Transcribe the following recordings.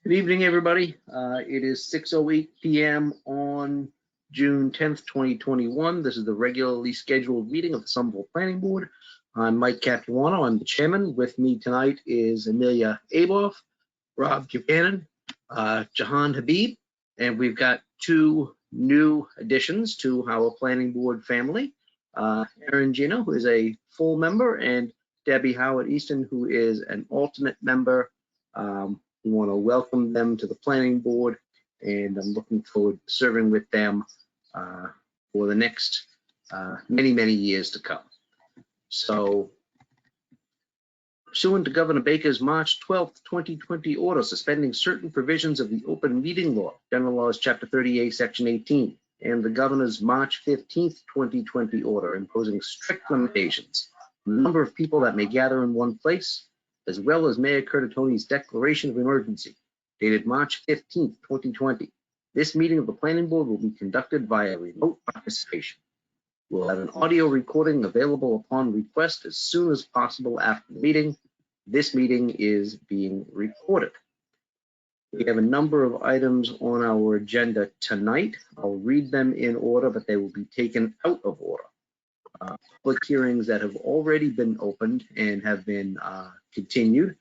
Good evening, everybody. It is 6:08 p.m. on June 10th, 2021. This is the regularly scheduled meeting of the Somerville Planning Board. I'm Mike Capuano. I'm the chairman. With me tonight is Amelia Aboff, Rob Buchanan, Jahan Habib, and we've got two new additions to our planning board family. Erin Gino, who is a full member, and Debbie Howard Easton, who is an alternate member. We want to welcome them to the planning board, and I'm looking forward to serving with them for the next many years to come. So, pursuant to Governor Baker's March 12th, 2020 order suspending certain provisions of the open meeting law, General Laws, Chapter 38, Section 18, and the Governor's March 15th, 2020 order imposing strict limitations on the number of people that may gather in one place, as well as Mayor Curtatoni's declaration of emergency, dated March 15th, 2020. This meeting of the planning board will be conducted via remote participation. We'll have an audio recording available upon request as soon as possible after the meeting. This meeting is being recorded. We have a number of items on our agenda tonight. I'll read them in order, but they will be taken out of order. Public hearings that have already been opened and have been continued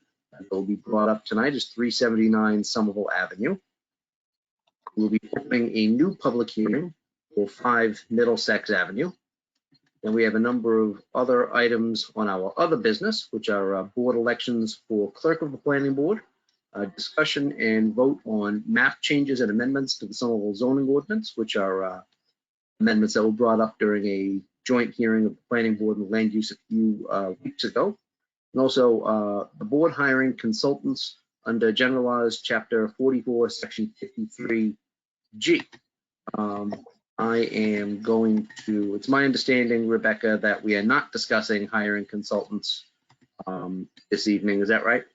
will be brought up tonight is 379 Somerville Avenue. We'll be opening a new public hearing for 5 Middlesex Avenue. And we have a number of other items on our other business, which are board elections for clerk of the planning board, discussion and vote on map changes and amendments to the Somerville zoning ordinance, which are amendments that were brought up during a joint hearing of the planning board and land use a few weeks ago. And also the board hiring consultants under General Laws Chapter 44, Section 53G. I am going to, it's my understanding, Rebecca, that we are not discussing hiring consultants this evening. Is that right?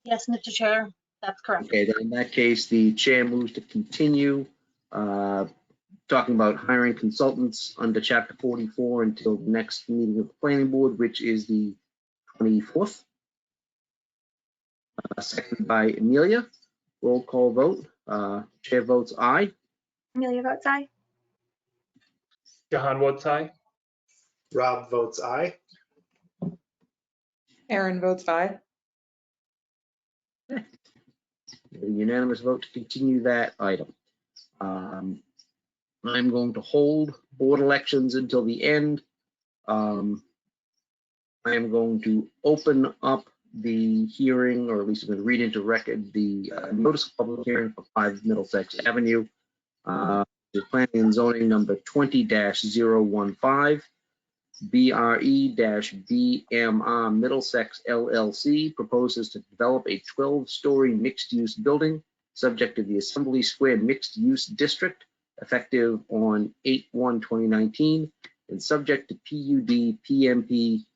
Yes, Mr. Chair, that's correct. Okay, then in that case, the chair moves to continue talking about hiring consultants under Chapter 44 until the next meeting of the planning board, which is the 24th. Seconded by Amelia. Roll call vote. Chair votes aye. Amelia votes aye. Jahan votes aye. Rob votes aye. Erin votes aye. A unanimous vote to continue that item. I'm going to hold board elections until the end. I am going to open up the hearing, or at least I'm going to read into record the notice of public hearing for 5 Middlesex Avenue. The planning and zoning number 20-015, BRE-BMR Middlesex LLC proposes to develop a 12-story mixed-use building subject to the Assembly Square Mixed-Use District, effective on 8/1/2019, and subject to PUD PMP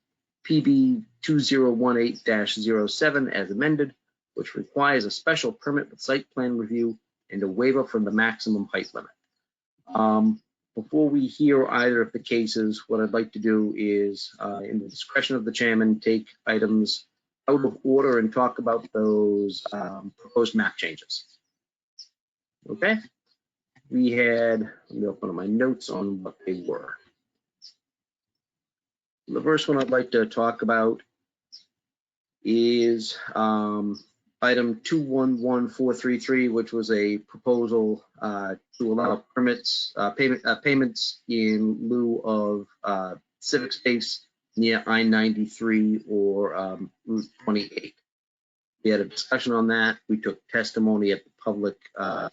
PB 2018-07 as amended, which requires a special permit with site plan review and a waiver from the maximum height limit. Before we hear either of the cases, what I'd like to do is, in the discretion of the chairman, take items out of order and talk about those proposed map changes. Okay? We had, let me open up my notes on what they were. The first one I'd like to talk about is item 211433, which was a proposal to allow payments in lieu of civic space near I-93 or Route 28. We had a discussion on that. We took testimony at the public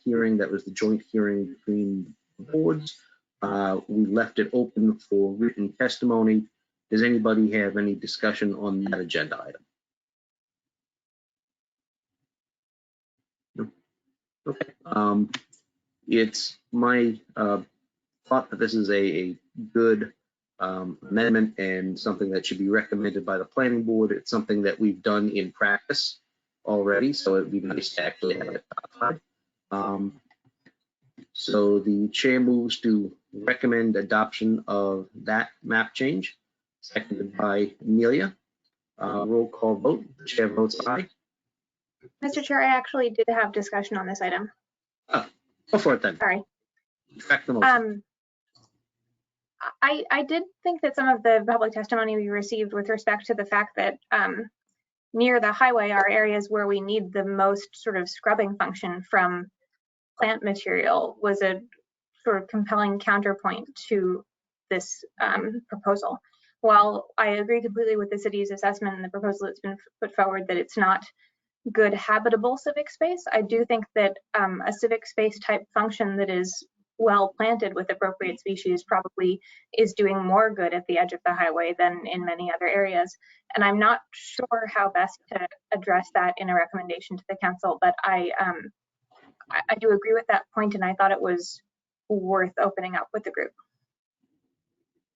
hearing that was the joint hearing between the boards. We left it open for written testimony. Does anybody have any discussion on that agenda item? Okay. It's my thought that this is a good amendment and something that should be recommended by the planning board. It's something that we've done in practice already, so it'd be nice to actually have it applied. So the chair moves to recommend adoption of that map change, seconded by Amelia. Roll call vote. The chair votes aye. Mr. Chair, I actually did have discussion on this item. Go for it then. Sorry. Track the motion. I did think that some of the public testimony we received with respect to the fact that near the highway are areas where we need the most sort of scrubbing function from plant material was a sort of compelling counterpoint to this proposal. While I agree completely with the city's assessment and the proposal that's been put forward that it's not good habitable civic space, I do think that a civic space type function that is well planted with appropriate species probably is doing more good at the edge of the highway than in many other areas. And I'm not sure how best to address that in a recommendation to the council, but I do agree with that point, and I thought it was worth opening up with the group.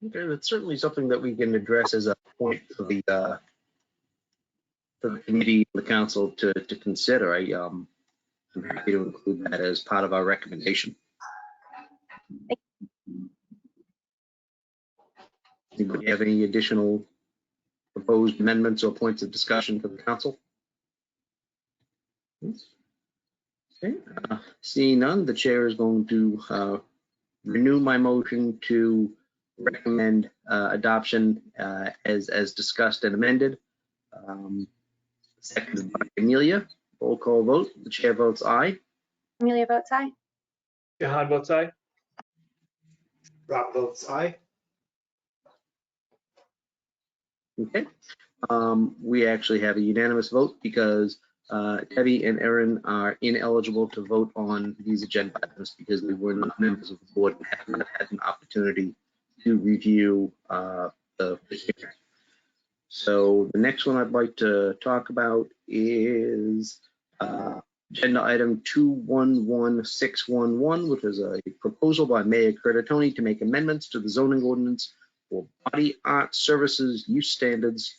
Okay, that's certainly something that we can address as a point for the committee, the council to consider. I'm happy to include that as part of our recommendation. Anybody have any additional proposed amendments or points of discussion for the council? Okay, seeing none, the chair is going to renew my motion to recommend adoption as discussed and amended. Seconded by Amelia. Roll call vote. The chair votes aye. Amelia votes aye. Jahan votes aye. Rob votes aye. Okay. We actually have a unanimous vote because Debbie and Erin are ineligible to vote on these agenda items because they were not members of the board and have not had an opportunity to review the hearing. So the next one I'd like to talk about is agenda item 211611, which is a proposal by Mayor Curtatone to make amendments to the zoning ordinance for body art services use standards.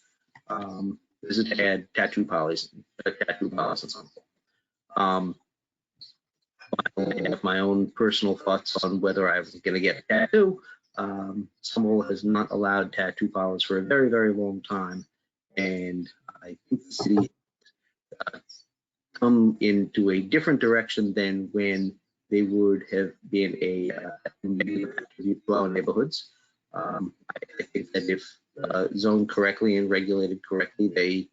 This is to add tattoo policies and something. I have my own personal thoughts on whether I was going to get a tattoo. Stonewall has not allowed tattoo parlors for a very, very long time, and I think the city come into a different direction than when they would have been a negative to our neighborhoods. I think that if zoned correctly and regulated correctly, they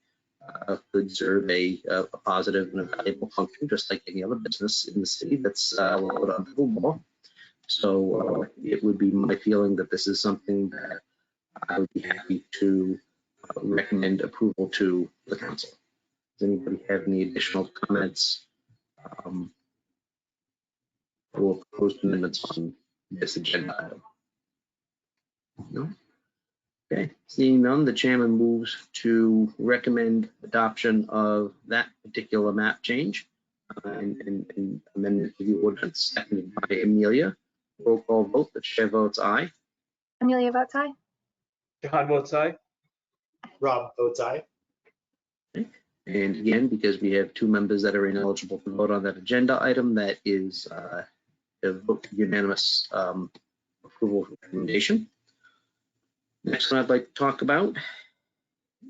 could serve a positive and a valuable function, just like any other business in the city that's allowed under the law. So it would be my feeling that this is something that I would be happy to recommend approval to the council. Does anybody have any additional comments or proposed amendments on this agenda item? No? Okay, seeing none, the chairman moves to recommend adoption of that particular map change and amendment to the ordinance, seconded by Amelia. Roll call vote. The chair votes aye. Amelia votes aye. Jahan votes aye. Rob votes aye. And again, because we have two members that are ineligible to vote on that agenda item, that is a vote unanimous approval recommendation. Next one I'd like to talk about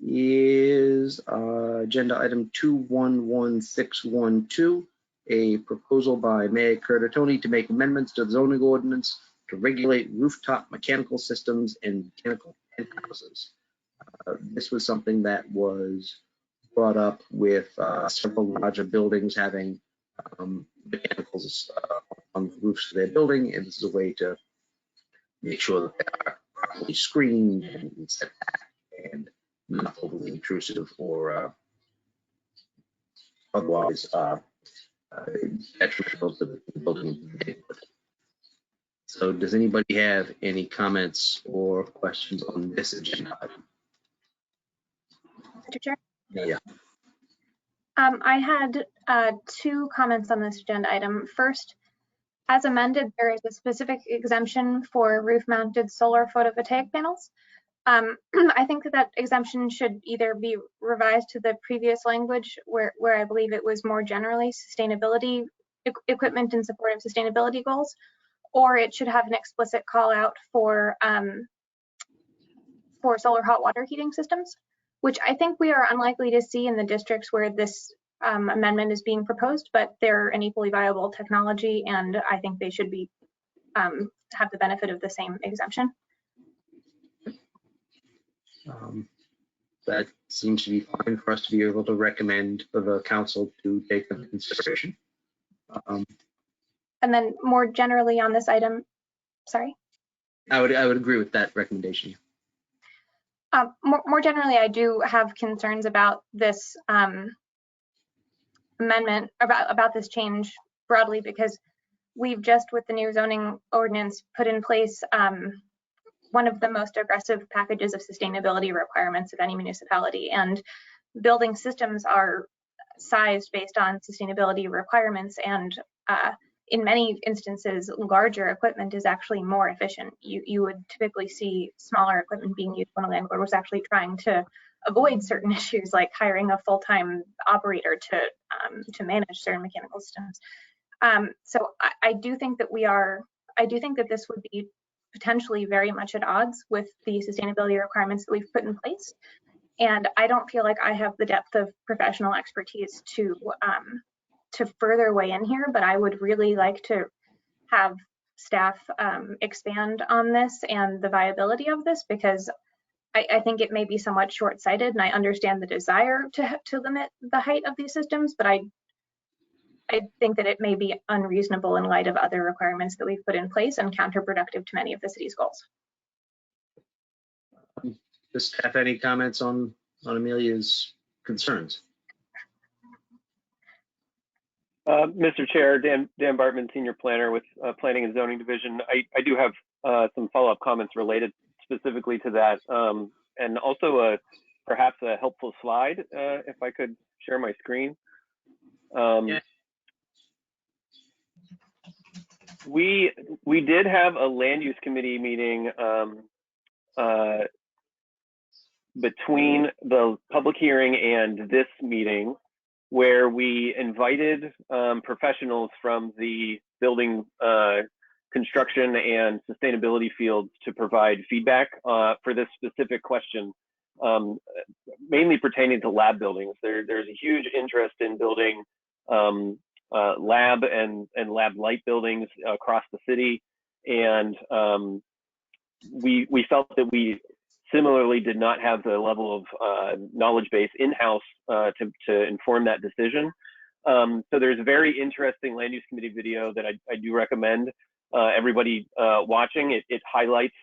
is agenda item 211612, a proposal by Mayor Curtatone to make amendments to the zoning ordinance to regulate rooftop mechanical systems and mechanical penthouses. This was something that was brought up with several larger buildings having mechanicals on the roofs of their building, and this is a way to make sure that they are properly screened and set back and not overly intrusive or otherwise detrimental to the building. So does anybody have any comments or questions on this agenda item? Mr. Chair. Yeah. I had two comments on this agenda item. First, as amended, there is a specific exemption for roof-mounted solar photovoltaic panels. I think that exemption should either be revised to the previous language where I believe it was more generally sustainability equipment in support of sustainability goals, or it should have an explicit call out for solar hot water heating systems, which I think we are unlikely to see in the districts where this amendment is being proposed, but they're an equally viable technology, and I think they should be have the benefit of the same exemption. That seems to be fine for us to be able to recommend for the council to take into consideration. And then more generally on this item, sorry. I would agree with that recommendation. More generally, I do have concerns about this amendment, about this change broadly, because we've just, with the new zoning ordinance, put in place one of the most aggressive packages of sustainability requirements of any municipality. And building systems are sized based on sustainability requirements, and in many instances, larger equipment is actually more efficient. You would typically see smaller equipment being used when a landlord was actually trying to avoid certain issues, like hiring a full-time operator to manage certain mechanical systems. So I do think that this would be potentially very much at odds with the sustainability requirements that we've put in place. And I don't feel like I have the depth of professional expertise to further weigh in here, but I would really like to have staff expand on this and the viability of this, because I think it may be somewhat short-sighted, and I understand the desire to limit the height of these systems, but I think that it may be unreasonable in light of other requirements that we've put in place and counterproductive to many of the city's goals. Does staff have any comments on Amelia's concerns? Mr. Chair, Dan Bartman, Senior Planner with Planning and Zoning Division. I do have some follow-up comments related specifically to that, and also perhaps a helpful slide, if I could share my screen. Yeah. We did have a land use committee meeting between the public hearing and this meeting, where we invited professionals from the building construction and sustainability fields to provide feedback for this specific question, mainly pertaining to lab buildings. There's a huge interest in building lab and lab light buildings across the city, and we felt that we similarly did not have the level of knowledge base in-house to inform that decision. So there's a very interesting land use committee video that I do recommend everybody watching. It highlights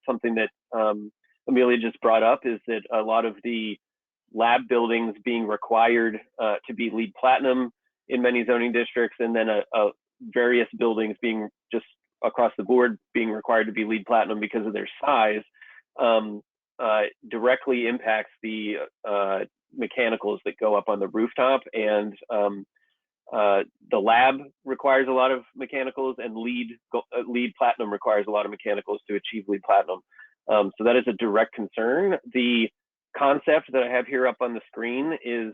something that Amelia just brought up, is that a lot of the lab buildings being required to be LEED Platinum in many zoning districts, and then various buildings being just across the board being required to be LEED Platinum because of their size, directly impacts the mechanicals that go up on the rooftop. And the lab requires a lot of mechanicals, and LEED Platinum requires a lot of mechanicals to achieve LEED Platinum. So that is a direct concern. The concept that I have here up on the screen is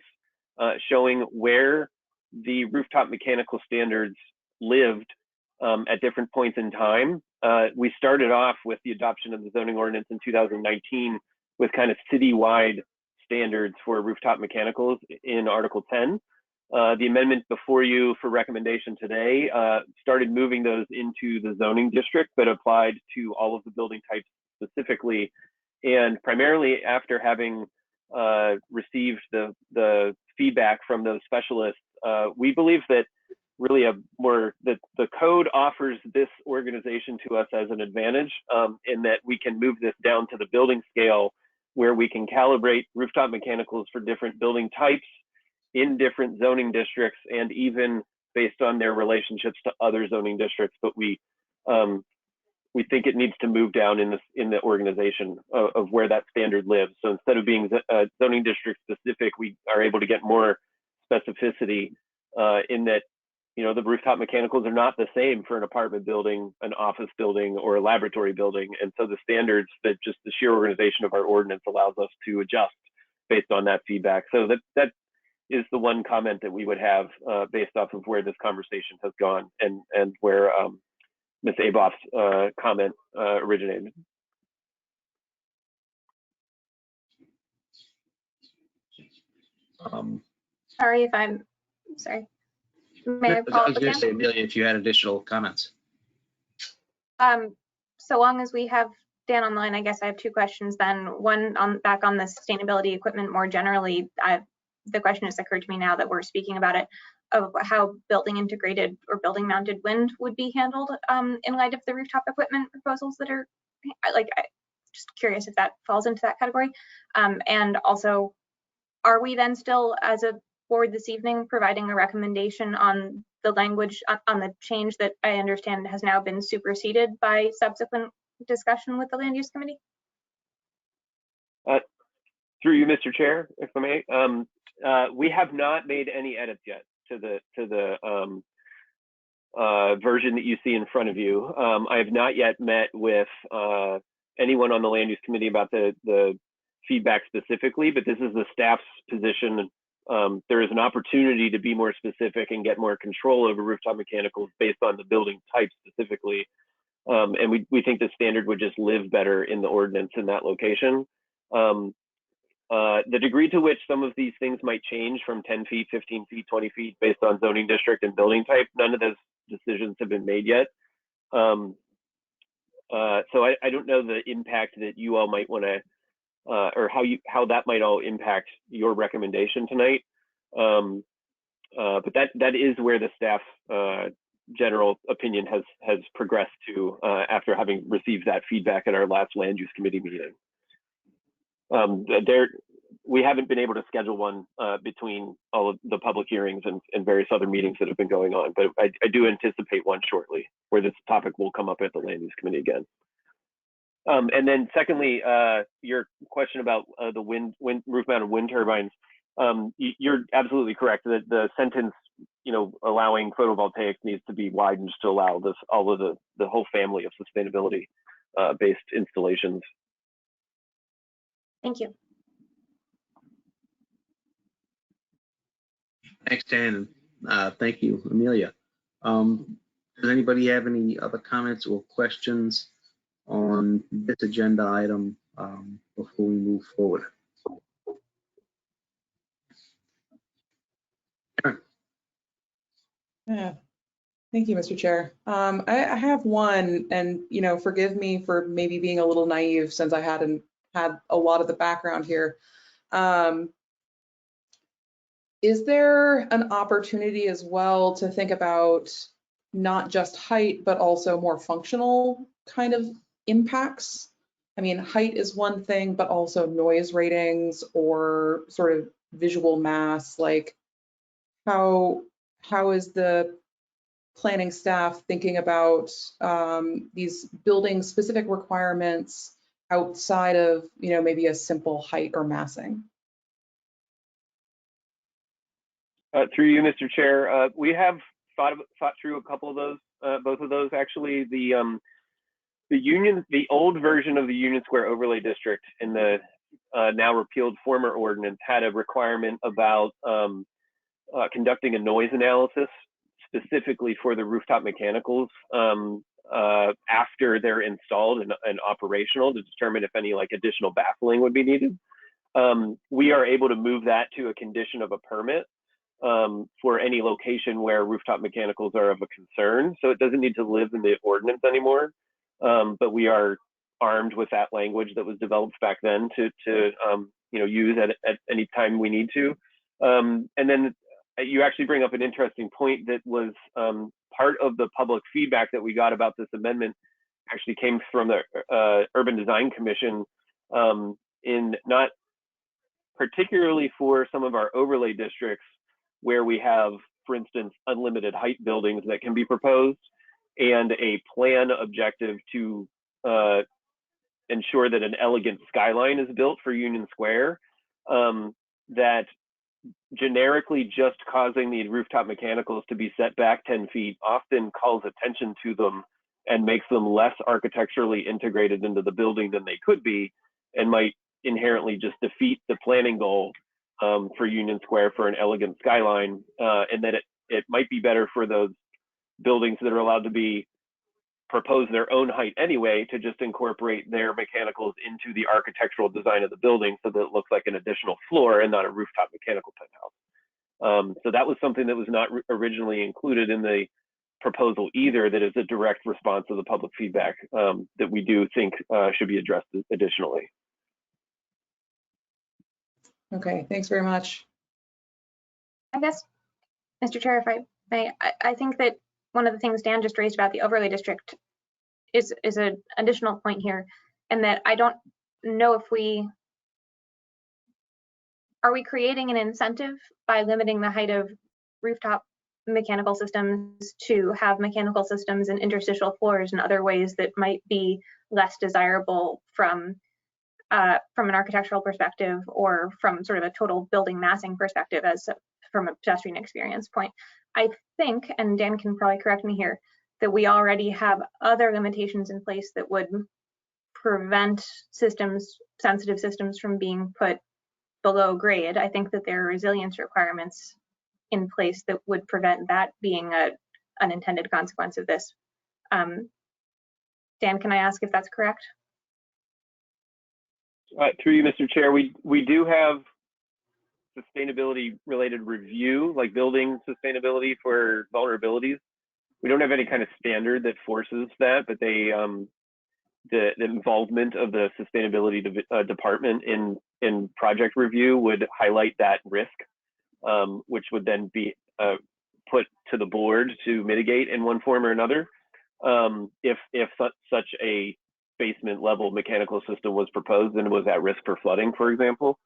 showing where the rooftop mechanical standards lived at different points in time. We started off with the adoption of the zoning ordinance in 2019 with kind of citywide standards for rooftop mechanicals in Article 10. The amendment before you for recommendation today started moving those into the zoning district, but applied to all of the building types specifically. And primarily after having received the feedback from those specialists, we believe that really the code offers this organization to us as an advantage, in that we can move this down to the building scale, where we can calibrate rooftop mechanicals for different building types in different zoning districts, and even based on their relationships to other zoning districts. But we think it needs to move down in the organization of where that standard lives. So instead of being zoning district specific, we are able to get more specificity in that, you know, the rooftop mechanicals are not the same for an apartment building, an office building, or a laboratory building. And so the standards that just the sheer organization of our ordinance allows us to adjust based on that feedback. So that is the one comment that we would have based off of where this conversation has gone, and where Ms. Aboff's comment originated. Sorry if I'm, sorry. May I I follow was up going to again? say, Amelia, if you had additional comments. So long as we have Dan online, I guess I have two questions then. One back on the sustainability equipment more generally. The question has occurred to me now that we're speaking about it, of how building integrated or building mounted wind would be handled in light of the rooftop equipment proposals that are just curious if that falls into that category. And also, are we then still as a board this evening providing a recommendation on the language on the change that I understand has now been superseded by subsequent discussion with the land use committee? Through you, Mr. Chair, if I may, we have not made any edits yet to the version that you see in front of you. I have not yet met with anyone on the land use committee about the feedback specifically, but this is the staff's position. There is an opportunity to be more specific and get more control over rooftop mechanicals based on the building type specifically. And we think the standard would just live better in the ordinance in that location. The degree to which some of these things might change from 10 feet, 15 feet, 20 feet based on zoning district and building type, none of those decisions have been made yet. So I don't know the impact that you all might want to, or how that might all impact your recommendation tonight. But that is where the staff general opinion has progressed to after having received that feedback at our last land use committee meeting. We haven't been able to schedule one between all of the public hearings and various other meetings that have been going on, but I do anticipate one shortly where this topic will come up at the land use committee again. And then secondly, your question about the roof-mounted wind turbines, you're absolutely correct that the sentence, allowing photovoltaics needs to be widened to allow this all of the whole family of sustainability based installations. Thank you. Thanks, Dan. Thank you, Amelia. Does anybody have any other comments or questions on this agenda item before we move forward? Aaron. Yeah, thank you, Mr. Chair. I have one, and forgive me for maybe being a little naive since I hadn't had a lot of the background here. Is there an opportunity as well to think about not just height, but also more functional kind of impacts? I mean, height is one thing, but also noise ratings or sort of visual mass, like how is the planning staff thinking about these building specific requirements outside of, maybe a simple height or massing? Through you, Mr. Chair, we have thought through a couple of those, both of those actually. The old version of the Union Square Overlay District in the now repealed former ordinance had a requirement about conducting a noise analysis specifically for the rooftop mechanicals after they're installed and operational to determine if any additional baffling would be needed. We are able to move that to a condition of a permit for any location where rooftop mechanicals are of a concern. So it doesn't need to live in the ordinance anymore. But we are armed with that language that was developed back then to use at any time we need to. And then you actually bring up an interesting point that was part of the public feedback that we got about this amendment actually came from the Urban Design Commission in not particularly for some of our overlay districts where we have, for instance, unlimited height buildings that can be proposed and a plan objective to ensure that an elegant skyline is built for Union Square, that generically just causing the rooftop mechanicals to be set back 10 feet often calls attention to them and makes them less architecturally integrated into the building than they could be, and might inherently just defeat the planning goal for Union Square for an elegant skyline, and that it might be better for those buildings that are allowed to be propose their own height anyway to just incorporate their mechanicals into the architectural design of the building so that it looks like an additional floor and not a rooftop mechanical penthouse. So that was something that was not originally included in the proposal either, that is a direct response to the public feedback that we do think should be addressed additionally. Okay, thanks very much. I guess, Mr. Chair, if I may, I think that one of the things Dan just raised about the overlay district is an additional point here, and that I don't know if are we creating an incentive by limiting the height of rooftop mechanical systems to have mechanical systems and interstitial floors in other ways that might be less desirable from an architectural perspective or from sort of a total building massing perspective from a pedestrian experience point. I think, and Dan can probably correct me here, that we already have other limitations in place that would prevent sensitive systems from being put below grade. I think that there are resilience requirements in place that would prevent that being an unintended consequence of this. Dan, can I ask if that's correct? Through you, Mr. Chair, we do have sustainability related review, like building sustainability for vulnerabilities. We don't have any kind of standard that forces that, but they the involvement of the sustainability department in project review would highlight that risk, which would then be put to the board to mitigate in one form or another. If such a basement level mechanical system was proposed and was at risk for flooding, for example.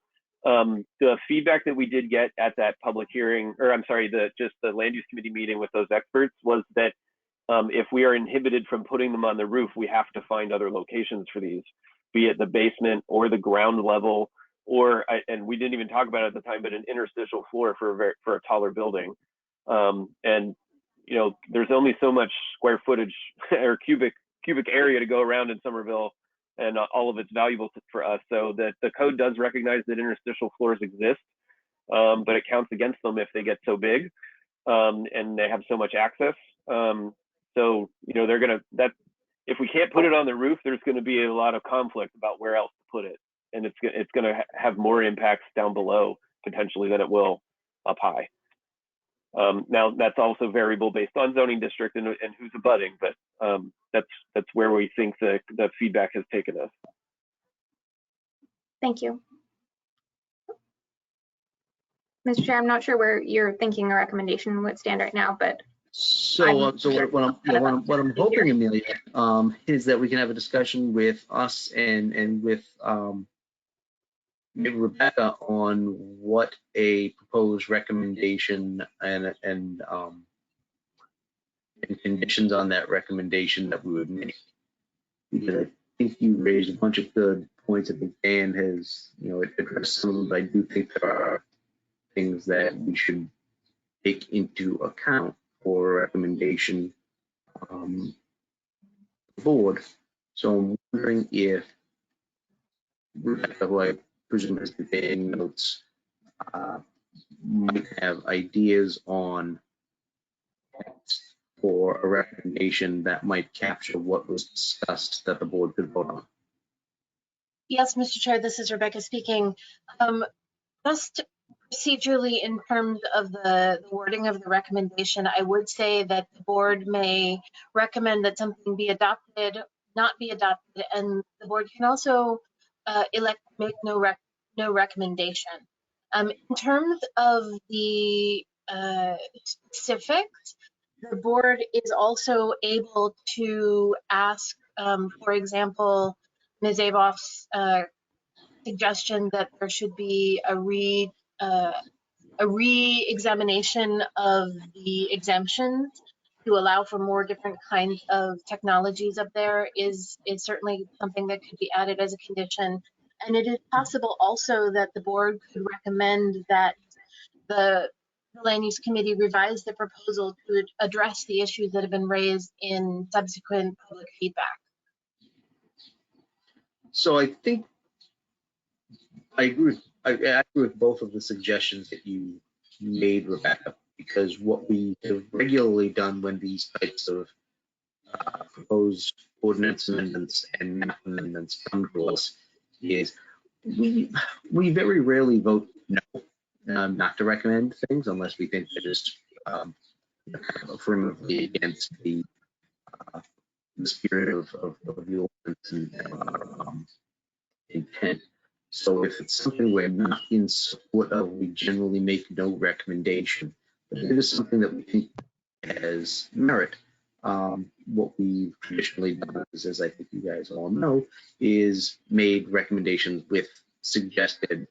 The feedback that we did get at that public hearing, or I'm sorry, just the land use committee meeting with those experts, was that if we are inhibited from putting them on the roof, we have to find other locations for these, be it the basement or the ground level, or, and we didn't even talk about it at the time, but an interstitial floor for a taller building. And you know, there's only so much square footage or cubic area to go around in Somerville, and all of it's valuable for us. So that the code does recognize that interstitial floors exist, but it counts against them if they get so big and they have so much access. So, you know, if we can't put it on the roof, there's going to be a lot of conflict about where else to put it. And it's going to have more impacts down below potentially than it will up high. Now that's also variable based on zoning district and who's abutting, but that's where we think the feedback has taken us. Thank you. Mr. Chair, I'm not sure where you're thinking a recommendation would stand right now, but what I'm hoping, Amelia, is that we can have a discussion with us and with maybe Rebecca on what a proposed recommendation and conditions on that recommendation that we would make. Because I think you raised a bunch of good points. I think Dan has, you know, addressed some of them, but I do think there are things that we should take into account for a recommendation board. So I'm wondering if Rebecca, who I presume has been taking notes, might have ideas on for a recommendation that might capture what was discussed that the board could vote on. Yes, Mr. Chair, this is Rebecca speaking. Just procedurally, in terms of the wording of the recommendation, I would say that the board may recommend that something be adopted, not be adopted, and the board can also elect to make no recommendation. In terms of the specifics, the board is also able to ask, for example, Ms. Aboff's suggestion that there should be a re-examination of the exemptions to allow for more different kinds of technologies up there is certainly something that could be added as a condition. And it is possible also that the board could recommend that the land use committee revise the proposal to address the issues that have been raised in subsequent public feedback. So I think I agree with both of the suggestions that you made, Rebecca, because what we have regularly done when these types of proposed ordinance amendments and map amendments come to us is we very rarely vote no. not to recommend things unless we think that it's affirmatively against the spirit of the ordinance and intent. So if it's something we're not in support of, we generally make no recommendation. But if it is something that we think has merit, what we've traditionally done is, as I think you guys all know, is made recommendations with suggested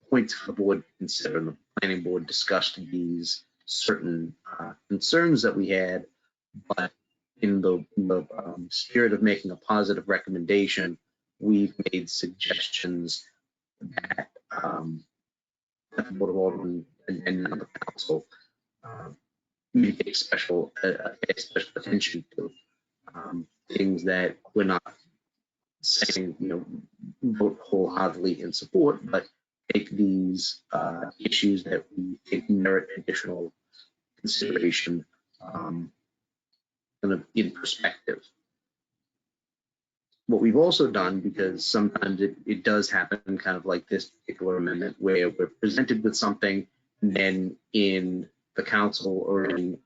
points for the board to consider. And the planning board discussed these certain concerns that we had, but in the spirit of making a positive recommendation, we've made suggestions that the Board of Aldermen and the council we take special attention to. Things that we're not saying, vote wholeheartedly in support, but take these issues that we think merit additional consideration kind of in perspective. What we've also done, because sometimes it does happen kind of like this particular amendment where we're presented with something and then in the council or in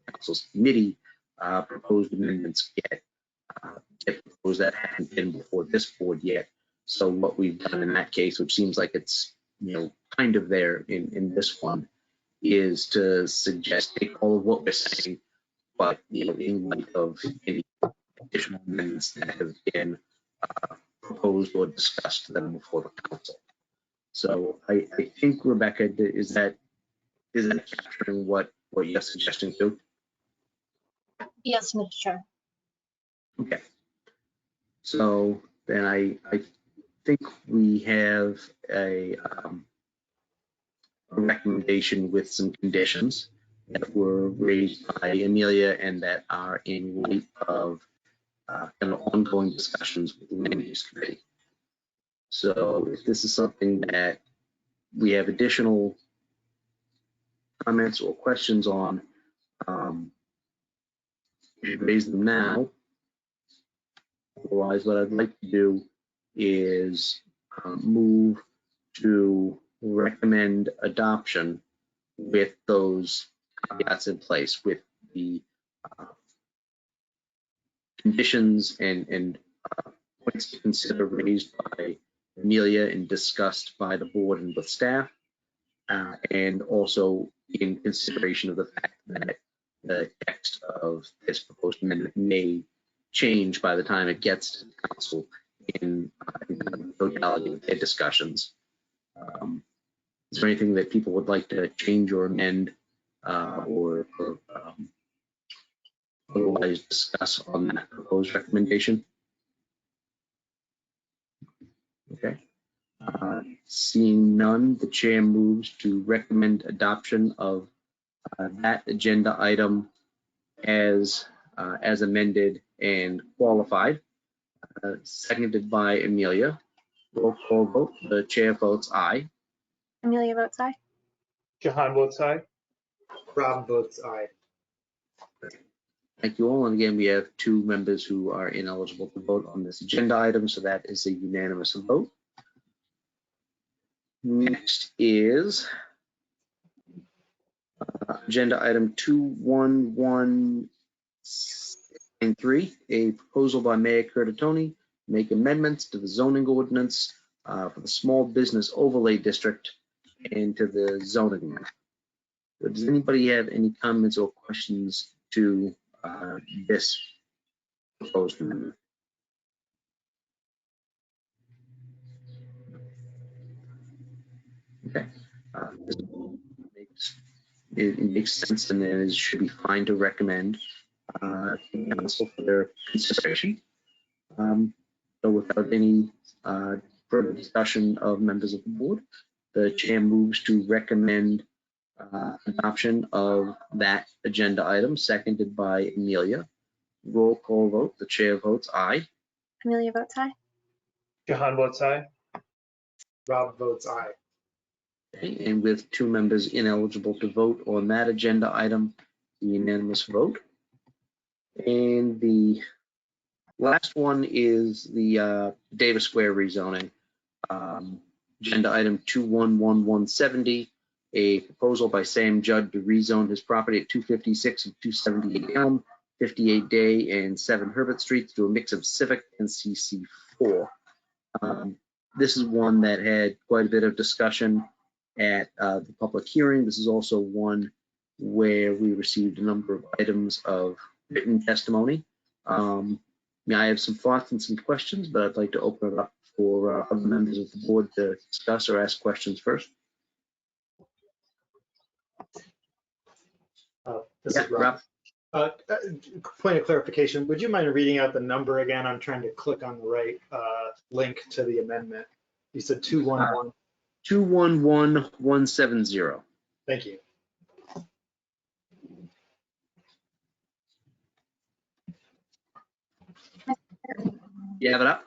council's committee, proposed amendments get proposed that haven't been before this board yet. So what we've done in that case, which seems like it's kind of there in this one, is to suggest take all of what we're saying, but in light of any additional amendments that have been proposed or discussed to them before the council. So I think, Rebecca, is that capturing what you're suggesting too? Yes, Mr. Chair. Okay. So then I think we have a recommendation with some conditions that were raised by Amelia and that are in light of kind of ongoing discussions with the land use committee. So if this is something that we have additional comments or questions on, we should raise them now. Otherwise, what I'd like to do is move to recommend adoption with those caveats in place, with the conditions and points to consider raised by Amelia and discussed by the board and with staff, and also in consideration of the fact that the text of this proposed amendment may change by the time it gets to the council in the totality of their discussions. Is there anything that people would like to change or amend or otherwise discuss on that proposed recommendation? Okay. Seeing none, the chair moves to recommend adoption of that agenda item as amended and qualified. Seconded by Amelia. Roll call vote. The chair votes aye. Amelia votes aye. Jahan votes aye. Rob votes aye. Thank you all. And again, we have 2 members who are ineligible to vote on this agenda item, so that is a unanimous vote. Next is agenda item 21193, a proposal by Mayor Curtatone, make amendments to the zoning ordinance for the small business overlay district and to the zoning map. Does anybody have any comments or questions to this proposed amendment? Okay. It makes sense, and it should be fine to recommend to the council for their consideration. So without any further discussion of members of the board, the chair moves to recommend adoption of that agenda item, seconded by Amelia. Roll call vote. The chair votes aye. Amelia votes aye. Jahan votes aye. Rob votes aye. Okay, and with 2 members ineligible to vote on that agenda item, the unanimous vote. And the last one is the Davis Square rezoning. Agenda item 211170, a proposal by Sam Judd to rezone his property at 256 and 278 Elm, 58 Day and 7 Herbert Streets to a mix of Civic and CC4. This is one that had quite a bit of discussion at the public hearing. This is also one where we received a number of items of written testimony. I have some thoughts and some questions, but I'd like to open it up for other members of the board to discuss or ask questions first. This Yeah, is Rob. Point of clarification, would you mind reading out the number again? I'm trying to click on the right link to the amendment. You said 211. 211170. Thank you. You have it up?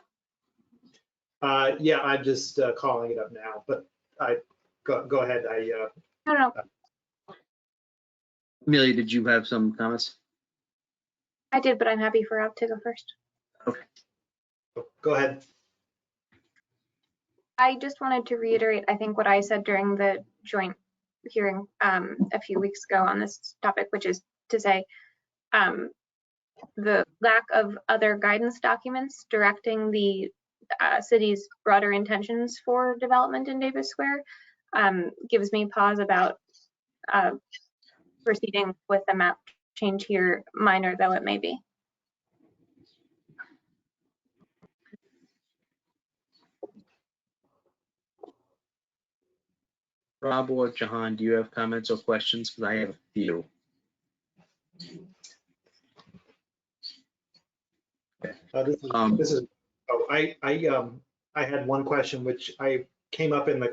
Yeah, I'm just calling it up now, but go ahead. No. Amelia, did you have some comments? I did, but I'm happy for Rob to go first. Go ahead. I just wanted to reiterate, I think, what I said during the joint hearing a few weeks ago on this topic, which is to say the lack of other guidance documents directing the city's broader intentions for development in Davis Square gives me pause about proceeding with the map change here, minor though it may be. Rob or Jahan, do you have comments or questions? Because I have a few. I had one question which I came up in the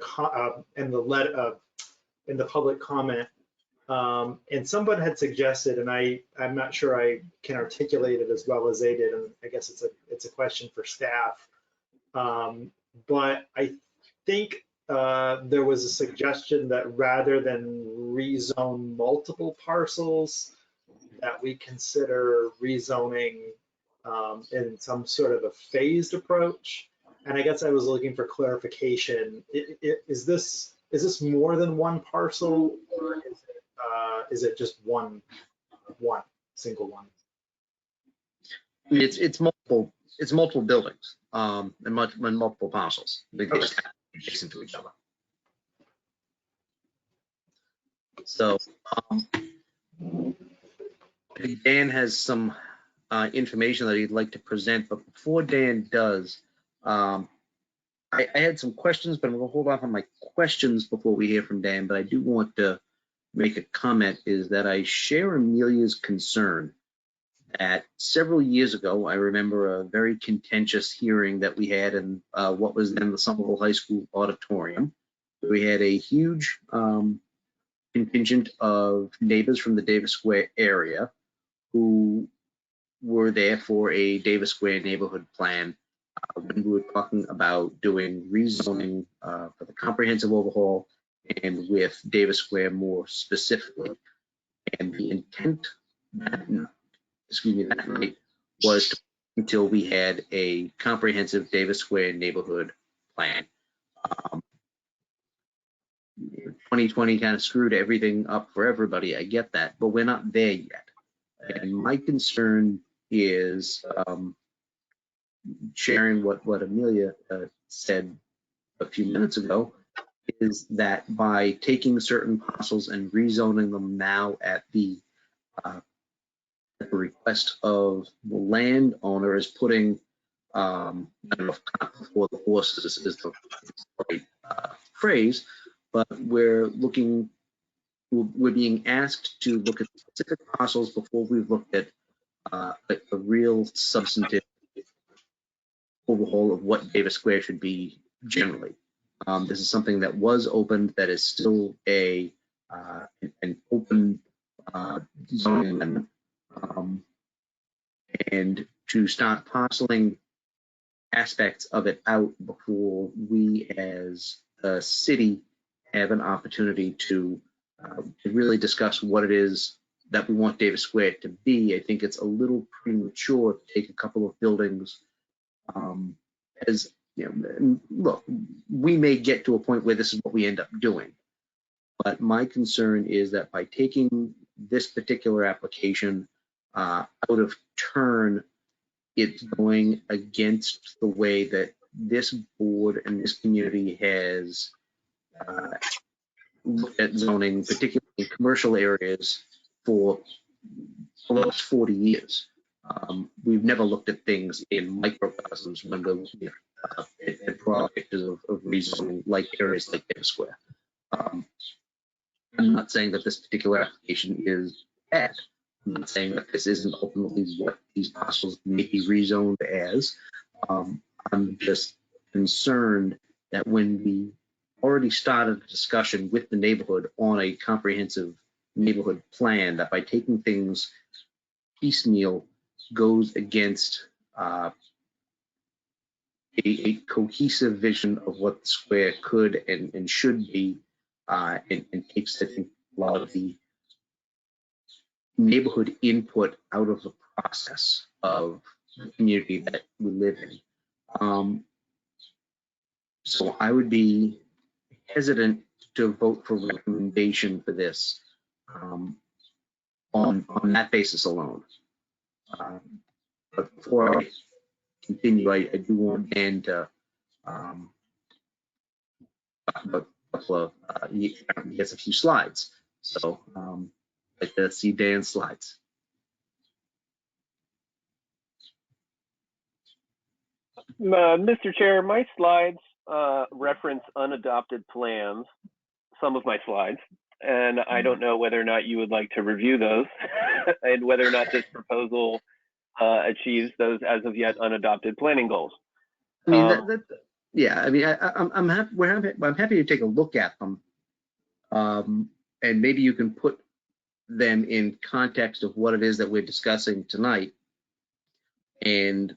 public comment, and someone had suggested, and I'm not sure I can articulate it as well as they did, and I guess it's a question for staff. But I think there was a suggestion that rather than rezone multiple parcels, that we consider rezoning in some sort of a phased approach. And I guess I was looking for clarification. Is this more than one parcel, or is it just one single one? It's multiple buildings and multiple parcels. They just happen to be adjacent to each other. So Dan has some information that he'd like to present, but before Dan does, I had some questions, but I'm going to hold off on my questions before we hear from Dan. But I do want to make a comment, is that I share Amelia's concern that several years ago, I remember a very contentious hearing that we had in what was then the Somerville High School auditorium. We had a huge contingent of neighbors from the Davis Square area who were there for a Davis Square neighborhood plan when we were talking about doing rezoning for the comprehensive overhaul and with Davis Square more specifically. And the intent that night was to, until we had a comprehensive Davis Square neighborhood plan. 2020 kind of screwed everything up for everybody. I get that, but we're not there yet. And my concern is sharing what Amelia said a few minutes ago, is that by taking certain parcels and rezoning them now at the request of the landowner is putting, I don't know if cart before the horses is the right phrase, but we're being asked to look at specific parcels before we've looked at a real substantive overhaul of what Davis Square should be generally. This is something that was opened, that is still an open zoning amendment. And to start parceling aspects of it out before we as a city have an opportunity to really discuss what it is that we want Davis Square to be, I think it's a little premature to take a couple of buildings as look, we may get to a point where this is what we end up doing. But my concern is that by taking this particular application out of turn, it's going against the way that this board and this community has looked at zoning, particularly in commercial areas, for the last 40 years. We've never looked at things in microcosms when we're looking at projects of rezoning, like areas like Davis Square. I'm not saying that this particular application is bad. I'm not saying that this isn't ultimately what these parcels may be rezoned as. I'm just concerned that when we already started a discussion with the neighborhood on a comprehensive neighborhood plan, that by taking things piecemeal goes against a cohesive vision of what the square could and should be, and takes, I think, a lot of the neighborhood input out of the process of the community that we live in. So I would be hesitant to vote for recommendation for this on that basis alone. But before I continue, I do want Dan to talk about a couple of, he has a few slides. So I'd like to see Dan's slides. Mr. Chair, my slides reference unadopted plans, some of my slides, and I don't know whether or not you would like to review those and whether or not this proposal achieves those as of yet unadopted planning goals. I mean, yeah, I mean, I'm happy to take a look at them, and maybe you can put them in context of what it is that we're discussing tonight. And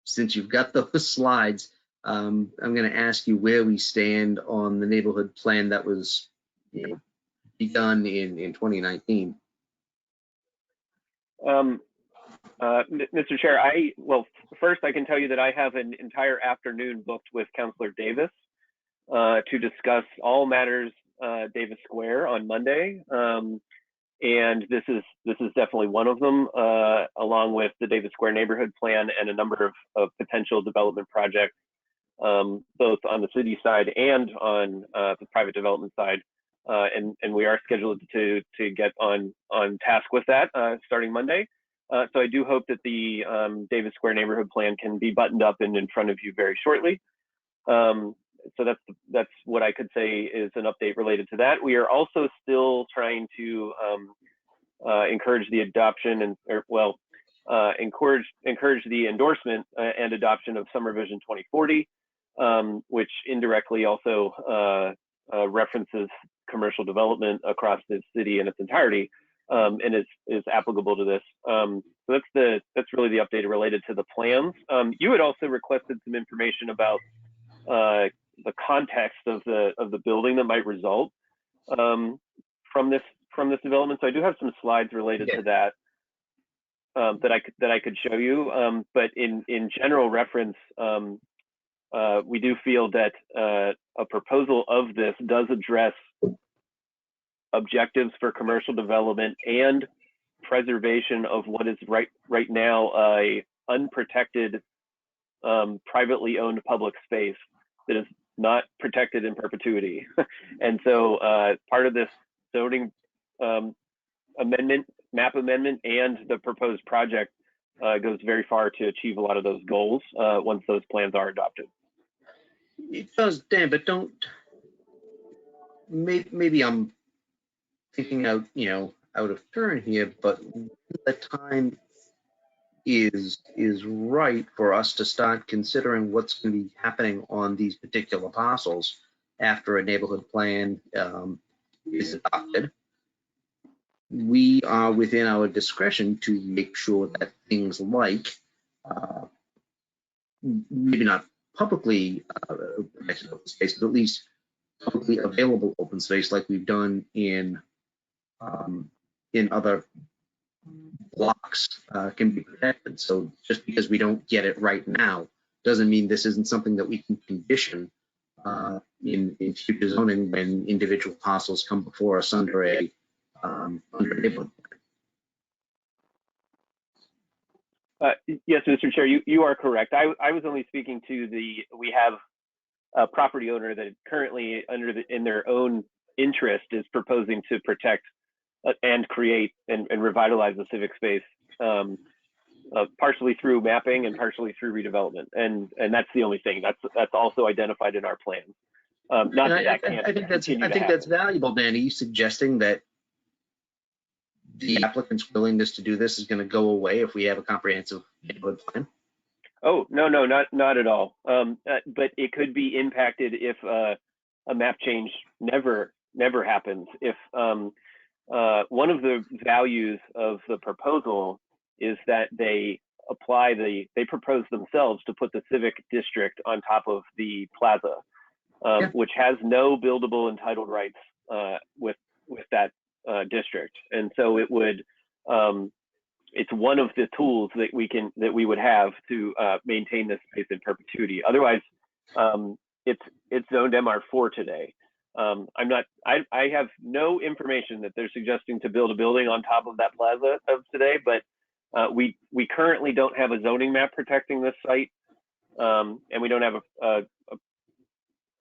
since you've got those slides, I'm going to ask you where we stand on the neighborhood plan that was, begun in 2019. Mr. Chair, well, first I can tell you that I have an entire afternoon booked with Councilor Davis to discuss all matters Davis Square on Monday. And this is definitely one of them, along with the Davis Square neighborhood plan and a number of potential development projects, both on the city side and on the private development side. And we are scheduled to get on task with that starting Monday. So I do hope that the Davis Square neighborhood plan can be buttoned up and in front of you very shortly. So that's what I could say is an update related to that. We are also still trying to encourage the adoption encourage the endorsement and adoption of Summer Vision 2040, which indirectly also references commercial development across the city in its entirety, and is applicable to this. So that's really the update related to the plans. You had also requested some information about the context of the building that might result from this development. So I do have some slides related to that that I could show you. But in general reference, we do feel that a proposal of this does address objectives for commercial development and preservation of what is right now a unprotected privately owned public space that is not protected in perpetuity. And so part of this zoning map amendment and the proposed project goes very far to achieve a lot of those goals once those plans are adopted. It does, Dan, but maybe I'm thinking out of turn here, but the time is right for us to start considering what's going to be happening on these particular parcels after a neighborhood plan is adopted. We are within our discretion to make sure that things like maybe not publicly open space, but at least publicly available open space, like we've done in other blocks, can be protected. So just because we don't get it right now doesn't mean this isn't something that we can condition in future zoning when individual parcels come before us under a neighborhood. Yes, Mr. Chair, you are correct. I was only speaking to we have a property owner that currently in their own interest is proposing to protect and create and revitalize the civic space, partially through mapping and partially through redevelopment. And that's the only thing that's also identified in our plan. Not that that can't continue to happen. That's valuable, Dan. Are you suggesting that the applicant's willingness to do this is going to go away if we have a comprehensive neighborhood plan? Oh, no, not at all. But it could be impacted if a map change never happens. If one of the values of the proposal is that they propose themselves to put the civic district on top of the plaza, which has no buildable entitled rights with that district. And so it would, it's one of the tools that we would have to maintain this space in perpetuity. Otherwise, it's zoned MR4 today. I have no information that they're suggesting to build a building on top of that plaza of today, but we currently don't have a zoning map protecting this site, and we don't have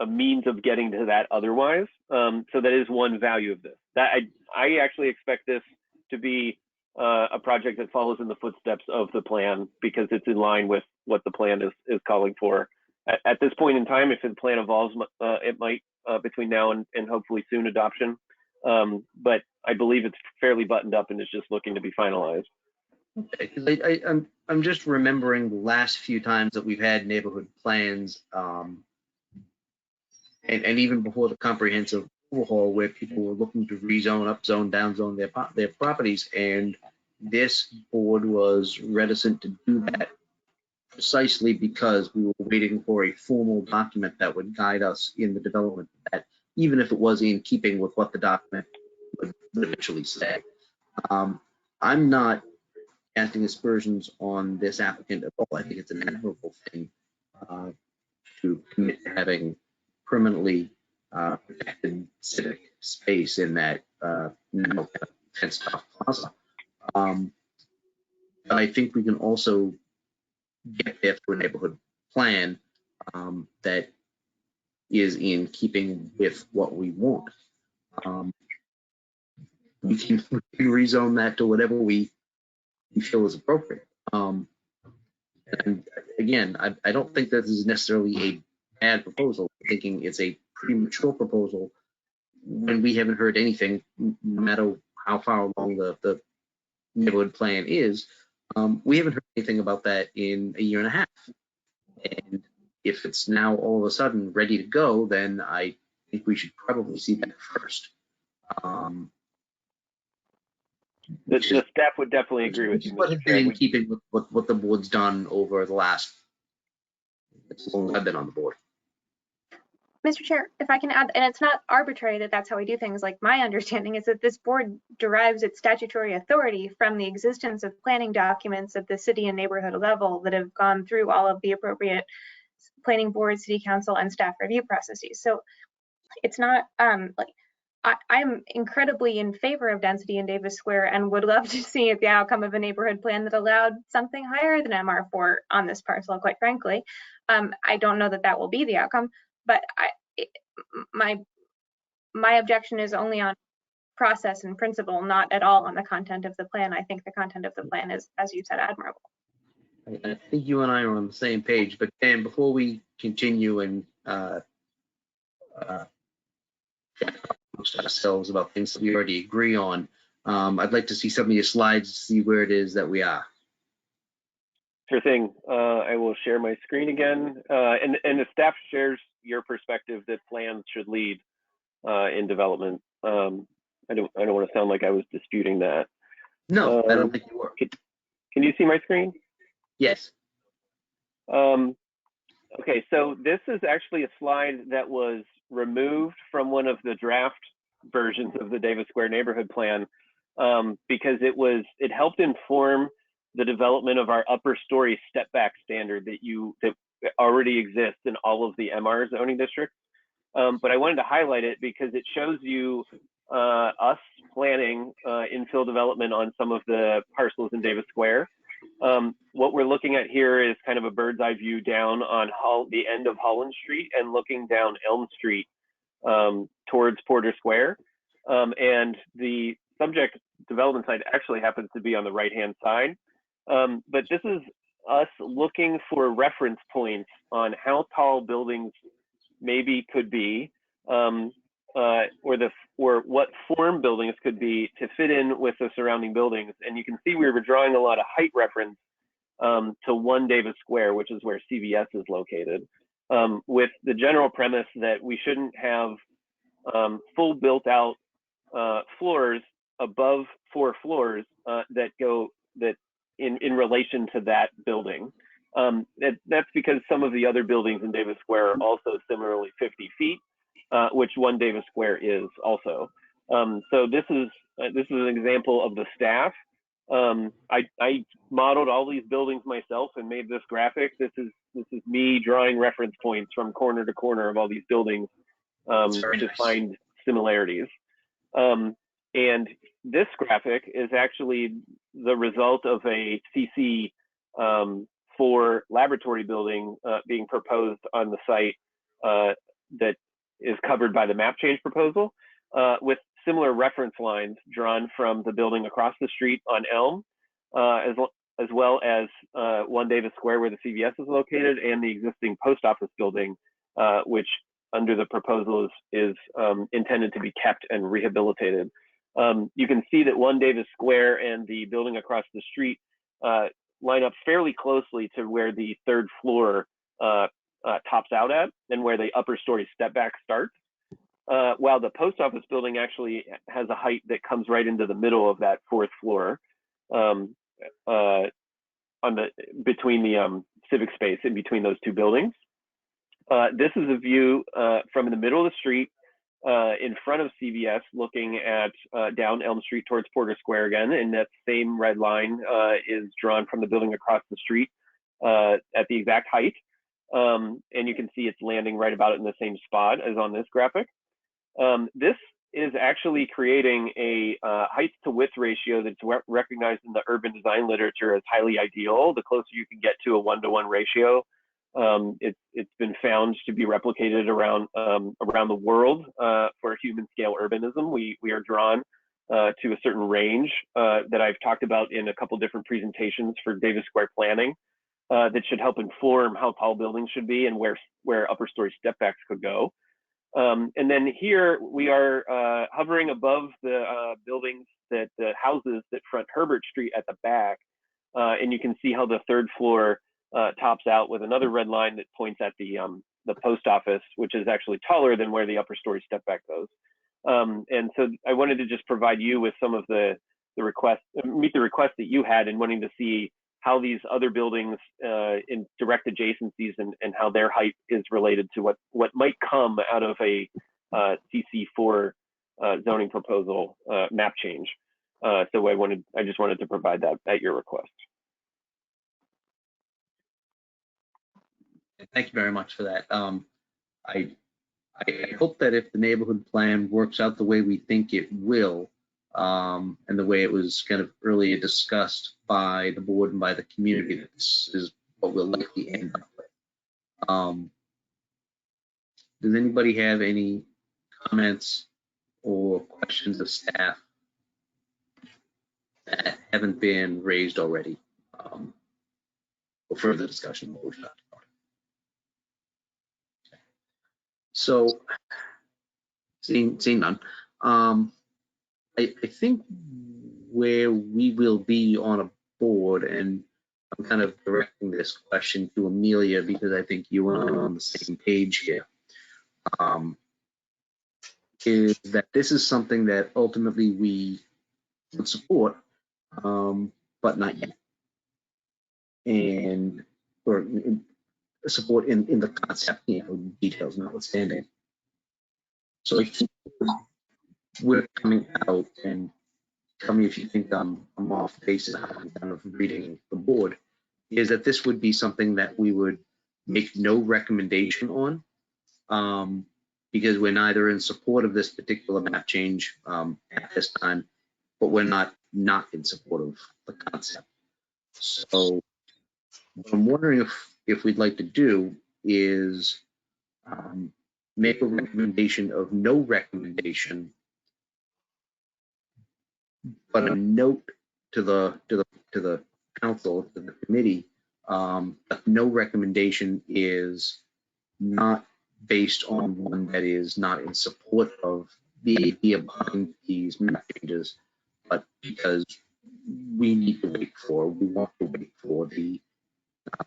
a means of getting to that otherwise. So that is one value of this. That I actually expect this to be a project that follows in the footsteps of the plan because it's in line with what the plan is calling for. At this point in time, if the plan evolves, it might between now and hopefully soon adoption. But I believe it's fairly buttoned up and is just looking to be finalized. Okay, I'm just remembering the last few times that we've had neighborhood plans, and even before the comprehensive overhaul, where people were looking to rezone, upzone, downzone their properties, and this board was reticent to do that precisely because we were waiting for a formal document that would guide us in the development of that, even if it was in keeping with what the document would eventually say. I'm not casting aspersions on this applicant at all. I think it's an admirable thing to commit to having permanently protected civic space in that now fenced off plaza. But I think we can also get there through a neighborhood plan that is in keeping with what we want. We can rezone that to whatever we feel is appropriate. And again, I don't think that this is necessarily a bad proposal. I'm thinking it's a premature proposal when we haven't heard anything, no matter how far along the neighborhood plan is. We haven't heard anything about that in a year and a half. And if it's now all of a sudden ready to go, then I think we should probably see that first. The staff would definitely agree with you, Mr. Chair. In keeping with what the board's done over the last, as long as I've been on the board. Mr. Chair, if I can add, and it's not arbitrary that that's how we do things. Like, my understanding is that this board derives its statutory authority from the existence of planning documents at the city and neighborhood level that have gone through all of the appropriate planning board, city council, and staff review processes. So it's not I'm incredibly in favor of density in Davis Square and would love to see the outcome of a neighborhood plan that allowed something higher than MR4 on this parcel, quite frankly. I don't know that that will be the outcome, but my objection is only on process and principle, not at all on the content of the plan. I think the content of the plan is, as you said, admirable. I think you and I are on the same page, but Dan, before we continue and ourselves about things that we already agree on, I'd like to see some of your slides to see where it is that we are. Sure thing. I will share my screen again, and the staff shares your perspective that plans should lead in development. I don't want to sound like I was disputing that. No, I don't think you were. Can you see my screen? Yes. Okay, so this is actually a slide that was removed from one of the draft versions of the Davis Square neighborhood plan because it helped inform the development of our upper story step back standard that already exists in all of the MR zoning districts. But I wanted to highlight it because it shows you us planning infill development on some of the parcels in Davis Square. What we're looking at here is kind of a bird's eye view down on the end of Holland Street and looking down Elm Street towards Porter Square. And the subject development site actually happens to be on the right-hand side. But this is us looking for reference points on how tall buildings maybe could be, or what form buildings could be to fit in with the surrounding buildings. And you can see we were drawing a lot of height reference to 1 Davis Square, which is where CVS is located, with the general premise that we shouldn't have full built out floors above 4 floors that in relation to that building. That's because some of the other buildings in Davis Square are also similarly 50 feet, which 1 Davis Square is also. So this is an example of the staff. I modeled all these buildings myself and made this graphic. This is me drawing reference points from corner to corner of all these buildings to find similarities. And this graphic is actually the result of a CC for laboratory building being proposed on the site that is covered by the map change proposal, with similar reference lines drawn from the building across the street on Elm, as well as 1 Davis Square where the CVS is located, and the existing post office building, which under the proposal is intended to be kept and rehabilitated. You can see that 1 Davis Square and the building across the street line up fairly closely to where the 3rd floor tops out at and where the upper story step back starts. While the post office building actually has a height that comes right into the middle of that 4th floor, between the civic space in between those 2 buildings. This is a view from the middle of the street in front of CVS, looking at down Elm Street towards Porter Square again, and that same red line is drawn from the building across the street at the exact height. And you can see it's landing right about in the same spot as on this graphic. This is actually creating a height to width ratio that's recognized in the urban design literature as highly ideal. The closer you can get to a 1-to-1 ratio, it's been found to be replicated around the world for human scale urbanism. We are drawn to a certain range that I've talked about in a couple different presentations for Davis Square planning that should help inform how tall buildings should be and where upper story step backs could go. And then here we are hovering above the buildings that the houses that front Herbert Street at the back, and you can see how the 3rd floor tops out with another red line that points at the post office, which is actually taller than where the upper story step back goes. And so I wanted to just provide you with some of the requests, meet the request that you had in wanting to see how these other buildings in direct adjacencies and how their height is related to what might come out of a CC4 zoning proposal map change. So I just wanted to provide that at your request. Thank you very much for that. I hope that if the neighborhood plan works out the way we think it will, and the way it was kind of earlier discussed by the board and by the community, that this is what we'll likely end up with. Does anybody have any comments or questions of staff that haven't been raised already? For further discussion, what we've talked about. So, seeing none, I think where we will be on a board, and I'm kind of directing this question to Amelia because I think you and I are on the same page here, is that this is something that ultimately we would support, but not yet. And or support in the concept, details notwithstanding. So I think we're coming out, and tell me if you think I'm off base, I'm kind of reading the board, is that this would be something that we would make no recommendation on, because we're neither in support of this particular map change at this time, but we're not in support of the concept. So what I'm wondering if we'd like to do is make a recommendation of no recommendation, but a note to the council, to the committee, that no recommendation is not based on one that is not in support of the idea behind these map changes, but because we want to wait for the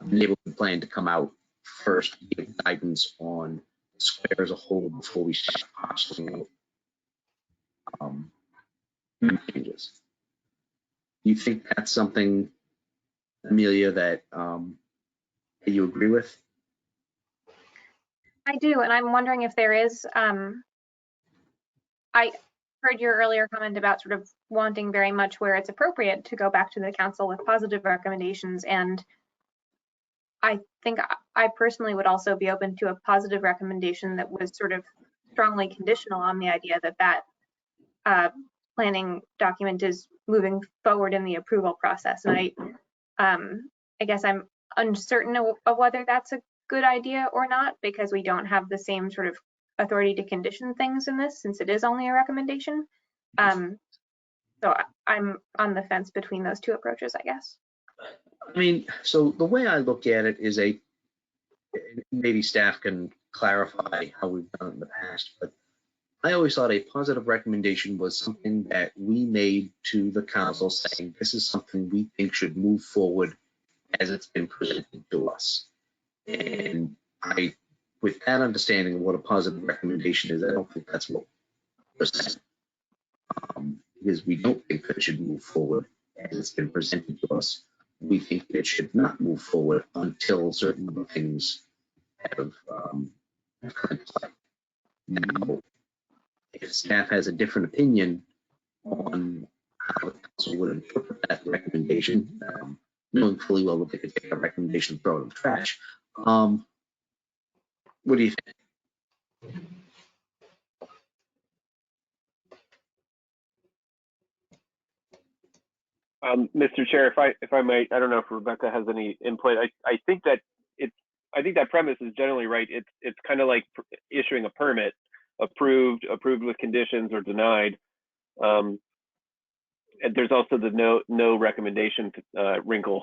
neighborhood plan to come out first, give guidance on the square as a whole before we start parceling out map changes. Do you think that's something, Amelia, that you agree with? I do, and I'm wondering if there is, I heard your earlier comment about sort of wanting very much where it's appropriate to go back to the council with positive recommendations. And I think I personally would also be open to a positive recommendation that was sort of strongly conditional on the idea that that planning document is moving forward in the approval process. And I guess I'm uncertain of whether that's a good idea or not, because we don't have the same sort of authority to condition things in this, since it is only a recommendation. So I'm on the fence between those two approaches, I guess. I mean, so the way I look at it is maybe staff can clarify how we've done it in the past, but I always thought a positive recommendation was something that we made to the council saying, this is something we think should move forward as it's been presented to us. And with that understanding of what a positive recommendation is, I don't think that's what we're saying. Because we don't think that it should move forward as it's been presented to us. We think that it should not move forward until certain things have come into play. Now, if staff has a different opinion on how the council would interpret that recommendation, knowing fully well that they could take a recommendation and throw it in the trash, what do you think? Mr. Chair, if I might, I don't know if Rebecca has any input. I think that premise is generally right. It's kind of like issuing a permit, approved with conditions, or denied. And there's also the no recommendation wrinkle.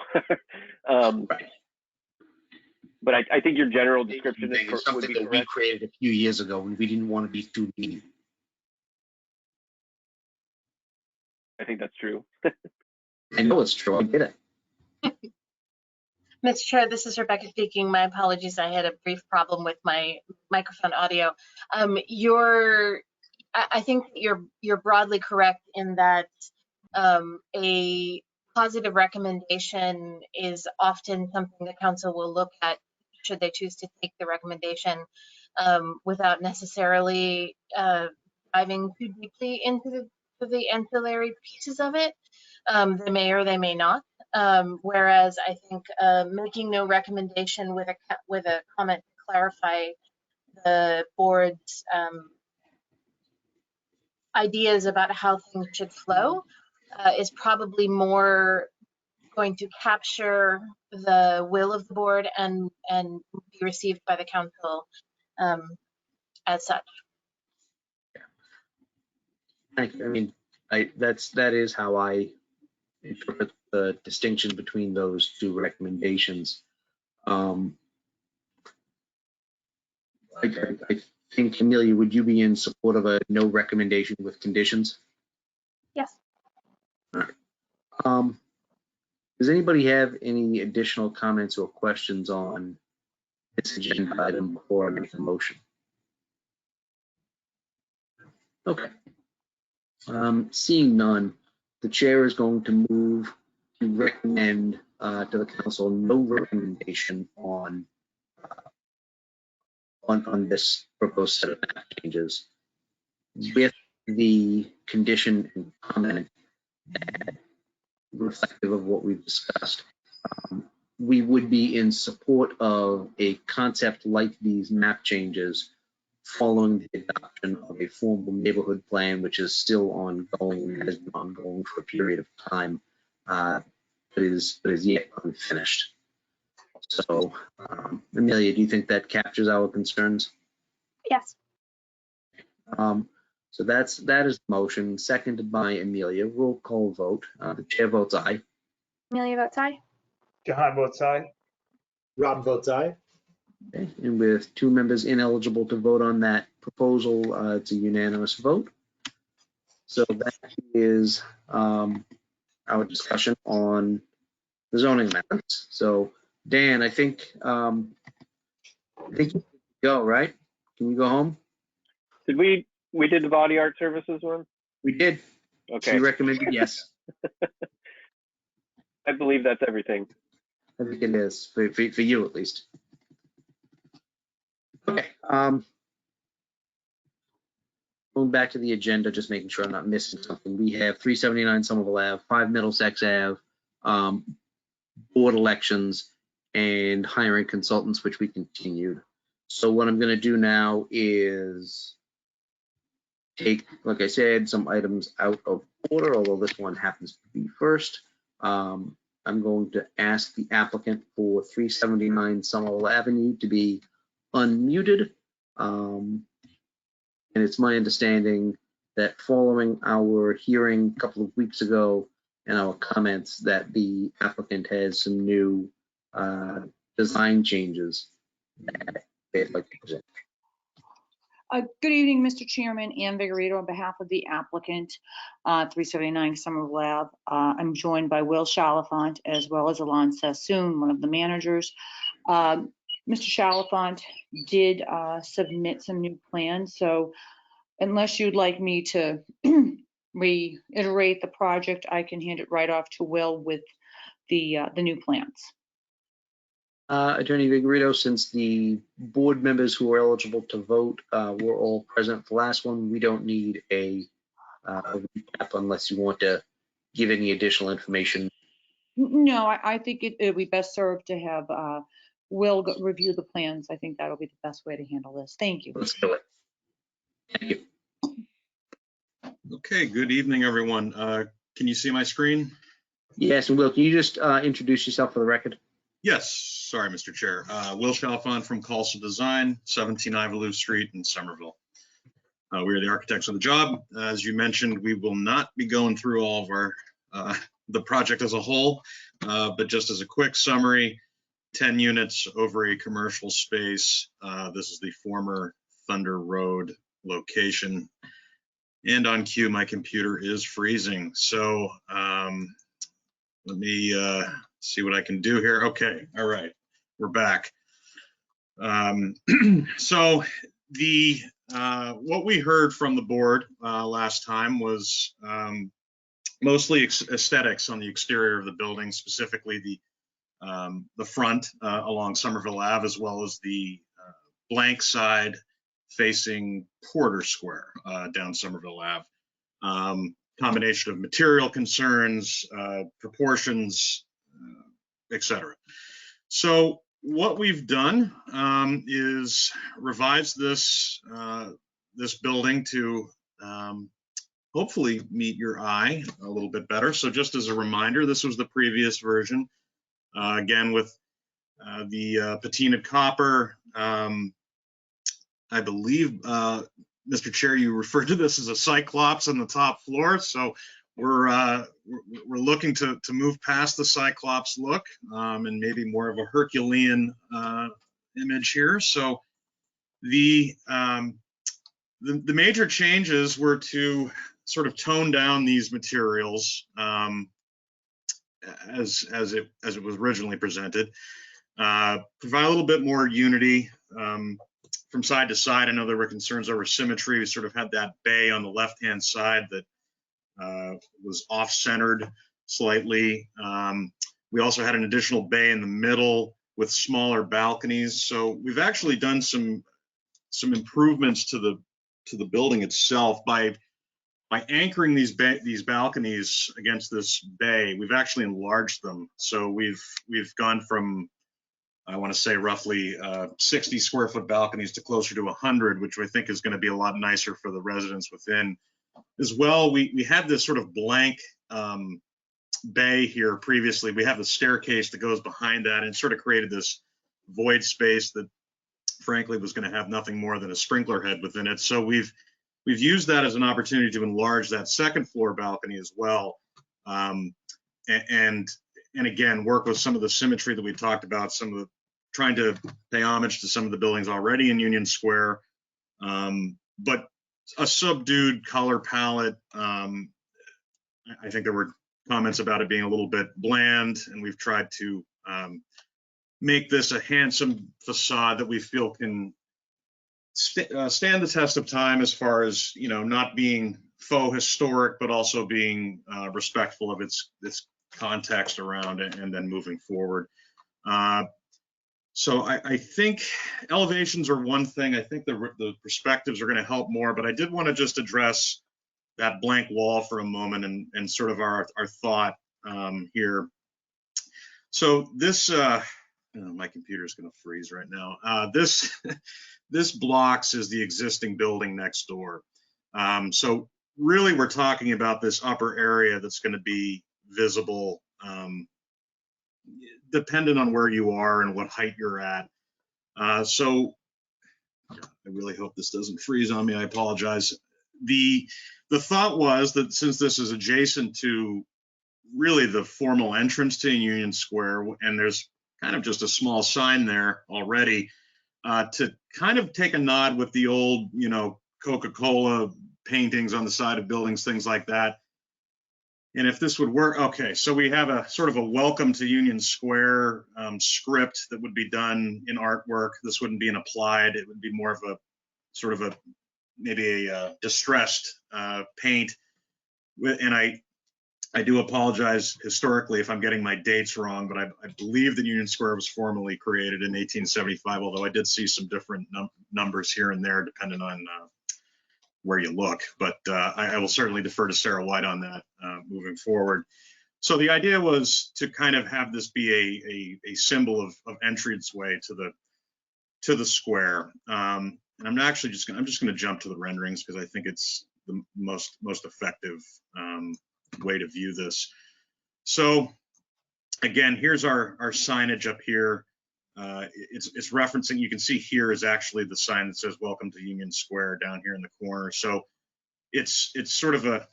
But I think your general description is something that we created a few years ago when we didn't want to be too needy. I think that's true. I know it's true. I get it. Mr. Chair, this is Rebecca speaking. My apologies. I had a brief problem with my microphone audio. I think you're broadly correct in that a positive recommendation is often something the council will look at should they choose to take the recommendation without necessarily diving too deeply into the ancillary pieces of it. They may or they may not. Whereas I think making no recommendation with a comment to clarify the board's ideas about how things should flow is probably more going to capture the will of the board and be received by the council as such. Thank you. I mean, that is how I interpret the distinction between those two recommendations. I think, Amelia, would you be in support of a no recommendation with conditions? Yes. All right. Does anybody have any additional comments or questions on this agenda item before I make the motion? Okay. Seeing none, the chair is going to move to recommend to the council no recommendation on this proposed set of map changes, with the condition and comment that reflective of what we've discussed. we would be in support of a concept like these map changes following the adoption of a formal neighborhood plan, which is still ongoing and has been ongoing for a period of time, but is yet unfinished. So, Amelia, do you think that captures our concerns? Yes. So that is the motion, seconded by Amelia. Roll call vote. The chair votes aye. Amelia votes aye. Jahan votes aye. Rob votes aye. Okay. And with 2 members ineligible to vote on that proposal, it's a unanimous vote. So that is our discussion on the zoning amendments. So Dan, I think you can go, right? Can you go home? Did we did the body art services one? We did. Okay. She recommended yes. I believe that's everything. I think it is, for you at least. Okay. Going back to the agenda, just making sure I'm not missing something. We have 379 Somerville Ave, 5 Middlesex Ave, board elections, and hiring consultants, which we continued. So what I'm going to do now is take, like I said, some items out of order, although this one happens to be first. I'm going to ask the applicant for 379 Somerville Avenue to be unmuted. And it's my understanding that following our hearing a couple of weeks ago and our comments that the applicant has some new design changes that they'd like to present. Good evening, Mr. Chairman. Ann Vigorito on behalf of the applicant, 379 Somerville Ave. I'm joined by Will Chalifant as well as Alon Sassoon, one of the managers. Mr. Chalifant did submit some new plans, so unless you'd like me to reiterate the project, I can hand it right off to Will with the new plans. Attorney Vigorito, since the board members who are eligible to vote were all present for the last one, we don't need a recap unless you want to give any additional information. No, I think it would be best served to have Will review the plans. I think that'll be the best way to handle this. Thank you. Let's do it. Thank you. Okay, good evening, everyone. Can you see my screen? Yes, and Will, can you just introduce yourself for the record? Yes, sorry, Mr. Chair. Will Chalifant from Colsa Design, 17 Ivalou Street in Somerville. We are the architects of the job. As you mentioned, we will not be going through all of our the project as a whole, but just as a quick summary, 10 units over a commercial space. This is the former Thunder Road location. And on cue, my computer is freezing. So let me see what I can do here. Okay, all right, we're back. So the what we heard from the board last time was mostly aesthetics on the exterior of the building, specifically the front along Somerville Ave, as well as the blank side facing Porter Square down Somerville Ave. Combination of material concerns, proportions, etc. So what we've done is revise this building to hopefully meet your eye a little bit better. So just as a reminder, this was the previous version, again with the patinaed copper. I believe, Mr. Chair, you referred to this as a cyclops on the top floor. So we're looking to move past the cyclops look and maybe more of a Herculean image here. So the major changes were to sort of tone down these materials as it was originally presented, provide a little bit more unity from side to side. I know there were concerns over symmetry. We sort of had that bay on the left-hand side that was off-centered slightly. We also had an additional bay in the middle with smaller balconies. So we've actually done some improvements to the building itself by by anchoring these balconies against this bay, we've actually enlarged them. So we've gone from, I want to say, roughly 60 square foot balconies to closer to 100, which I think is going to be a lot nicer for the residents within. As well, we had this sort of blank bay here previously. We have the staircase that goes behind that, and it sort of created this void space that frankly was going to have nothing more than a sprinkler head within it. So we've used that as an opportunity to enlarge that second floor balcony as well. And again, work with some of the symmetry that we talked about, some of the trying to pay homage to some of the buildings already in Union Square, but a subdued color palette. I think there were comments about it being a little bit bland, and we've tried to make this a handsome facade that we feel can stand the test of time as far as, you know, not being faux historic, but also being respectful of its context around it and then moving forward. So I think elevations are one thing. I think the perspectives are going to help more, but I did want to just address that blank wall for a moment and sort of our thought here. So this, my computer's going to freeze right now. This blocks is the existing building next door. So really we're talking about this upper area that's going to be visible dependent on where you are and what height you're at. So I really hope this doesn't freeze on me. I apologize. The thought was that since this is adjacent to really the formal entrance to Union Square, and there's kind of just a small sign there already, to kind of take a nod with the old, you know, Coca-Cola paintings on the side of buildings, things like that. And if this would work, okay, so we have a sort of a welcome to Union Square script that would be done in artwork. This wouldn't be an applied, it would be more of a sort of maybe a distressed paint. And I do apologize historically if I'm getting my dates wrong, but I believe that Union Square was formally created in 1875, although I did see some different numbers here and there depending on where you look. But I will certainly defer to Sarah White on that moving forward. So the idea was to kind of have this be a symbol of entranceway to the square. And I'm just going to jump to the renderings because I think it's the most effective way to view this. So again, here's our signage up here. It's referencing, you can see here is actually the sign that says welcome to Union Square down here in the corner. So it's sort of a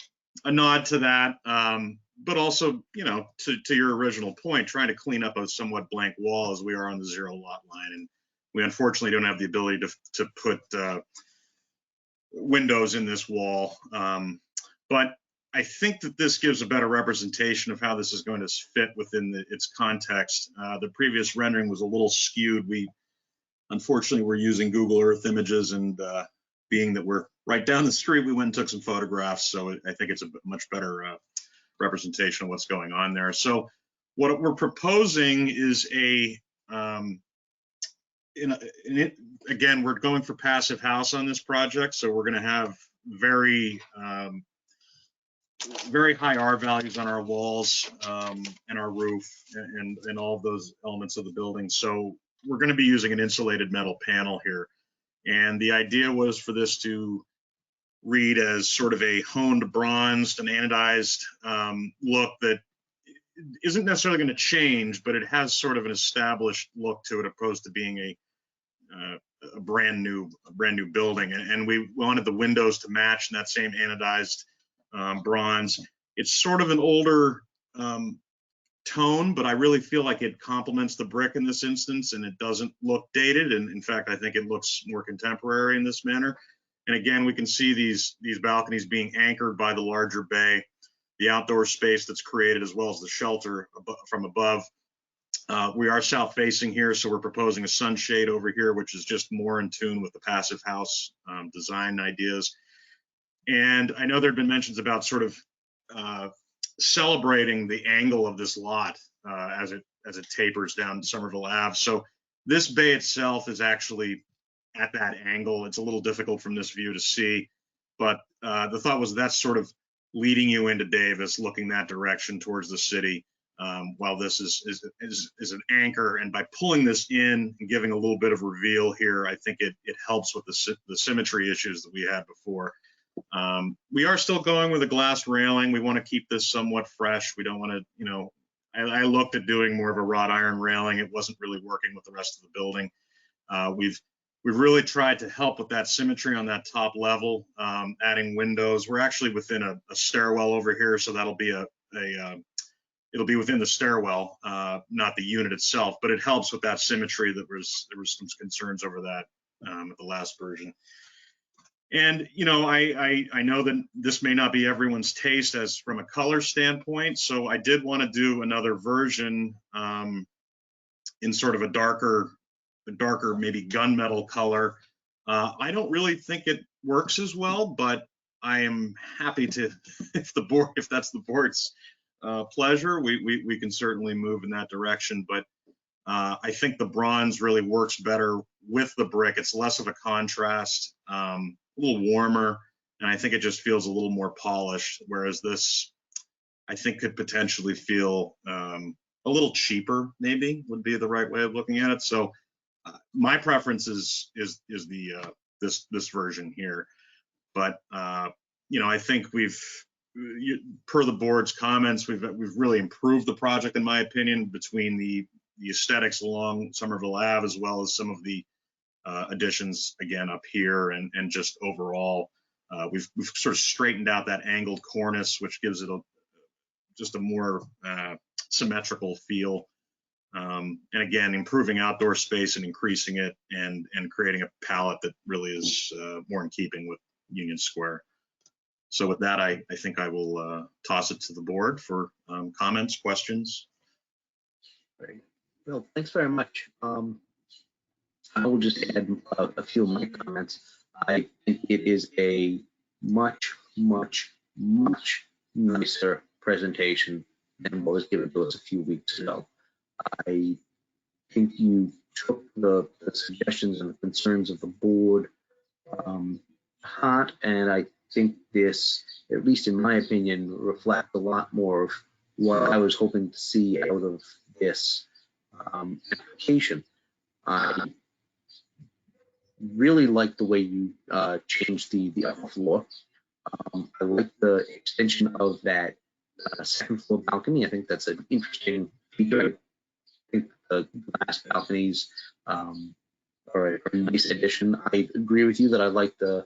nod to that, but also, you know, to your original point, trying to clean up a somewhat blank wall as we are on the zero lot line. And we unfortunately don't have the ability to put windows in this wall. But I think that this gives a better representation of how this is going to fit within its context. The previous rendering was a little skewed. We unfortunately were using Google Earth images, and being that we're right down the street, we went and took some photographs. So I think it's a much better representation of what's going on there. So what we're proposing is again, we're going for passive house on this project. So we're going to have very high R values on our walls and our roof and all of those elements of the building. So we're going to be using an insulated metal panel here. And the idea was for this to read as sort of a honed bronzed and anodized look that isn't necessarily going to change, but it has sort of an established look to it opposed to being a brand new building. And we wanted the windows to match in that same anodized bronze. It's sort of an older tone, but I really feel like it complements the brick in this instance, and it doesn't look dated. And in fact, I think it looks more contemporary in this manner. And again, we can see these balconies being anchored by the larger bay, the outdoor space that's created, as well as the shelter from above. We are south facing here, so we're proposing a sunshade over here, which is just more in tune with the passive house design ideas. And I know there have been mentions about sort of celebrating the angle of this lot as it tapers down Somerville Ave. So this bay itself is actually at that angle. It's a little difficult from this view to see, but the thought was that's sort of leading you into Davis, looking that direction towards the city, while this is an anchor. And by pulling this in and giving a little bit of reveal here, I think it helps with the symmetry issues that we had before. We are still going with a glass railing. We want to keep this somewhat fresh. We don't want to, you know, I looked at doing more of a wrought iron railing. It wasn't really working with the rest of the building. We've really tried to help with that symmetry on that top level, adding windows. We're actually within a stairwell over here, so that'll be it'll be within the stairwell, not the unit itself, but it helps with that symmetry. There was some concerns over that at the last version. And, you know, I know that this may not be everyone's taste as from a color standpoint, so I did want to do another version in sort of a darker maybe gunmetal color. I don't really think it works as well, but I am happy to, if that's the board's pleasure, we can certainly move in that direction. But I think the bronze really works better with the brick. It's less of a contrast, a little warmer, and I think it just feels a little more polished, whereas this, I think, could potentially feel a little cheaper, maybe would be the right way of looking at it. So my preference is the this version here. But you know, I think per the board's comments, we've really improved the project, in my opinion, between the aesthetics along Somerville Ave, as well as some of the additions again up here, and just overall, we've sort of straightened out that angled cornice, which gives it just a more symmetrical feel. And again, improving outdoor space and increasing it, and creating a palette that really is more in keeping with Union Square. So with that, I think I will toss it to the board for comments, questions. Great. Well, thanks very much. I will just add a few of my comments. I think it is a much, much, much nicer presentation than what was given to us a few weeks ago. I think you took the suggestions and the concerns of the board heart, and I think this, at least in my opinion, reflects a lot more of what I was hoping to see out of this application. I really like the way you changed the upper floor. I like the extension of that second floor balcony. I think that's an interesting feature. I think the glass balconies are a nice addition. I agree with you that I like the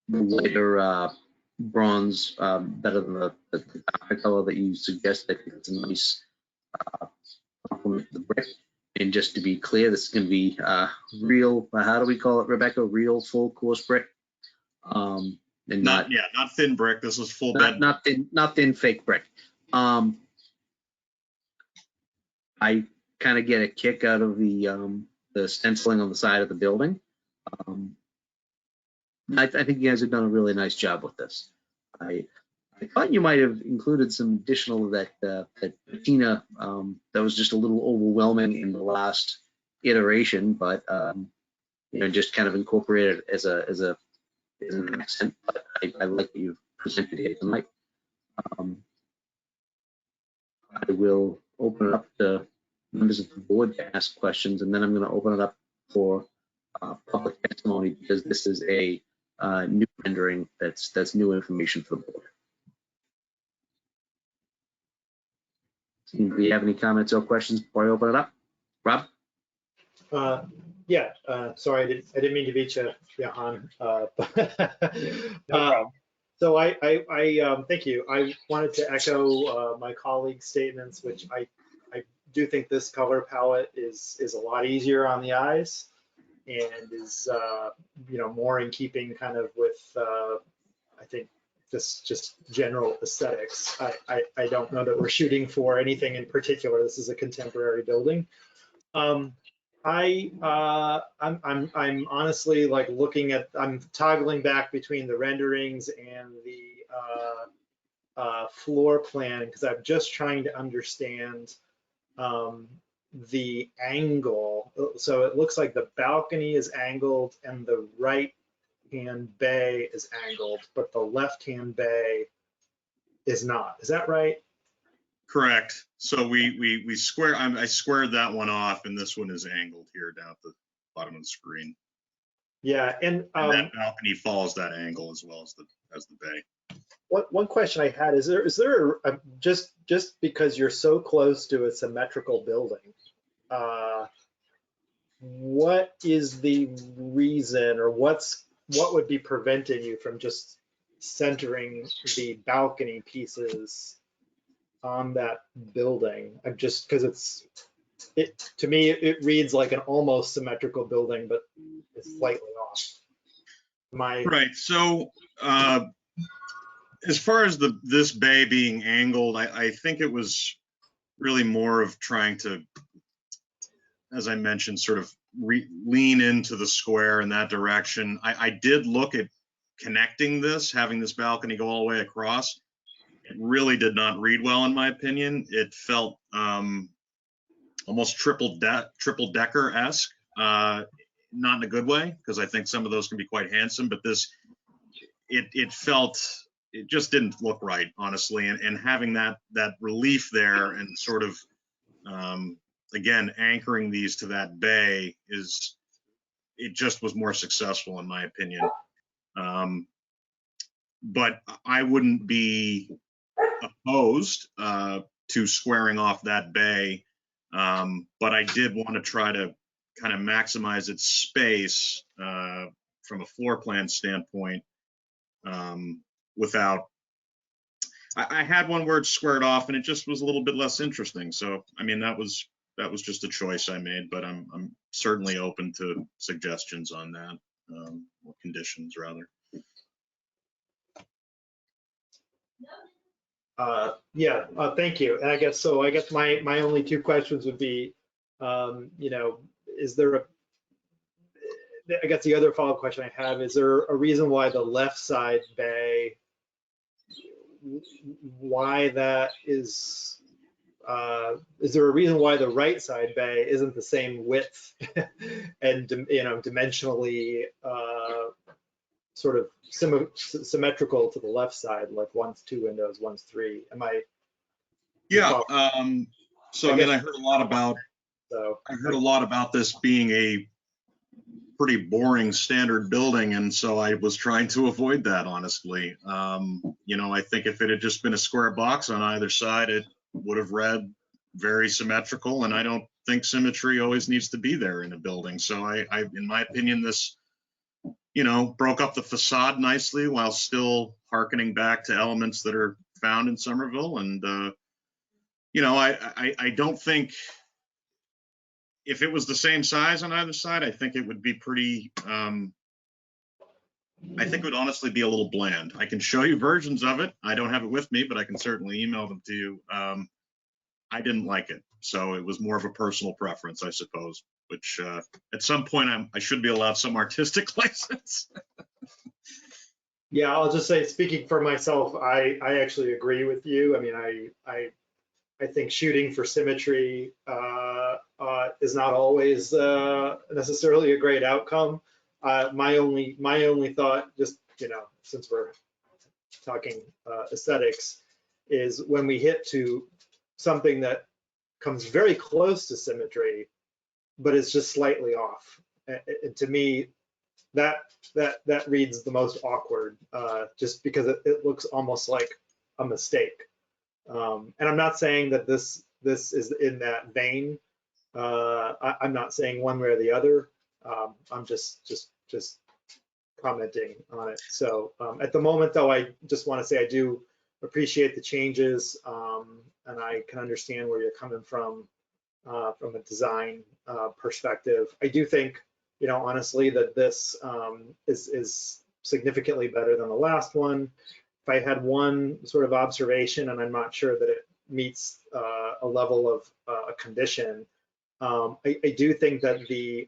lighter bronze better than the darker color that you suggest. I think it's a nice complement to the brick. And just to be clear, this is going to be real, how do we call it, Rebecca? Real full course brick? And not thin brick. This is full bed. Not thin fake brick. I kind of get a kick out of the stenciling on the side of the building. I think you guys have done a really nice job with this. I thought you might have included some additional of that patina that was just a little overwhelming in the last iteration, but you know, just kind of incorporated it as an accent. But I like that you've presented it tonight. I will open it up to members of the board to ask questions, and then I'm going to open it up for public testimony, because this is a new rendering that's new information for the board. Do we have any comments or questions before I open it up? Rob? Yeah, sorry, I didn't mean to beat you, Johan. No problem. So I thank you. I wanted to echo my colleague's statements, which I do think this color palette is a lot easier on the eyes, and is you know, more in keeping kind of with I think just general aesthetics. I don't know that we're shooting for anything in particular. This is a contemporary building. I'm honestly like looking at, I'm toggling back between the renderings and the floor plan, because I'm just trying to understand the angle. So it looks like the balcony is angled, and the right right-hand bay is angled, but the left-hand bay is not. Is that right? Correct. So we square, I squared that one off, and this one is angled here down at the bottom of the screen. Yeah, and And that balcony follows that angle as well as the bay. one question I had is there just because you're so close to a symmetrical building, what is the reason, or what would be preventing you from just centering the balcony pieces on that building? I'm just, because to me it reads like an almost symmetrical building, but it's slightly off. Right. So as far as this bay being angled, I think it was really more of trying to, as I mentioned, sort of lean into the square in that direction. I did look at connecting this, having this balcony go all the way across. It really did not read well, in my opinion. It felt almost triple decker-esque, not in a good way, because I think some of those can be quite handsome, but it just didn't look right, honestly. And having that relief there and sort of, again, anchoring these to that bay it just was more successful, in my opinion. But I wouldn't be opposed to squaring off that bay, but I did want to try to kind of maximize its space from a floor plan standpoint without. I had one where it's squared off, and it just was a little bit less interesting. So, I mean, that was just a choice I made, but I'm certainly open to suggestions on that, or conditions rather. Thank you. And I guess my only two questions would be, is there I guess the other follow-up question I have, is there a reason why the left side bay, why that is there a reason why the right side bay isn't the same width and, dimensionally sort of symmetrical to the left side, like one's 2 windows, one's 3? Yeah. So I mean, I heard a lot about this being a pretty boring standard building, and so I was trying to avoid that, honestly. I think if it had just been a square box on either side, it would have read very symmetrical, and I don't think symmetry always needs to be there in a building. So I in my opinion, this broke up the facade nicely while still hearkening back to elements that are found in Somerville. And, I don't think, if it was the same size on either side, I think it would be pretty, I think it would honestly be a little bland. I can show you versions of it. I don't have it with me, but I can certainly email them to you. I didn't like it. So it was more of a personal preference, I suppose, which at some point I should be allowed some artistic license. Yeah, I'll just say, speaking for myself, I actually agree with you. I mean, I think shooting for symmetry is not always necessarily a great outcome. My only thought, just since we're talking aesthetics, is when we hit to something that comes very close to symmetry, but it's just slightly off. And to me, that reads the most awkward, just because it looks almost like a mistake. And I'm not saying that this is in that vein. I'm not saying one way or the other. I'm just commenting on it. So at the moment, though, I just want to say I do appreciate the changes, and I can understand where you're coming from a design perspective. I do think, honestly, that this is significantly better than the last one. If I had one sort of observation, and I'm not sure that it meets a level of a condition, I do think that the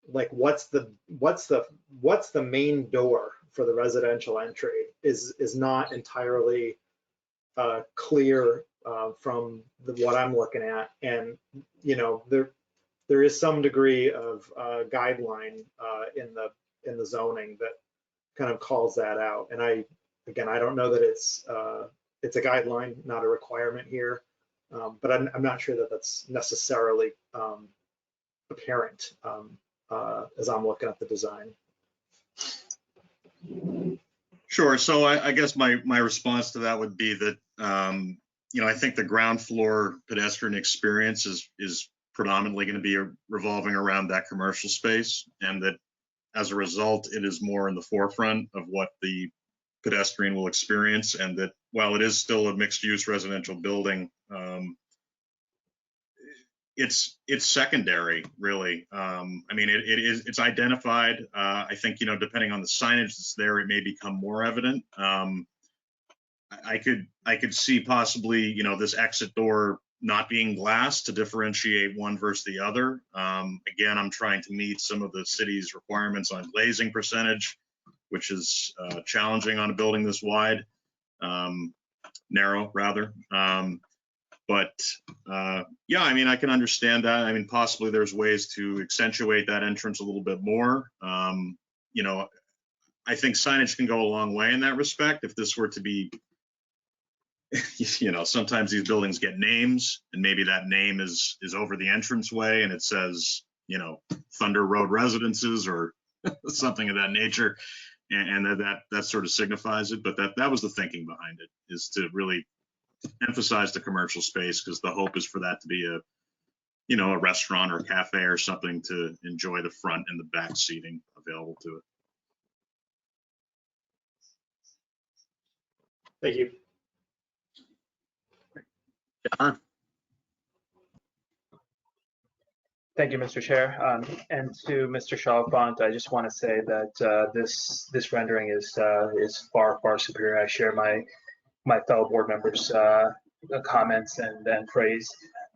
what's the main door for the residential entry is not entirely clear from what I'm looking at. And there is some degree of guideline in the zoning that kind of calls that out. And I don't know that it's a guideline, not a requirement here, but I'm not sure that that's necessarily apparent as I'm looking at the design. Sure. So I guess my response to that would be that, I think the ground floor pedestrian experience is predominantly going to be revolving around that commercial space, and that as a result, it is more in the forefront of what the pedestrian will experience, and that while it is still a mixed-use residential building, it's secondary, really. It's identified. I think, depending on the signage that's there, it may become more evident. I could see possibly, this exit door not being glass to differentiate one versus the other. Again, I'm trying to meet some of the city's requirements on glazing percentage, which is challenging on a building this wide, narrow rather. I can understand that. Possibly there's ways to accentuate that entrance a little bit more. I think signage can go a long way in that respect. If this were to be, sometimes these buildings get names, and maybe that name is over the entranceway and it says, Thunder Road Residences or something of that nature. And that sort of signifies it. But that was the thinking behind it, is to really emphasize the commercial space, because the hope is for that to be a restaurant or a cafe or something to enjoy the front and the back seating available to it. Thank you. John? Thank you, Mr. Chair. And to Mr. Chalfant, I just want to say that this rendering is far, far superior. I share my fellow board members' comments and praise.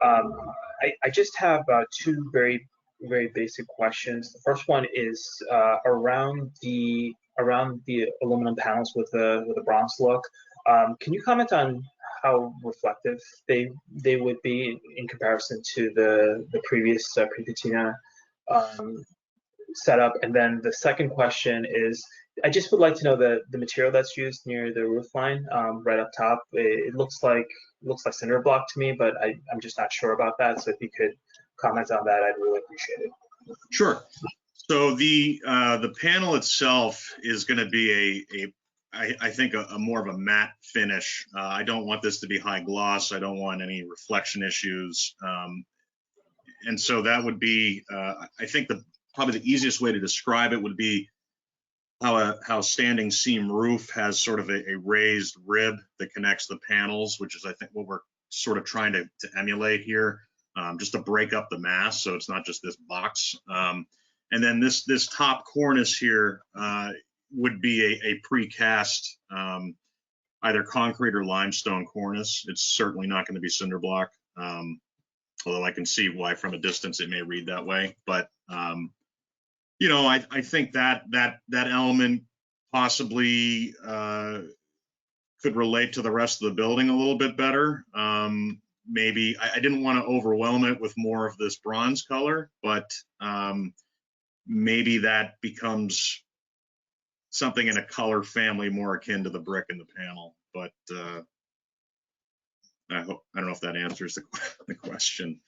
I just have two very, very basic questions. The first one is around the aluminum panels with the bronze look. Can you comment on how reflective they would be in comparison to the previous pre-patina setup? And then the second question is, I just would like to know the material that's used near the roof line, right up top. It looks like cinder block to me, but I'm just not sure about that. So if you could comment on that, I'd really appreciate it. Sure. So the panel itself is going to be I think a more of a matte finish. I don't want this to be high gloss. I don't want any reflection issues. And so that would be, I think probably the easiest way to describe it would be how standing seam roof has sort of a raised rib that connects the panels, which is, I think, what we're sort of trying to emulate here, just to break up the mass, so it's not just this box. And then this top cornice here would be a precast, either concrete or limestone cornice. It's certainly not going to be cinder block, although I can see why from a distance it may read that way. But I think that element possibly could relate to the rest of the building a little bit better. Maybe I didn't want to overwhelm it with more of this bronze color, but maybe that becomes something in a color family more akin to the brick in the panel. But I don't know if that answers the question.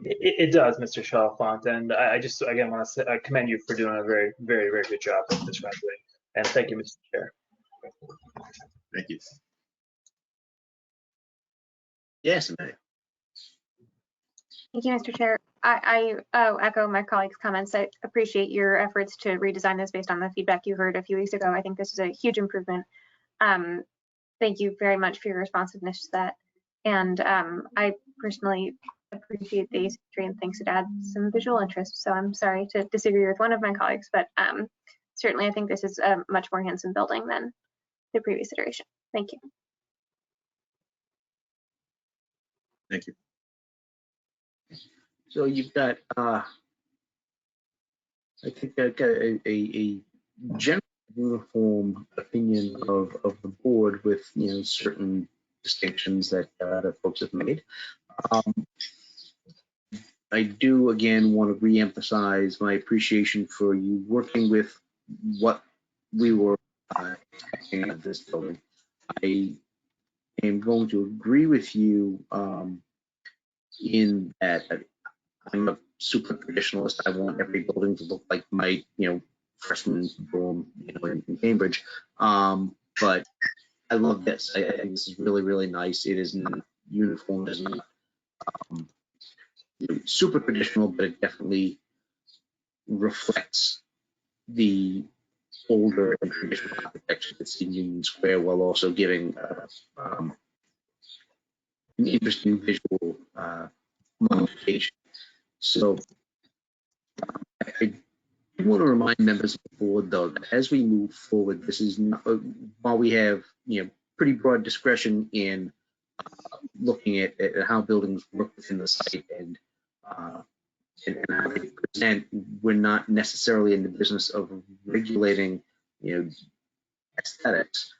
It does, Mr. Chalfant, and I just again want to commend you for doing a very, very, very good job with this rendering. And thank you, Mr. Chair. Thank you. Yes, Mary. Thank you, Mr. Chair. I echo my colleagues' comments. I appreciate your efforts to redesign this based on the feedback you heard a few weeks ago. I think this is a huge improvement. Thank you very much for your responsiveness to that. And I personally appreciate the asymmetry and thinks it adds some visual interest. So I'm sorry to disagree with one of my colleagues, but certainly I think this is a much more handsome building than the previous iteration. Thank you. Thank you. So you've got, I think I've got a general uniform opinion of the board with, certain distinctions that folks have made. I do again want to reemphasize my appreciation for you working with what we were expecting of this building. I am going to agree with you in that I'm a super traditionalist. I want every building to look like my, freshman dorm, in Cambridge. But I love this. I think this is really, really nice. It is not uniform. It is not super traditional, but it definitely reflects the older and traditional architecture that's in Union Square, while also giving an interesting visual modification. So I want to remind members of the board, though, that as we move forward, this is not, while we have pretty broad discretion in looking at how buildings work within the site and how they present, we're not necessarily in the business of regulating aesthetics.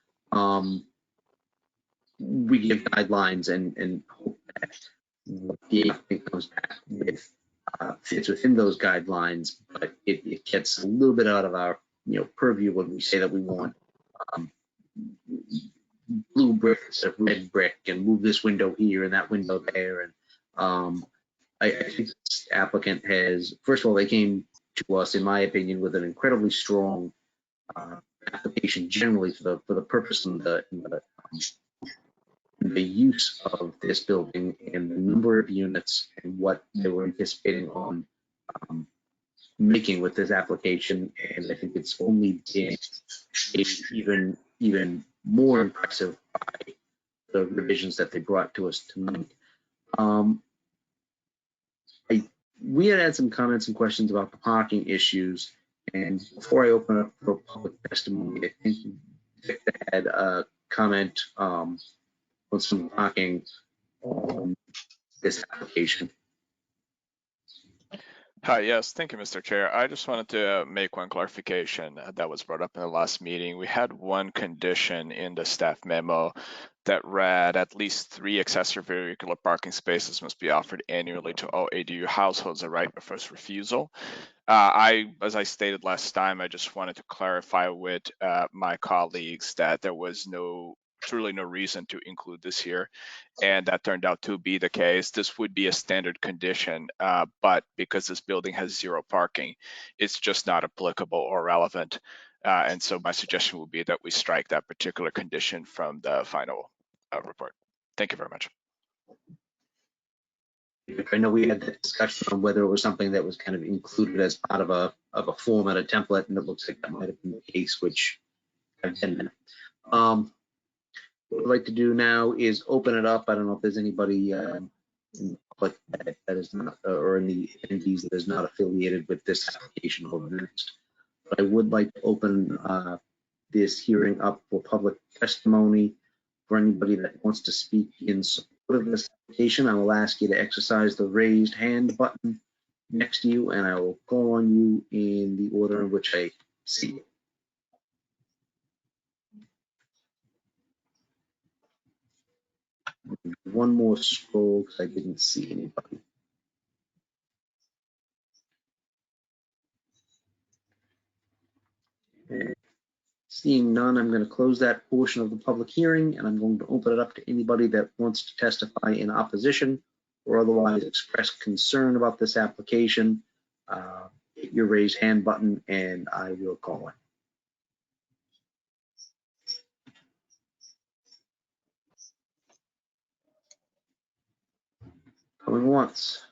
We give guidelines and hope that the applicant comes back with fits within those guidelines, but it gets a little bit out of our purview when we say that we want blue brick instead of red brick and move this window here and that window there. And I think this applicant has, first of all, they came to us, in my opinion, with an incredibly strong application generally for the purpose and the use of this building and the number of units and what they were anticipating on making with this application. And I think it's only been even more impressive by the revisions that they brought to us tonight. We had some comments and questions about the parking issues, and before I open up for public testimony, I think Victor had a comment on some parking on this application. Hi, yes, thank you, Mr. Chair. I just wanted to make one clarification that was brought up in the last meeting. We had one condition in the staff memo that read at least 3 accessory vehicular parking spaces must be offered annually to all ADU households, a right of first refusal. As I stated last time, I just wanted to clarify with my colleagues that there was truly no reason to include this here, and that turned out to be the case. This would be a standard condition, but because this building has 0 parking, it's just not applicable or relevant. And so my suggestion would be that we strike that particular condition from the final report. Thank you very much. I know we had that discussion on whether it was something that was kind of included as part of a form and a template, and it looks like that might have been the case, which I've been. What I'd like to do now is open it up. I don't know if there's anybody in the public that is not, or in the attendees that is not affiliated with this application or the next. But I would like to open this hearing up for public testimony. For anybody that wants to speak in support of this application, I will ask you to exercise the raised hand button next to you, and I will call on you in the order in which I see you. One more scroll because I didn't see anybody. And seeing none, I'm going to close that portion of the public hearing, and I'm going to open it up to anybody that wants to testify in opposition or otherwise express concern about this application. Hit your raise hand button and I will call it. Going once.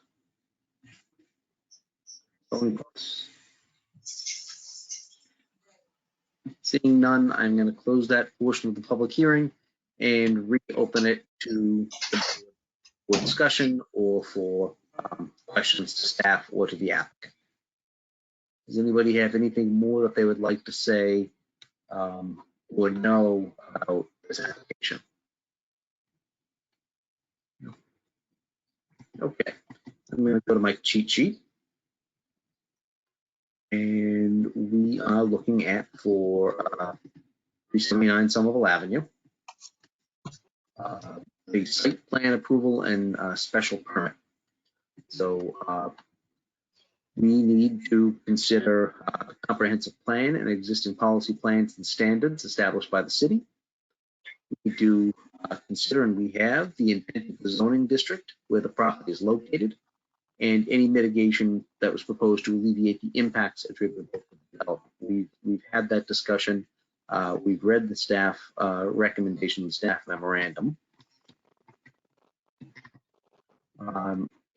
Going twice. Seeing none, I'm going to close that portion of the public hearing and reopen it to for discussion or for questions to staff or to the applicant. Does anybody have anything more that they would like to say or know about this application? Okay, I'm going to go to my cheat sheet. And we are looking at for 379 Somerville Avenue, the site plan approval and special permit. So we need to consider a comprehensive plan and existing policy plans and standards established by the city. We need to consider, and we have, the intent of the zoning district where the property is located, and any mitigation that was proposed to alleviate the impacts attributable to the development. We've had that discussion. We've read the staff recommendation, staff memorandum.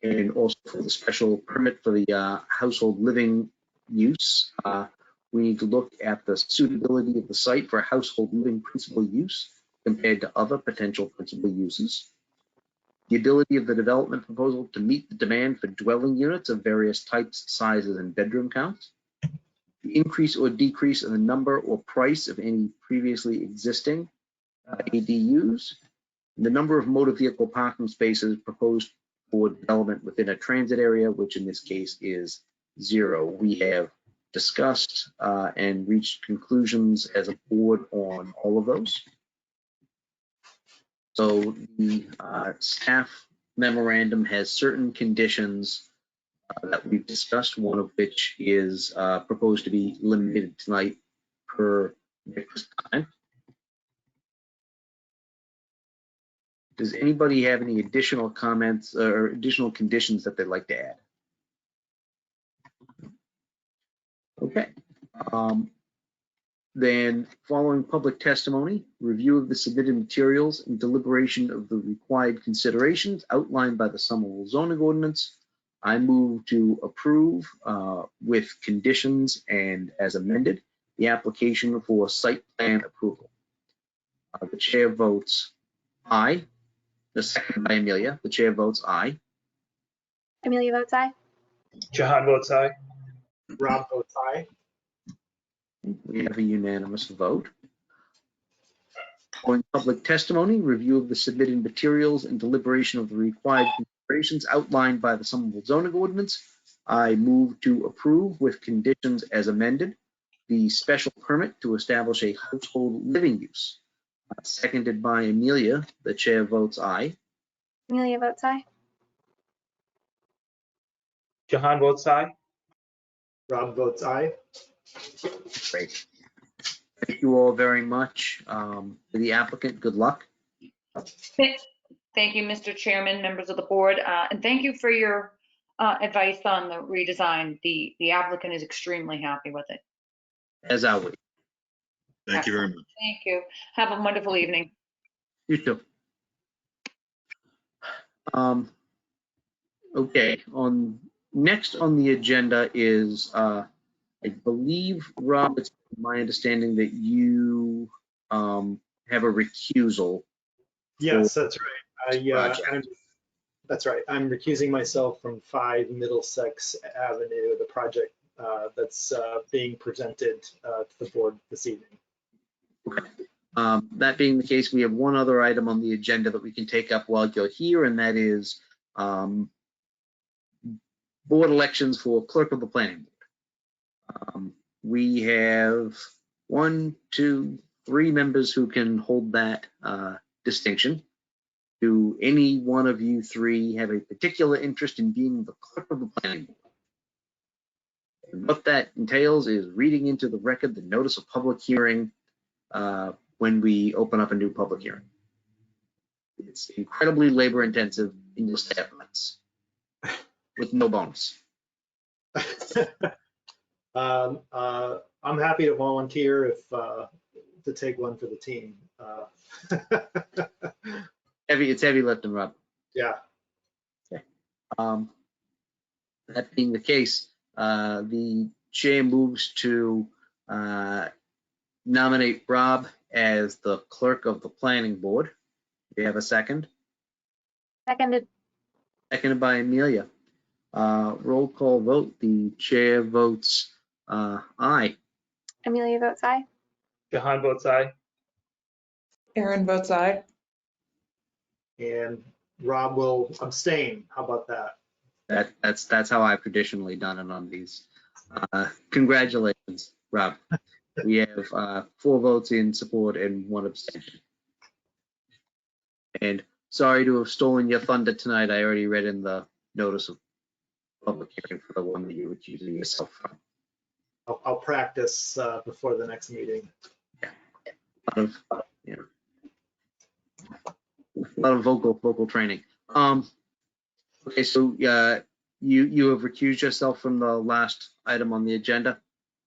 And also for the special permit for the household living use, we need to look at the suitability of the site for household living principal use compared to other potential principal uses. The ability of the development proposal to meet the demand for dwelling units of various types, sizes, and bedroom counts. The increase or decrease in the number or price of any previously existing ADUs. The number of motor vehicle parking spaces proposed for development within a transit area, which in this case is 0. We have discussed and reached conclusions as a board on all of those. So the staff memorandum has certain conditions that we've discussed, one of which is proposed to be limited tonight per Nick's comment. Does anybody have any additional comments or additional conditions that they'd like to add? Okay. Then following public testimony, review of the submitted materials and deliberation of the required considerations outlined by the Somerville zoning ordinance, I move to approve with conditions and as amended, the application for site plan approval. The chair votes aye. The second by Amelia. The chair votes aye. Amelia votes aye. Jahan votes aye. Rob votes aye. We have a unanimous vote. Following public testimony, review of the submitted materials and deliberation of the required considerations outlined by the Somerville zoning ordinance, I move to approve with conditions as amended the special permit to establish a household living use. Seconded by Amelia. The chair votes aye. Amelia votes aye. Jahan votes aye. Rob votes aye. Great. Thank you all very much. To the applicant, good luck. Thank you, Mr. Chairman, members of the board, and thank you for your advice on the redesign. The applicant is extremely happy with it. As are we. Thank you very much. Thank you. Have a wonderful evening. You too. Okay, next on the agenda is, I believe, Rob, it's my understanding that you have a recusal. Yes, that's right. Project. That's right. I'm recusing myself from 5 Middlesex Avenue, the project that's being presented to the board this evening. Okay. That being the case, we have one other item on the agenda that we can take up while you're here, and that is board elections for clerk of the planning board. We have 1, 2, 3 members who can hold that distinction. Do any one of you 3 have a particular interest in being the clerk of the planning board? And what that entails is reading into the record the notice of public hearing when we open up a new public hearing. It's incredibly labor intensive in your staff months with no bonus. I'm happy to volunteer if to take one for the team. It's heavy lifting, Rob. Yeah. Okay. That being the case, the chair moves to nominate Rob as the clerk of the planning board. Do you have a second? Seconded. Seconded by Amelia. Roll call vote. The chair votes aye. Amelia votes aye. Jahan votes aye. Aaron votes aye. And Rob will abstain. How about that? That's how I've traditionally done it on these. Congratulations, Rob. We have 4 votes in support and 1 abstention. And sorry to have stolen your thunder tonight. I already read in the notice of public hearing for the one that you're recusing yourself from. I'll practice before the next meeting. A lot of vocal training. Okay, so you have recused yourself from the last item on the agenda.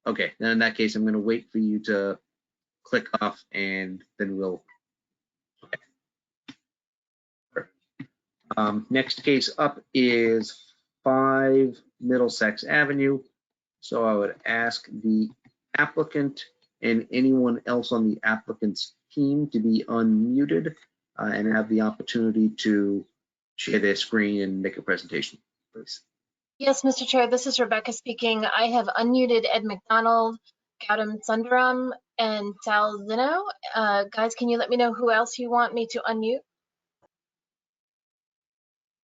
Okay, then in that case, I'm going to wait for you to click off, and then we'll. Okay. Next case up is 5 Middlesex Avenue. So I would ask the applicant and anyone else on the applicant's team to be unmuted and have the opportunity to share their screen and make a presentation, please. Yes, Mr. Chair, this is Rebecca speaking. I have unmuted Ed McDonald, Gautam Sundaram, and Sal Zeno. Guys, can you let me know who else you want me to unmute?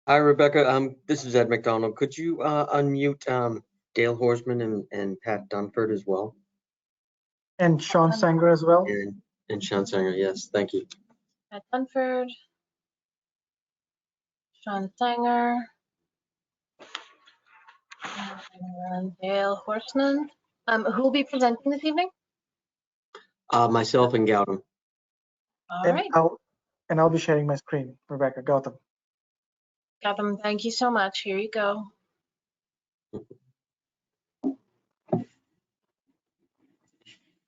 Hi, Rebecca. This is Ed McDonald. Could you unmute Dale Horsman and Pat Dunford as well? And Sean Sanger as well? And Sean Sanger, yes, thank you. Pat Dunford, Sean Sanger, and Dale Horseman. Who will be presenting this evening? Myself and Gautam. All right. And I'll be sharing my screen, Rebecca. Gautam. Gautam, thank you so much. Here you go.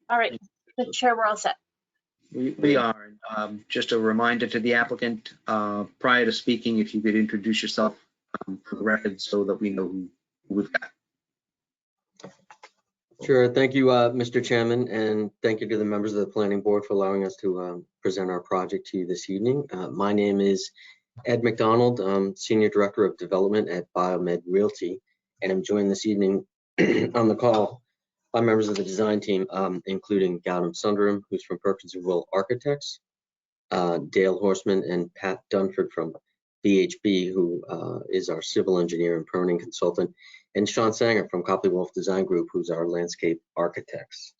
All right, Mr. Chair, we're all set. We are. Just a reminder to the applicant, prior to speaking, if you could introduce yourself for the record so that we know who we've got. Sure. Thank you, Mr. Chairman, and thank you to the members of the Planning Board for allowing us to present our project to you this evening. My name is Ed McDonald. I'm Senior Director of Development at Biomed Realty, and I'm joined this evening on the call by members of the design team, including Gautam Sundaram, who's from Perkins & Will Architects, Dale Horseman and Pat Dunford from BHB, who is our civil engineer and permitting consultant, and Sean Sanger from Copley Wolf Design Group, who's our landscape architects.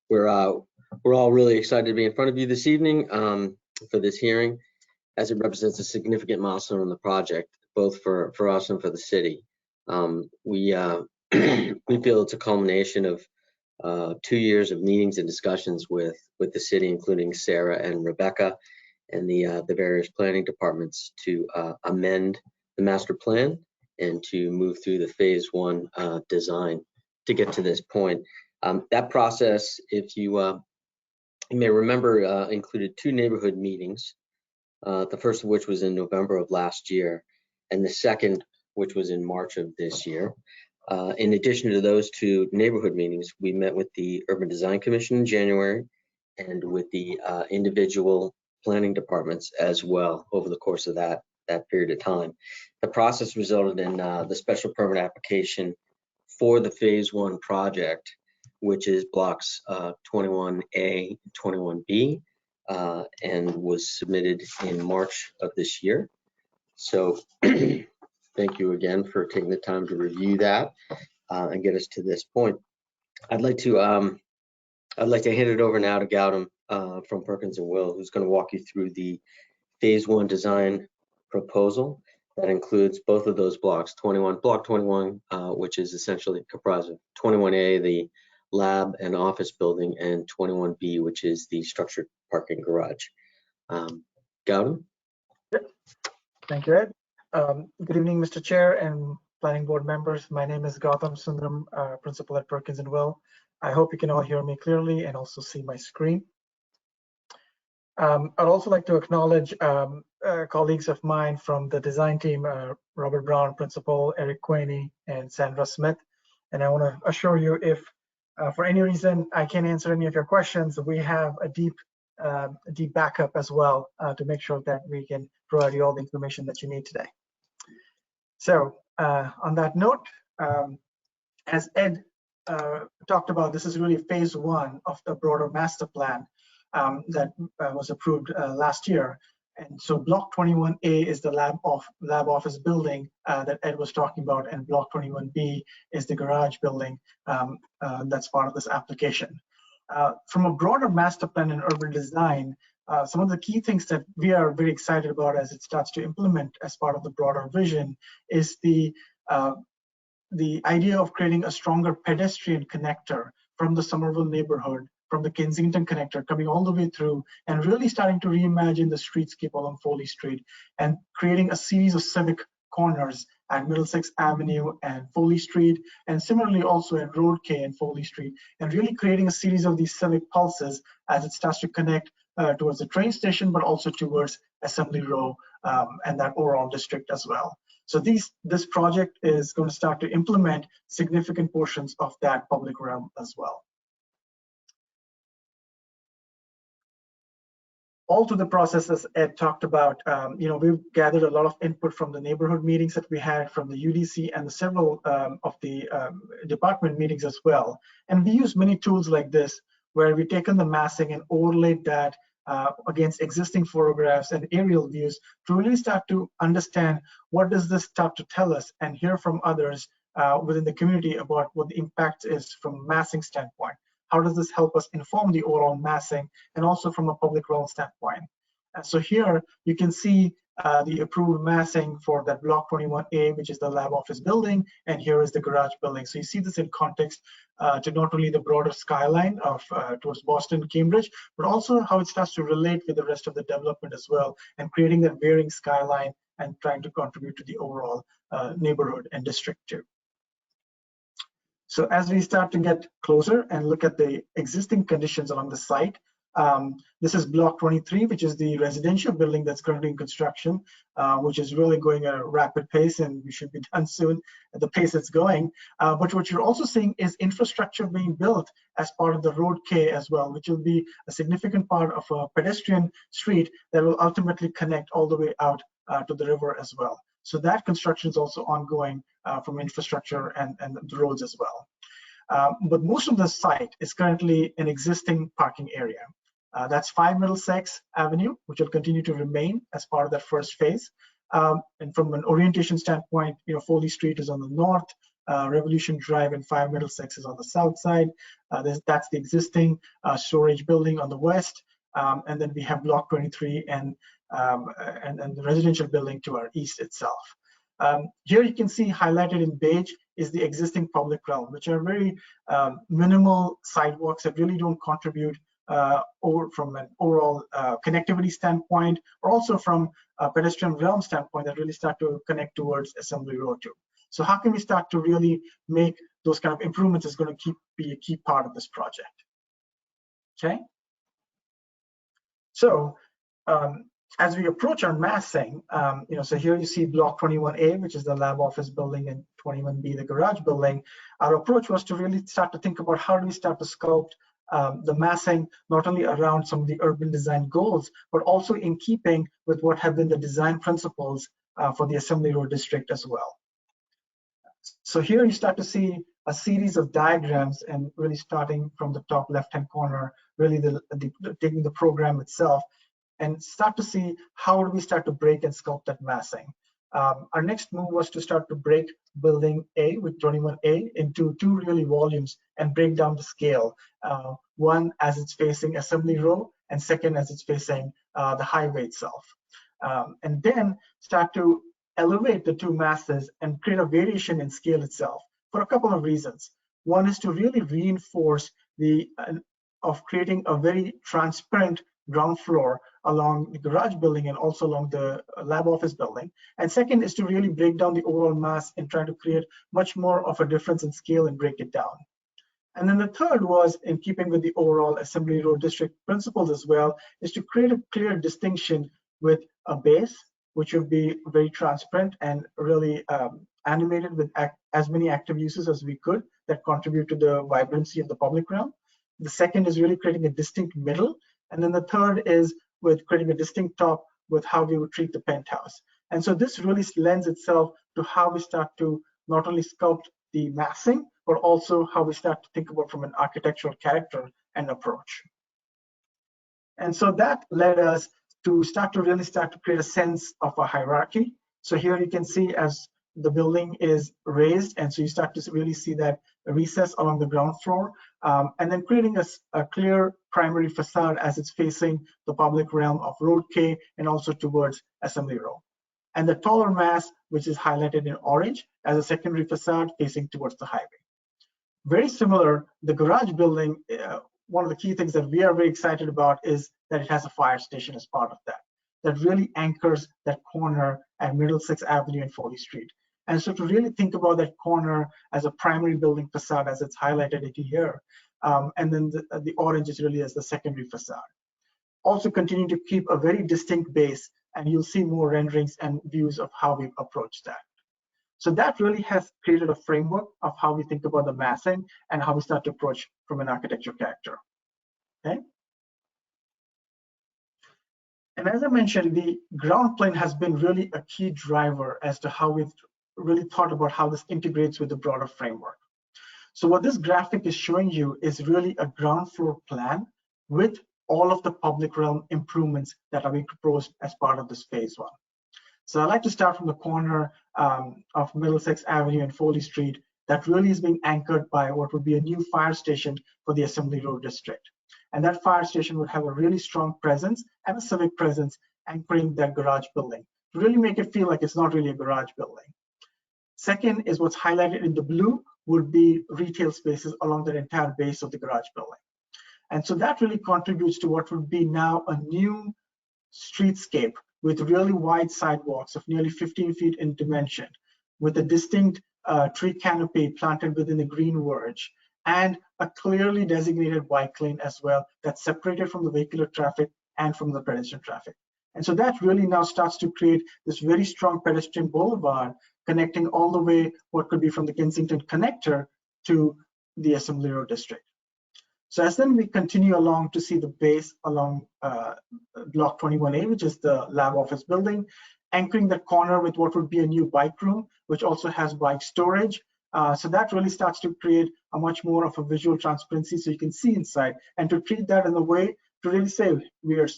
We're all really excited to be in front of you this evening for this hearing, as it represents a significant milestone in the project, both for us and for the city. We feel it's a culmination of 2 years of meetings and discussions with the city, including Sarah and Rebecca and the various planning departments to amend the master plan and to move through the phase 1 design to get to this point. That process, if you may remember, included 2 neighborhood meetings, the first of which was in November of last year, and the second, which was in March of this year. In addition to those 2 neighborhood meetings, we met with the Urban Design Commission in January and with the individual planning departments as well over the course of that period of time. The process resulted in the special permit application for the phase 1 project, which is blocks 21A and 21B, and was submitted in March of this year. So thank you again for taking the time to review that and get us to this point. I'd like to hand it over now to Gautam from Perkins & Will, who's going to walk you through the phase 1 design proposal that includes both of those blocks, block 21, which is essentially comprised of 21A, the lab and office building, and 21B, which is the structured parking garage. Gautam? Thank you, Ed. Good evening, Mr. Chair and Planning Board members. My name is Gautam Sundaram, Principal at Perkins & Will. I hope you can all hear me clearly and also see my screen. I'd also like to acknowledge colleagues of mine from the design team, Robert Brown, Principal, Eric Quaney, and Sandra Smith. And I want to assure you, if for any reason I can't answer any of your questions, we have a deep backup as well to make sure that we can provide you all the information that you need today. So on that note, as Ed talked about, this is really phase 1 of the broader master plan that was approved last year. And so block 21A is the lab office building that Ed was talking about, and block 21B is the garage building that's part of this application. From a broader master plan and urban design, some of the key things that we are very excited about as it starts to implement as part of the broader vision is the idea of creating a stronger pedestrian connector from the Somerville neighborhood, from the Kensington connector, coming all the way through and really starting to reimagine the streetscape along Foley Street and creating a series of civic corners at Middlesex Avenue and Foley Street, and similarly also at Road K and Foley Street, and really creating a series of these civic pulses as it starts to connect towards the train station, but also towards Assembly Row and that overall district as well. So this project is going to start to implement significant portions of that public realm as well. All through the process, as Ed talked about, we've gathered a lot of input from the neighborhood meetings that we had, from the UDC and the several of the department meetings as well. And we use many tools like this, where we've taken the massing and overlaid that against existing photographs and aerial views to really start to understand what does this start to tell us and hear from others within the community about what the impact is from a massing standpoint. How does this help us inform the overall massing and also from a public realm standpoint? And so here you can see the approved massing for that block 21A, which is the lab office building, and here is the garage building. So you see this in context to not only the broader skyline of towards Boston, Cambridge, but also how it starts to relate with the rest of the development as well, and creating that varying skyline and trying to contribute to the overall neighborhood and district too. So as we start to get closer and look at the existing conditions along the site, this is block 23, which is the residential building that's currently in construction, which is really going at a rapid pace, and we should be done soon at the pace it's going. But what you're also seeing is infrastructure being built as part of the Road K as well, which will be a significant part of a pedestrian street that will ultimately connect all the way out to the river as well. So that construction is also ongoing from infrastructure and the roads as well. But most of the site is currently an existing parking area. That's 5 Middlesex Avenue, which will continue to remain as part of that first phase. And from an orientation standpoint, Foley Street is on the north, Revolution Drive and 5 Middlesex is on the south side. That's the existing storage building on the west. And then we have block 23 and the residential building to our east itself. Here you can see highlighted in beige is the existing public realm, which are very minimal sidewalks that really don't contribute from an overall connectivity standpoint, or also from a pedestrian realm standpoint that really start to connect towards Assembly Row too. So how can we start to really make those kind of improvements is going to be a key part of this project. Okay. So as we approach our massing, so here you see block 21A, which is the lab office building, and 21B, the garage building. Our approach was to really start to think about how do we start to sculpt the massing, not only around some of the urban design goals, but also in keeping with what have been the design principles for the Assembly Row district as well. So here you start to see a series of diagrams, and really starting from the top left-hand corner, really taking the program itself, and start to see how do we start to break and sculpt that massing. Our next move was to start to break building A with 21A into 2 really volumes and break down the scale. One as it's facing Assembly Row, and second as it's facing the highway itself. And then start to elevate the 2 masses and create a variation in scale itself for a couple of reasons. One is to really reinforce of creating a very transparent ground floor along the garage building and also along the lab office building. And second is to really break down the overall mass and try to create much more of a difference in scale and break it down. And then the third was, in keeping with the overall Assembly Row district principles as well, is to create a clear distinction with a base, which would be very transparent and really animated with as many active uses as we could that contribute to the vibrancy of the public realm. The second is really creating a distinct middle. And then the third is with creating a distinct top with how we would treat the penthouse. And so this really lends itself to how we start to not only sculpt the massing, but also how we start to think about from an architectural character and approach. And so that led us to really start to create a sense of a hierarchy. So here you can see as the building is raised, and so you start to really see that recess along the ground floor and then creating a clear primary facade as it's facing the public realm of Road K and also towards Assembly Row. And the taller mass, which is highlighted in orange, as a secondary facade facing towards the highway. Very similar, the garage building, one of the key things that we are very excited about is that it has a fire station as part of that. That really anchors that corner at Middlesex Avenue and Foley Street. And so to really think about that corner as a primary building facade as it's highlighted here, and then the orange is really as the secondary facade. Also continue to keep a very distinct base, and you'll see more renderings and views of how we approach that. So that really has created a framework of how we think about the massing and how we start to approach from an architecture character. Okay. And as I mentioned, the ground plane has been really a key driver as to how we've really thought about how this integrates with the broader framework. So what this graphic is showing you is really a ground floor plan with all of the public realm improvements that are being proposed as part of this phase one. So I'd like to start from the corner of Middlesex Avenue and Foley Street that really is being anchored by what would be a new fire station for the Assembly Road district. And that fire station would have a really strong presence and a civic presence anchoring that garage building to really make it feel like it's not really a garage building. Second is what's highlighted in the blue would be retail spaces along the entire base of the garage building. And so that really contributes to what would be now a new streetscape with really wide sidewalks of nearly 15 feet in dimension, with a distinct tree canopy planted within the green verge, and a clearly designated bike lane as well that's separated from the vehicular traffic and from the pedestrian traffic. And so that really now starts to create this very strong pedestrian boulevard connecting all the way what could be from the Kensington connector to the Assembly Road district. So as then we continue along to see the base along block 21A, which is the lab office building, anchoring the corner with what would be a new bike room, which also has bike storage. So that really starts to create a much more of a visual transparency so you can see inside, and to treat that in a way to really say we are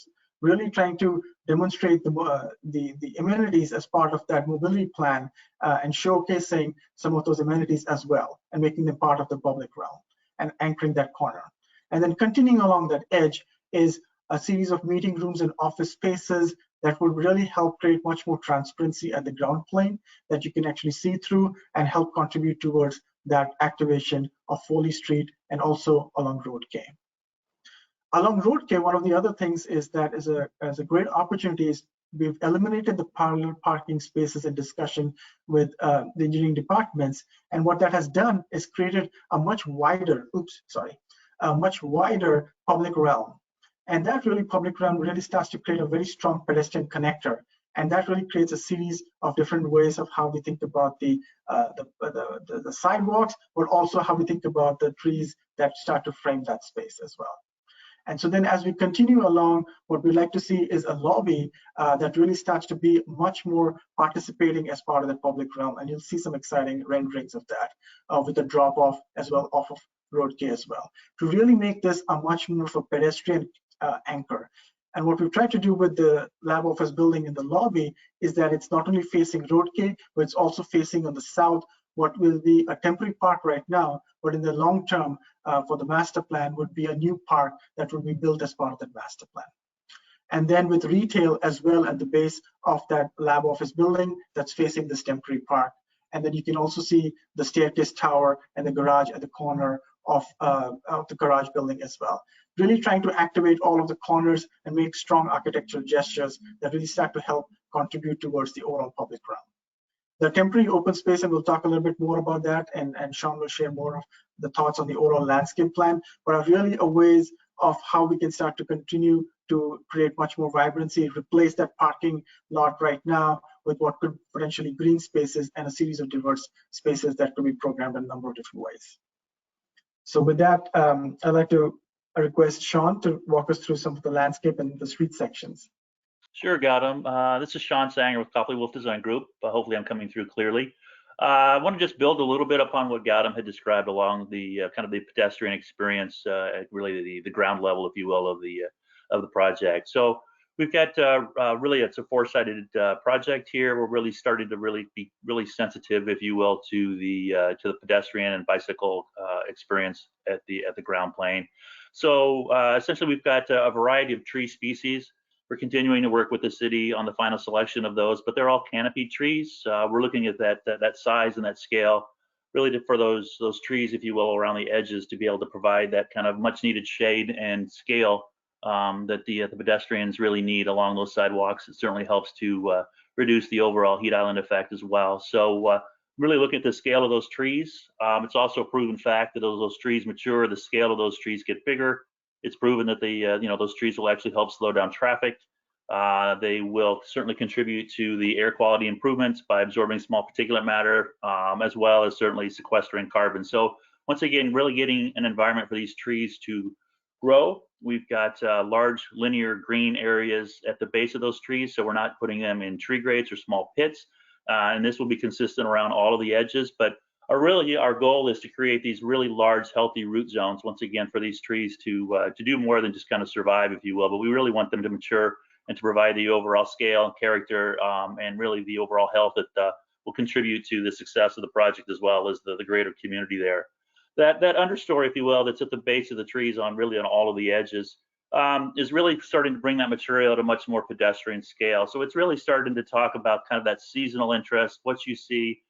really trying to demonstrate the amenities as part of that mobility plan and showcasing some of those amenities as well and making them part of the public realm and anchoring that corner. And then continuing along that edge is a series of meeting rooms and office spaces that would really help create much more transparency at the ground plane that you can actually see through and help contribute towards that activation of Foley Street and also along Road K. Along Road K, one of the other things is that as a great opportunity is we've eliminated the parallel parking spaces in discussion with the engineering departments. And what that has done is created a much wider, public realm. And that really public realm really starts to create a very strong pedestrian connector. And that really creates a series of different ways of how we think about the sidewalks, but also how we think about the trees that start to frame that space as well. And so then as we continue along, what we like to see is a lobby that really starts to be much more participating as part of the public realm. And you'll see some exciting renderings of that with the drop off as well off of Road K as well, to really make this a much more of a pedestrian anchor. And what we've tried to do with the lab office building in the lobby is that it's not only facing Road K, but it's also facing on the south what will be a temporary park right now, but in the long term for the master plan would be a new park that will be built as part of that master plan. And then with retail as well at the base of that lab office building that's facing this temporary park. And then you can also see the staircase tower and the garage at the corner of the garage building as well. Really trying to activate all of the corners and make strong architectural gestures that really start to help contribute towards the overall public realm. The temporary open space, and we'll talk a little bit more about that, and Sean will share more of the thoughts on the overall landscape plan, but are really a ways of how we can start to continue to create much more vibrancy, replace that parking lot right now with what could potentially green spaces and a series of diverse spaces that could be programmed in a number of different ways. So with that, I'd like to request Sean to walk us through some of the landscape and the street sections. Sure, Gautam. This is Sean Sanger with Copley Wolf Design Group. Hopefully I'm coming through clearly. I want to just build a little bit upon what Gautam had described along the kind of the pedestrian experience, really the ground level, if you will, of the project. So We've got really, it's a four-sided project here. We're really starting to be really sensitive, if you will, to the pedestrian and bicycle experience at the ground plane. So essentially, we've got a variety of tree species. We're continuing to work with the city on the final selection of those, but they're all canopy trees. We're looking at that size and that scale, really for those trees, if you will, around the edges to be able to provide that kind of much needed shade and scale that the pedestrians really need along those sidewalks. It certainly helps to reduce the overall heat island effect as well. So really look at the scale of those trees. It's also a proven fact that those trees mature, the scale of those trees get bigger. It's proven that those trees will actually help slow down traffic. They will certainly contribute to the air quality improvements by absorbing small particulate matter, as well as certainly sequestering carbon. So once again, really getting an environment for these trees to grow. We've got large linear green areas at the base of those trees, so we're not putting them in tree grates or small pits. And this will be consistent around all of the edges, but our goal is to create these really large, healthy root zones, once again, for these trees to do more than just kind of survive, if you will, but we really want them to mature and to provide the overall scale and character and really the overall health that will contribute to the success of the project as well as the greater community there. That understory, if you will, that's at the base of the trees on all of the edges is really starting to bring that material to much more pedestrian scale. So it's really starting to talk about kind of that seasonal interest, what you see,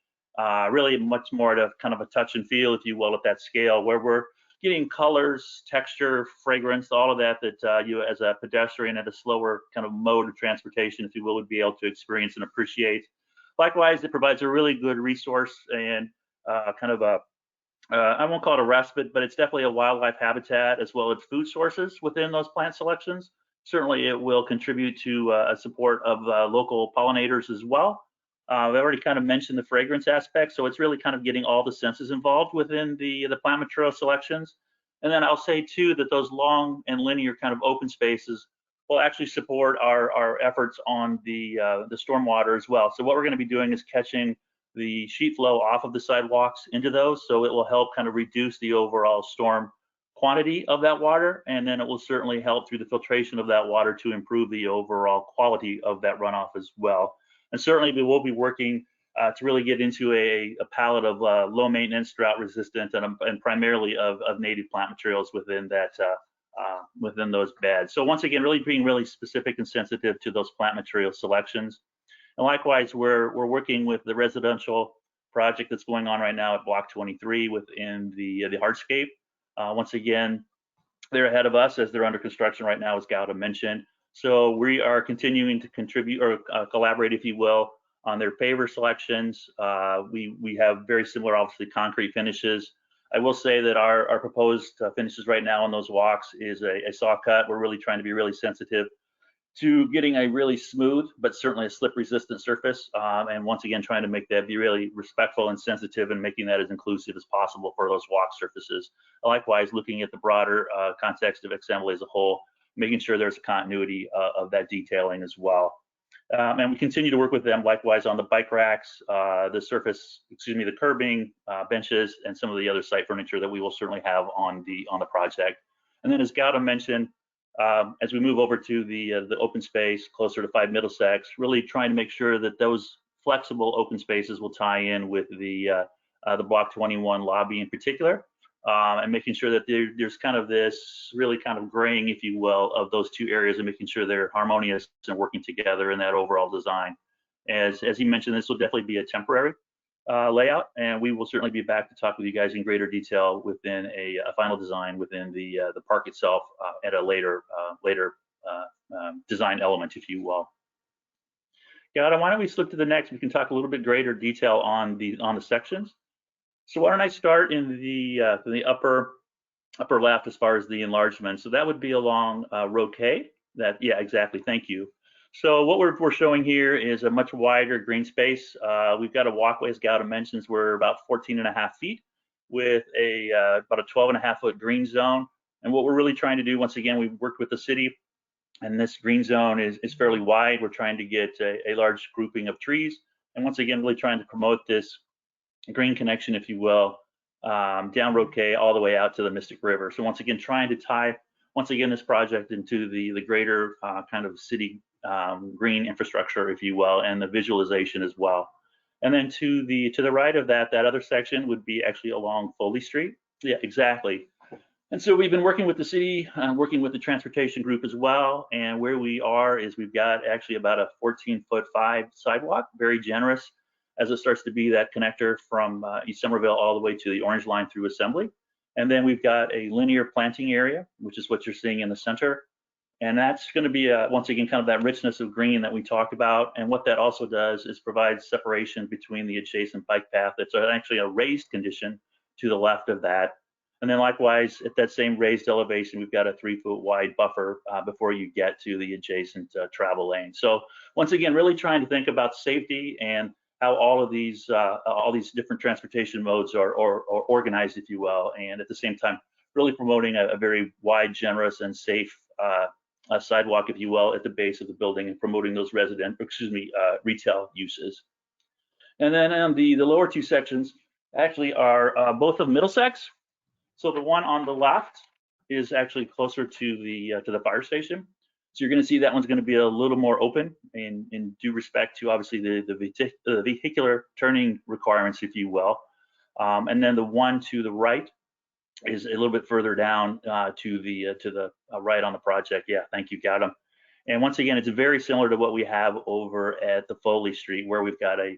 really much more to kind of a touch and feel, if you will, at that scale, where we're getting colors, texture, fragrance, all of that you as a pedestrian at a slower kind of mode of transportation, if you will, would be able to experience and appreciate. Likewise, it provides a really good resource and kind of a I won't call it a respite, but it's definitely a wildlife habitat as well as food sources within those plant selections. Certainly, it will contribute to a support of local pollinators as well. I've already kind of mentioned the fragrance aspect, so it's really kind of getting all the senses involved within the plant material selections. And then I'll say too that those long and linear kind of open spaces will actually support our efforts on the stormwater as well. So what we're going to be doing is catching the sheet flow off of the sidewalks into those, so it will help kind of reduce the overall storm quantity of that water, and then it will certainly help through the filtration of that water to improve the overall quality of that runoff as well. And certainly we will be working to really get into a palette of low maintenance, drought resistant, and primarily of native plant materials within that within those beds. So once again, really being really specific and sensitive to those plant material selections. And likewise, we're working with the residential project that's going on right now at Block 23 within the hardscape. Once again, they're ahead of us as they're under construction right now, as Gautam mentioned. So we are continuing to contribute or collaborate, if you will, on their paver selections. We have very similar, obviously, concrete finishes. I will say that our proposed finishes right now on those walks is a saw cut. We're really trying to be really sensitive to getting a really smooth, but certainly a slip resistant surface. And once again, trying to make that be really respectful and sensitive and making that as inclusive as possible for those walk surfaces. Likewise, looking at the broader context of assembly as a whole, making sure there's a continuity of that detailing as well. And we continue to work with them likewise on the bike racks, the curbing, benches, and some of the other site furniture that we will certainly have on the project. And then as Gautam mentioned, as we move over to the open space closer to 5 Middlesex, really trying to make sure that those flexible open spaces will tie in with the Block 21 lobby in particular, and making sure that there's kind of this really kind of graying, if you will, of those two areas and making sure they're harmonious and working together in that overall design. As he mentioned, this will definitely be a temporary layout, and we will certainly be back to talk with you guys in greater detail within a final design within the park itself at a later design element, if you will. Gautam, why don't we slip to the next? We can talk a little bit greater detail on the sections. So why don't I start in the upper left as far as the enlargement? So that would be along Road K. Yeah, exactly. Thank you. So what we're showing here is a much wider green space. We've got a walkway, as Gautam mentions, we're about 14.5 feet with about a 12.5 foot green zone. And what we're really trying to do, once again, we've worked with the city, and this green zone is fairly wide. We're trying to get a large grouping of trees. And once again, really trying to promote this green connection, if you will, down Road K all the way out to the Mystic River. So once again, trying to tie once again, this project into the greater kind of city green infrastructure, if you will, and the visualization as well. And then to the right of that other section would be actually along Foley Street. Yeah, exactly. And so we've been working with the city, working with the transportation group as well. And where we are is we've got actually about a 14'5" sidewalk, very generous, as it starts to be that connector from East Somerville all the way to the Orange Line through Assembly. And then we've got a linear planting area, which is what you're seeing in the center. And that's going to be, once again, kind of that richness of green that we talked about. And what that also does is provide separation between the adjacent bike path. It's actually a raised condition to the left of that. And then likewise, at that same raised elevation, we've got a 3-foot wide buffer before you get to the adjacent travel lane. So once again, really trying to think about safety and how all these different transportation modes are organized, if you will, and at the same time, really promoting a very wide, generous, and safe sidewalk, if you will, at the base of the building, and promoting those retail uses. And then the lower two sections actually are both of Middlesex. So the one on the left is actually closer to the fire station. So you're going to see that one's going to be a little more open in due respect to obviously the vehicular turning requirements, if you will. And then the one to the right is a little bit further down to the right on the project. Yeah, thank you, Gautam. And once again, it's very similar to what we have over at the Foley Street, where we've got a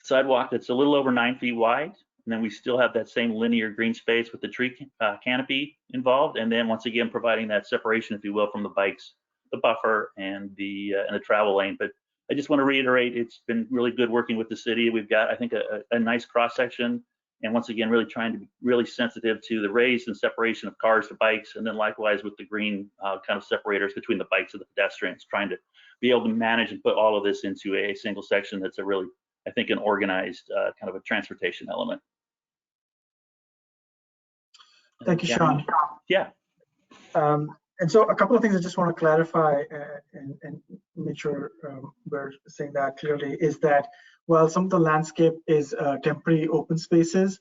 sidewalk that's a little over 9 feet wide. And then we still have that same linear green space with the tree canopy involved. And then once again, providing that separation, if you will, from the bikes, the buffer, and the travel lane. But I just want to reiterate, it's been really good working with the city. We've got, I think, a nice cross section. And once again, really trying to be really sensitive to the raise and separation of cars to bikes. And then likewise with the green kind of separators between the bikes and the pedestrians, trying to be able to manage and put all of this into a single section that's a really, I think, an organized kind of a transportation element. Thank you, Sean. Yeah. And so a couple of things I just want to clarify and make sure we're saying that clearly is that while some of the landscape is temporary open spaces,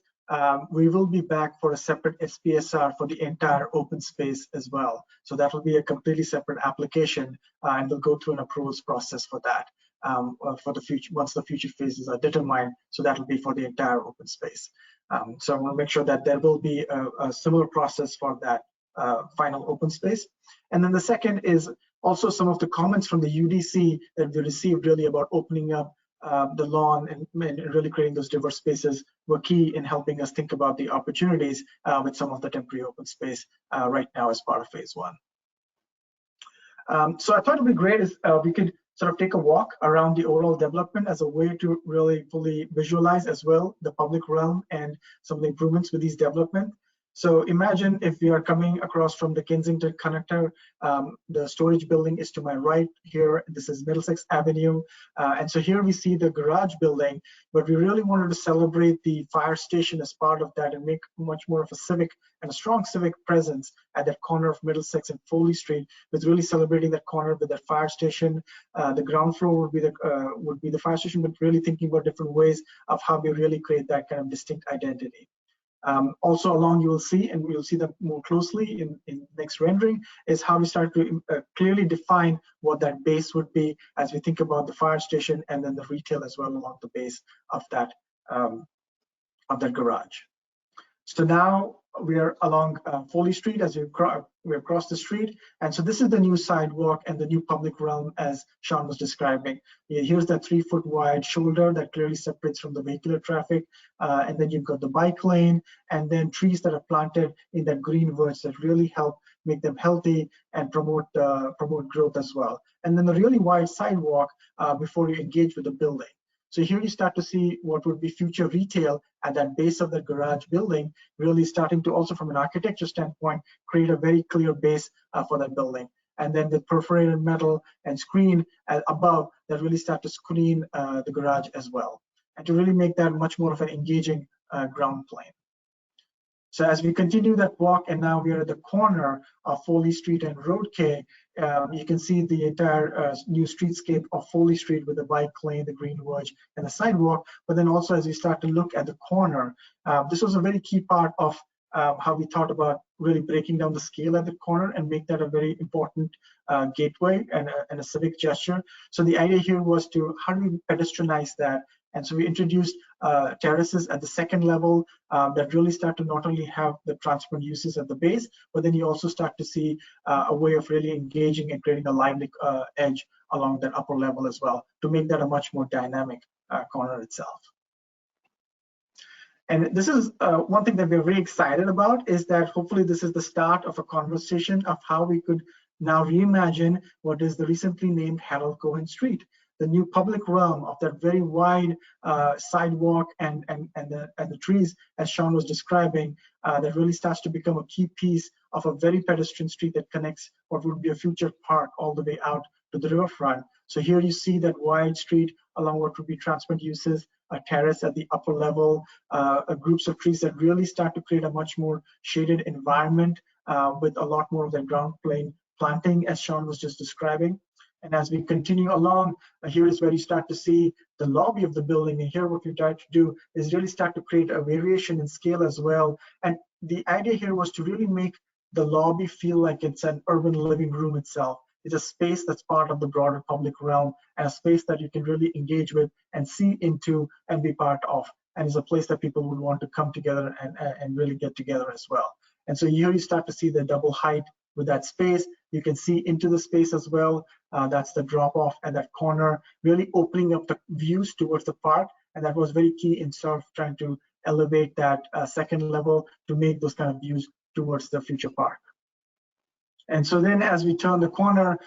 we will be back for a separate SPSR for the entire open space as well. So that will be a completely separate application, and we'll go through an approvals process for that for the future, once the future phases are determined. So that will be for the entire open space. So I want to make sure that there will be a similar process for that final open space. And then the second is also some of the comments from the UDC that we received really about opening up the lawn and really creating those diverse spaces were key in helping us think about the opportunities with some of the temporary open space right now as part of phase one. So I thought it would be great if we could sort of take a walk around the overall development as a way to really fully visualize as well the public realm and some of the improvements with these development. So imagine if we are coming across from the Kensington Connector, the storage building is to my right here. This is Middlesex Avenue. And so here we see the garage building, but we really wanted to celebrate the fire station as part of that and make much more of a civic and a strong civic presence at that corner of Middlesex and Foley Street, with really celebrating that corner with that fire station. The ground floor would be the fire station, but really thinking about different ways of how we really create that kind of distinct identity. Also along, you will see, and we'll see that more closely in next rendering, is how we start to clearly define what that base would be as we think about the fire station and then the retail as well along the base of that garage. So now we are along Foley Street as we across the street. And so this is the new sidewalk and the new public realm as Sean was describing. Here's that 3-foot wide shoulder that clearly separates from the vehicular traffic. And then you've got the bike lane and then trees that are planted in that green verge that really help make them healthy and promote growth as well. And then the really wide sidewalk before you engage with the building. So here you start to see what would be future retail at that base of the garage building, really starting to also from an architecture standpoint, create a very clear base for that building. And then the perforated metal and screen above that really start to screen the garage as well. And to really make that much more of an engaging ground plane. So as we continue that walk, and now we are at the corner of Foley Street and Road K, you can see the entire new streetscape of Foley Street with the bike lane, the green verge, and the sidewalk. But then also as we start to look at the corner, this was a very key part of how we thought about really breaking down the scale at the corner and make that a very important gateway and a civic gesture. So the idea here was to how do we pedestrianize that? And so we introduced terraces at the second level that really start to not only have the transparent uses at the base, but then you also start to see a way of really engaging and creating a lively edge along that upper level as well to make that a much more dynamic corner itself. And this is one thing that we're very excited about, is that hopefully this is the start of a conversation of how we could now reimagine what is the recently named Harold Cohen Street, the new public realm of that very wide sidewalk and the trees, as Sean was describing, that really starts to become a key piece of a very pedestrian street that connects what would be a future park all the way out to the riverfront. So here you see that wide street along what would be transparent uses, a terrace at the upper level, groups of trees that really start to create a much more shaded environment with a lot more of the ground plane planting, as Sean was just describing. And as we continue along, here is where you start to see the lobby of the building. And here what we tried to do is really start to create a variation in scale as well. And the idea here was to really make the lobby feel like it's an urban living room itself. It's a space that's part of the broader public realm, and a space that you can really engage with and see into and be part of. And it's a place that people would want to come together and really get together as well. And so here you start to see the double height with that space. You can see into the space as well. That's the drop off at that corner, really opening up the views towards the park. And that was very key in sort of trying to elevate that second level to make those kind of views towards the future park. And so then as we turn the corner,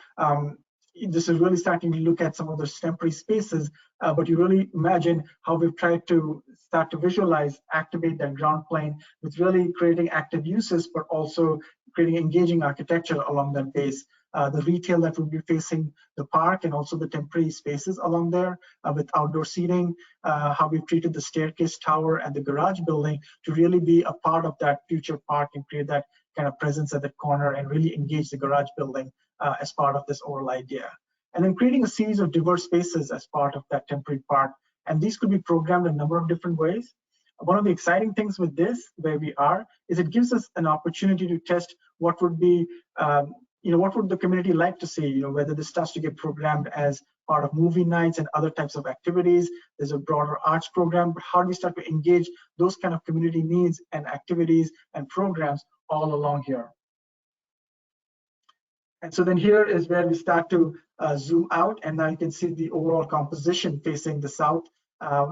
this is really starting to look at some of those temporary spaces, but you really imagine how we've tried to start to visualize, activate that ground plane with really creating active uses, but also creating engaging architecture along that base. The retail that will be facing the park, and also the temporary spaces along there with outdoor seating, how we've treated the staircase tower and the garage building to really be a part of that future park and create that kind of presence at the corner and really engage the garage building as part of this overall idea. And then creating a series of diverse spaces as part of that temporary park. And these could be programmed in a number of different ways. One of the exciting things with this, where we are, is it gives us an opportunity to test what would be, what would the community like to see, whether this starts to get programmed as part of movie nights and other types of activities. There's a broader arts program, but how do we start to engage those kind of community needs and activities and programs all along here? And so then here is where we start to zoom out, and now you can see the overall composition facing the south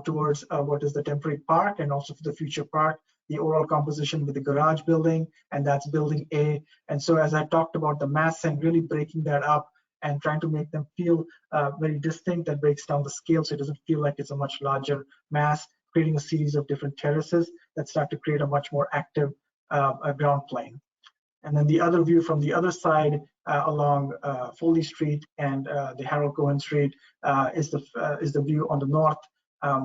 towards what is the temporary park, and also for the future park, the overall composition with the garage building, and that's building A. And so as I talked about the mass and really breaking that up and trying to make them feel very distinct, that breaks down the scale so it doesn't feel like it's a much larger mass, creating a series of different terraces that start to create a much more active ground plane. And then the other view from the other side along Foley Street and the Harold Cohen Street is the view on the north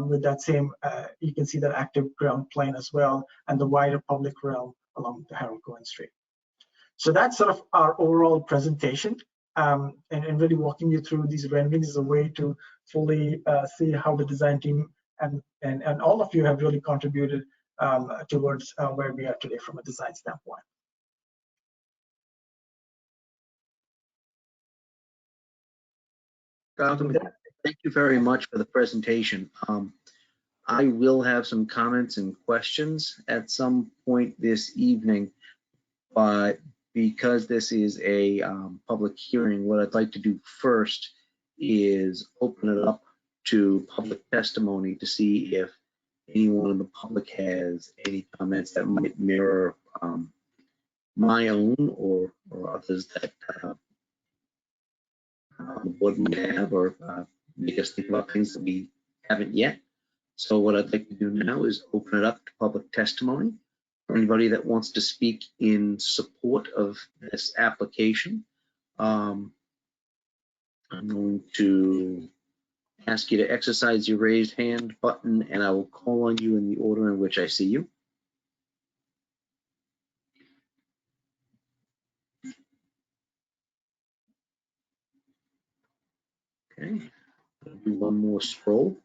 with that same, you can see that active ground plane as well, and the wider public realm along the Harold Cohen Street. So that's sort of our overall presentation, and really walking you through these renderings is a way to fully see how the design team and all of you have really contributed towards where we are today from a design standpoint. Gautam, thank you very much for the presentation. I will have some comments and questions at some point this evening, but because this is a public hearing, what I'd like to do first is open it up to public testimony to see if anyone in the public has any comments that might mirror my own or others that the board might have, or make us think about things that we haven't yet. So what I'd like to do now is open it up to public testimony. For anybody that wants to speak in support of this application, I'm going to ask you to exercise your raised hand button, and I will call on you in the order in which I see you. Okay, I'll do one more scroll.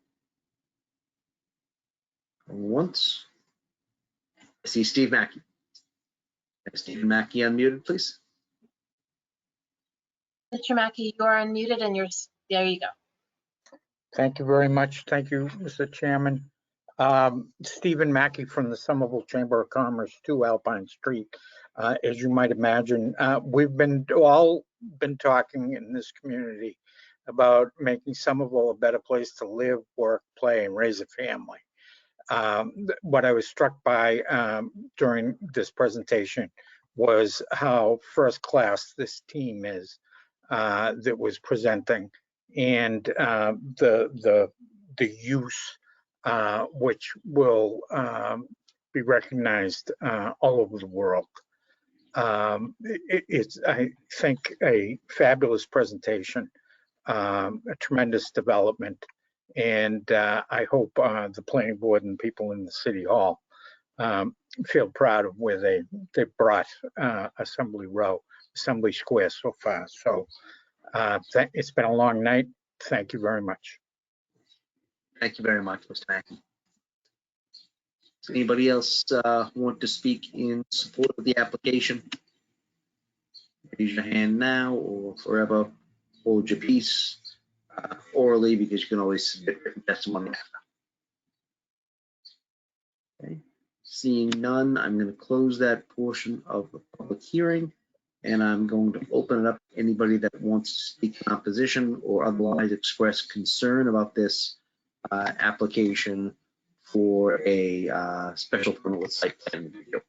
Once. I see Steve Mackey. Stephen Mackey, unmuted, please. Mr. Mackey, you are unmuted and there you go. Thank you very much. Thank you, Mr. Chairman. Stephen Mackey from the Somerville Chamber of Commerce, 2 Alpine Street. As you might imagine, we've all been talking in this community about making Somerville a better place to live, work, play, and raise a family. What I was struck by during this presentation was how first class this team is that was presenting, and the use which will be recognized all over the world. It's, I think, a fabulous presentation, a tremendous development, and I hope the planning board and people in the city hall feel proud of where they brought Assembly Square so far. So it's been a long night. Thank you very much. Thank you very much, Mr. Mackey. Does anybody else want to speak in support of the application? Raise your hand now or forever hold your peace orally, because you can always submit written testimony after. Okay. Seeing none, I'm going to close that portion of the public hearing, and I'm going to open it up to anybody that wants to speak in opposition or otherwise express concern about this application for a special permit with site plan review.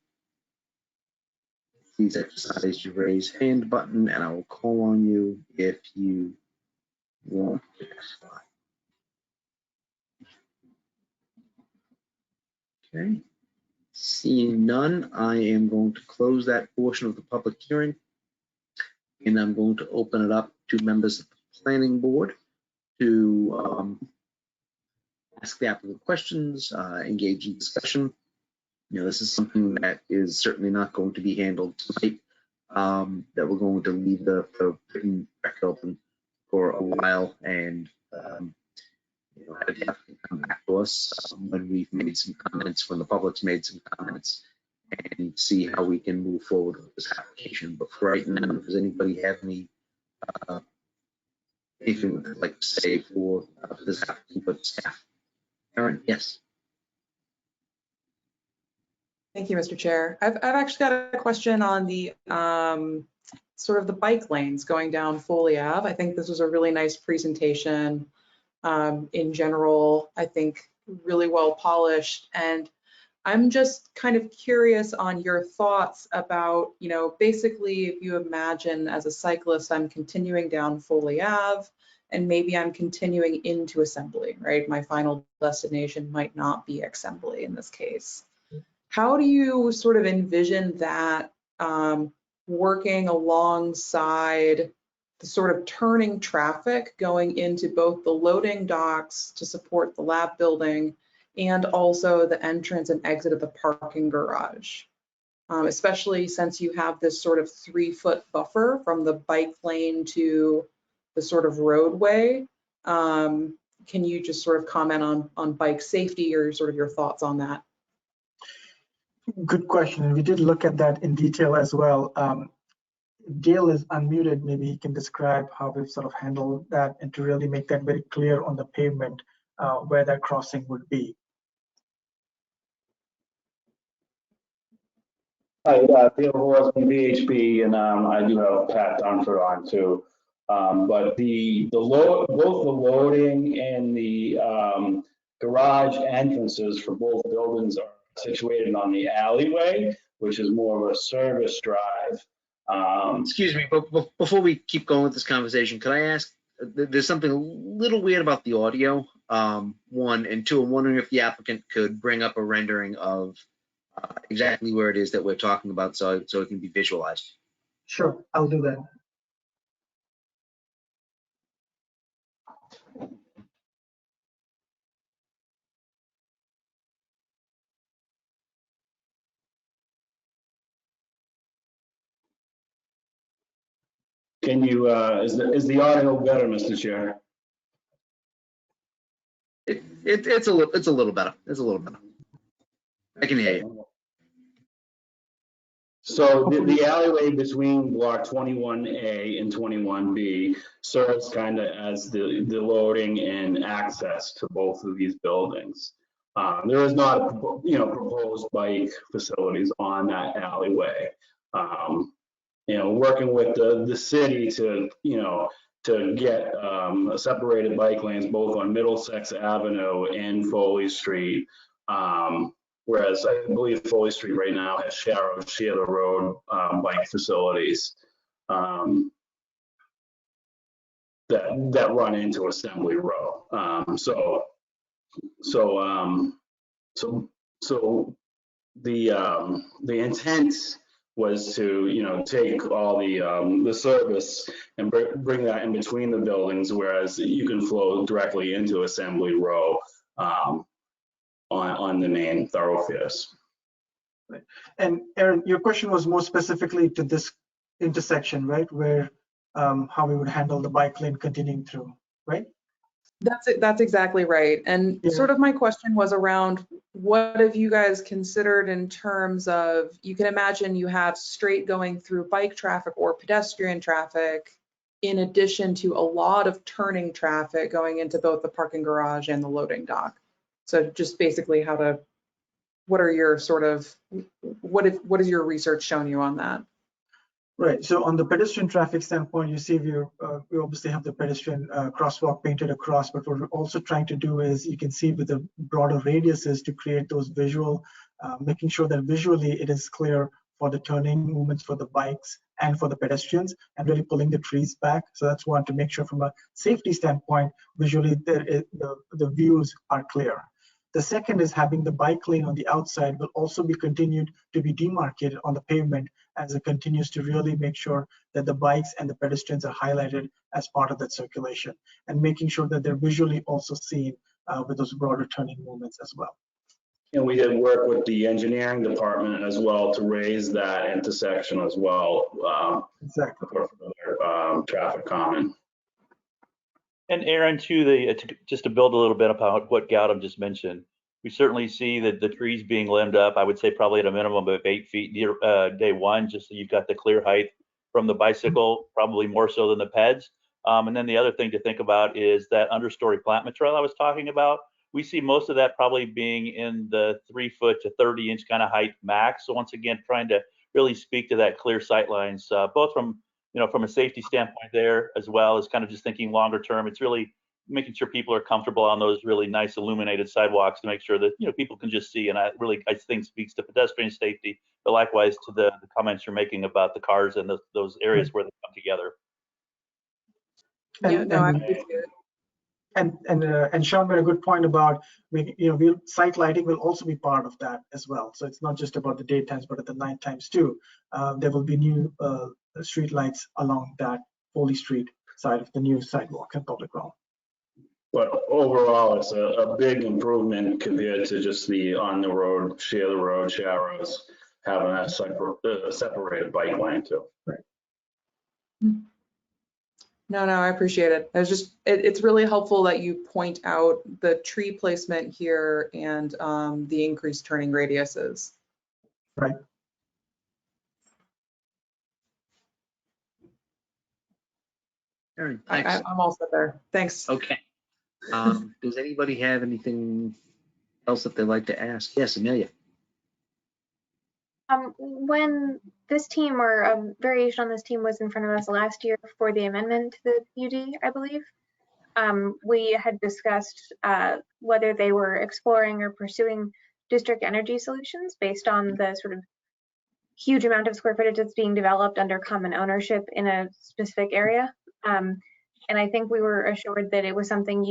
Please exercise your raise hand button, and I will call on you if you want to testify. Okay. Seeing none, I am going to close that portion of the public hearing, and I'm going to open it up to members of the planning board to ask the applicant questions, engage in discussion. You know, this is something that is certainly not going to be handled tonight, that we're going to leave the written record open for a while, and you know, have the applicant come back to us when we've made some comments, when the public's made some comments, and see how we can move forward with this application. But for right now, does anybody have any anything they'd like to say for this applicant for staff? Aaron, yes. Thank you, Mr. Chair. I've actually got a question on the sort of the bike lanes going down Foley Ave. I think this was a really nice presentation. In general, I think really well polished, and I'm just kind of curious on your thoughts about, you know, basically if you imagine as a cyclist, I'm continuing down Foley Ave and maybe I'm continuing into Assembly, right? My final destination might not be Assembly in this case. How do you sort of envision that working alongside the sort of turning traffic going into both the loading docks to support the lab building and also the entrance and exit of the parking garage, especially since you have this sort of 3-foot buffer from the bike lane to the sort of roadway? Can you just sort of comment on bike safety or sort of your thoughts on that? Good question. We did look at that in detail as well. Dale is unmuted. Maybe he can describe how we've sort of handled that and to really make that very clear on the pavement where that crossing would be. Hi, Dale Horace from VHB, and I do have Pat Dunford on too. But both the loading and the garage entrances for both buildings are situated on the alleyway, which is more of a service drive. Excuse me, but before we keep going with this conversation, could I ask, there's something a little weird about the audio, one, and two, I'm wondering if the applicant could bring up a rendering of exactly where it is that we're talking about so it can be visualized. Sure, I'll do that. Can you, is the audio better, Mr. Chair? It's a little better. It's a little better. I can hear you. So the alleyway between block 21A and 21B serves kind of as the loading and access to both of these buildings. There is not, proposed bike facilities on that alleyway. Working with the city to get separated bike lanes both on Middlesex Avenue and Foley Street. Whereas I believe Foley Street right now has share the road bike facilities that run into Assembly Row. So the intent was to take all the service and bring that in between the buildings, whereas you can flow directly into Assembly Row on the main thoroughfares. Right. And Aaron, your question was more specifically to this intersection, right? Where how we would handle the bike lane continuing through, right? That's it. That's exactly right. And sort of my question was around what have you guys considered in terms of, you can imagine you have straight going through bike traffic or pedestrian traffic, in addition to a lot of turning traffic going into both the parking garage and the loading dock. So just basically what are your sort of, what has your research shown you on that? Right. So on the pedestrian traffic standpoint, you see we obviously have the pedestrian crosswalk painted across, but what we're also trying to do is, you can see with the broader radiuses, to create those visual, making sure that visually it is clear for the turning movements for the bikes and for the pedestrians, and really pulling the trees back. So that's one, to make sure from a safety standpoint, visually the views are clear. The second is having the bike lane on the outside will also be continued to be demarcated on the pavement, as it continues to really make sure that the bikes and the pedestrians are highlighted as part of that circulation, and making sure that they're visually also seen with those broader turning movements as well. And we did work with the engineering department as well to raise that intersection as well. Exactly. For traffic calming. And Aaron, just to build a little bit about what Gautam just mentioned, we certainly see that the trees being limbed up, I would say probably at a minimum of 8 feet day one, just so you've got the clear height from the bicycle, probably more so than the peds. And then the other thing to think about is that understory plant material I was talking about. We see most of that probably being in the 3 foot to 30 inch kind of height max. So once again, trying to really speak to that clear sight lines, both from a safety standpoint there, as well as kind of just thinking longer term. It's really making sure people are comfortable on those really nice illuminated sidewalks, to make sure that people can just see. And I think speaks to pedestrian safety, but likewise to the comments you're making about the cars and those areas where they come together. And, I appreciate it. And Sean made a good point about making, site lighting will also be part of that as well. So it's not just about the daytimes, but at the night times too. There will be new street lights along that Foley Street side of the new sidewalk and public realm. But overall, it's a big improvement compared to just the on the road, share the road, sharrows, having a separated bike lane too. Right. No, I appreciate it. It's really helpful that you point out the tree placement here and the increased turning radiuses. Right. Aaron, thanks. I'm all set there. Thanks. Okay. Does anybody have anything else that they'd like to ask? Yes, Amelia. When this team or a variation on this team was in front of us last year for the amendment to the PUD, I believe, we had discussed whether they were exploring or pursuing district energy solutions based on the sort of huge amount of square footage that's being developed under common ownership in a specific area. And I think we were assured that it was something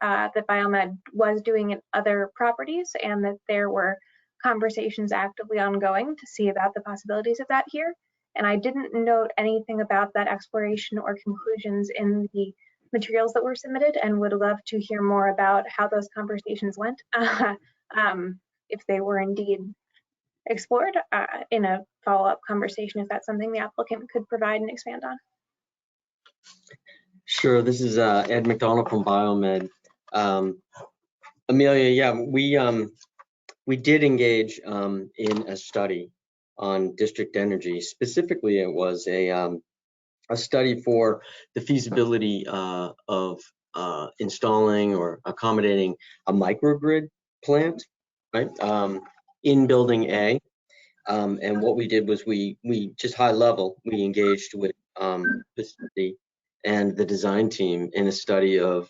that Biomed was doing in other properties, and that there were conversations actively ongoing to see about the possibilities of that here. And I didn't note anything about that exploration or conclusions in the materials that were submitted, and would love to hear more about how those conversations went, if they were indeed explored in a follow-up conversation, if that's something the applicant could provide and expand on. Sure, this is Ed McDonald from Biomed. Amelia, yeah, we did engage in a study on district energy. Specifically, it was a study for the feasibility of installing or accommodating a microgrid plant, right, in building A. And what we did was we just high level, we engaged with the city and the design team in a study of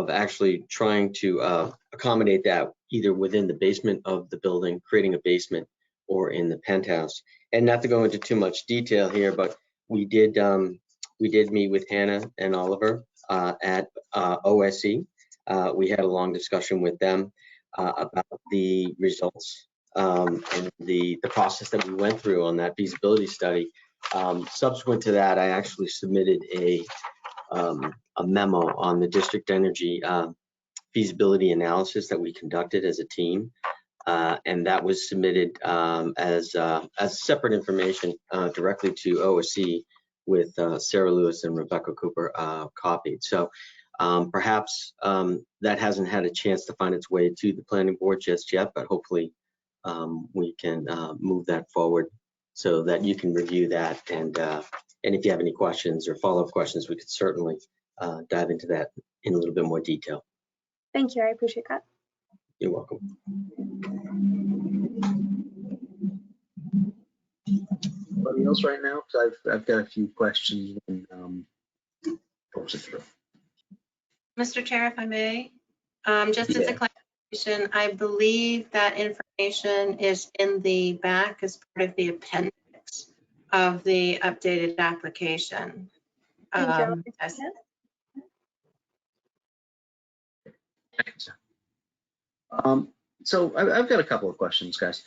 actually trying to accommodate that either within the basement of the building, creating a basement, or in the penthouse. And not to go into too much detail here, but we did meet with Hannah and Oliver at OSE. We had a long discussion with them about the results and the process that we went through on that feasibility study. Subsequent to that, I actually submitted a memo on the district energy feasibility analysis that we conducted as a team. And that was submitted as separate information directly to OSE with Sarah Lewis and Rebecca Cooper copied. So perhaps that hasn't had a chance to find its way to the planning board just yet, but hopefully we can move that forward so that you can review that. And if you have any questions or follow-up questions, we could certainly dive into that in a little bit more detail. Thank you, I appreciate that. You're welcome. Anybody else right now? Because I've got a few questions and folks are through. Mr. Chair, if I may, just as a clarification, I believe that information is in the back as part of the appendix of the updated application. So I've got a couple of questions, guys.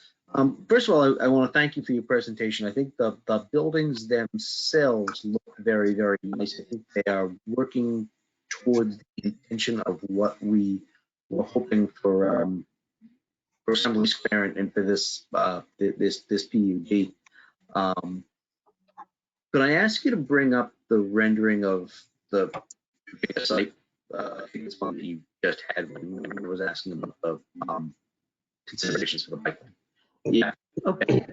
First of all, I want to thank you for your presentation. I think the buildings themselves look very, very nice. I think they are working towards the intention of what we were hoping for Assembly Square and for this this PUD. Could I ask you to bring up the rendering of the site? I think it's one that you just had when I was asking about the considerations for the pipeline. Yeah, okay.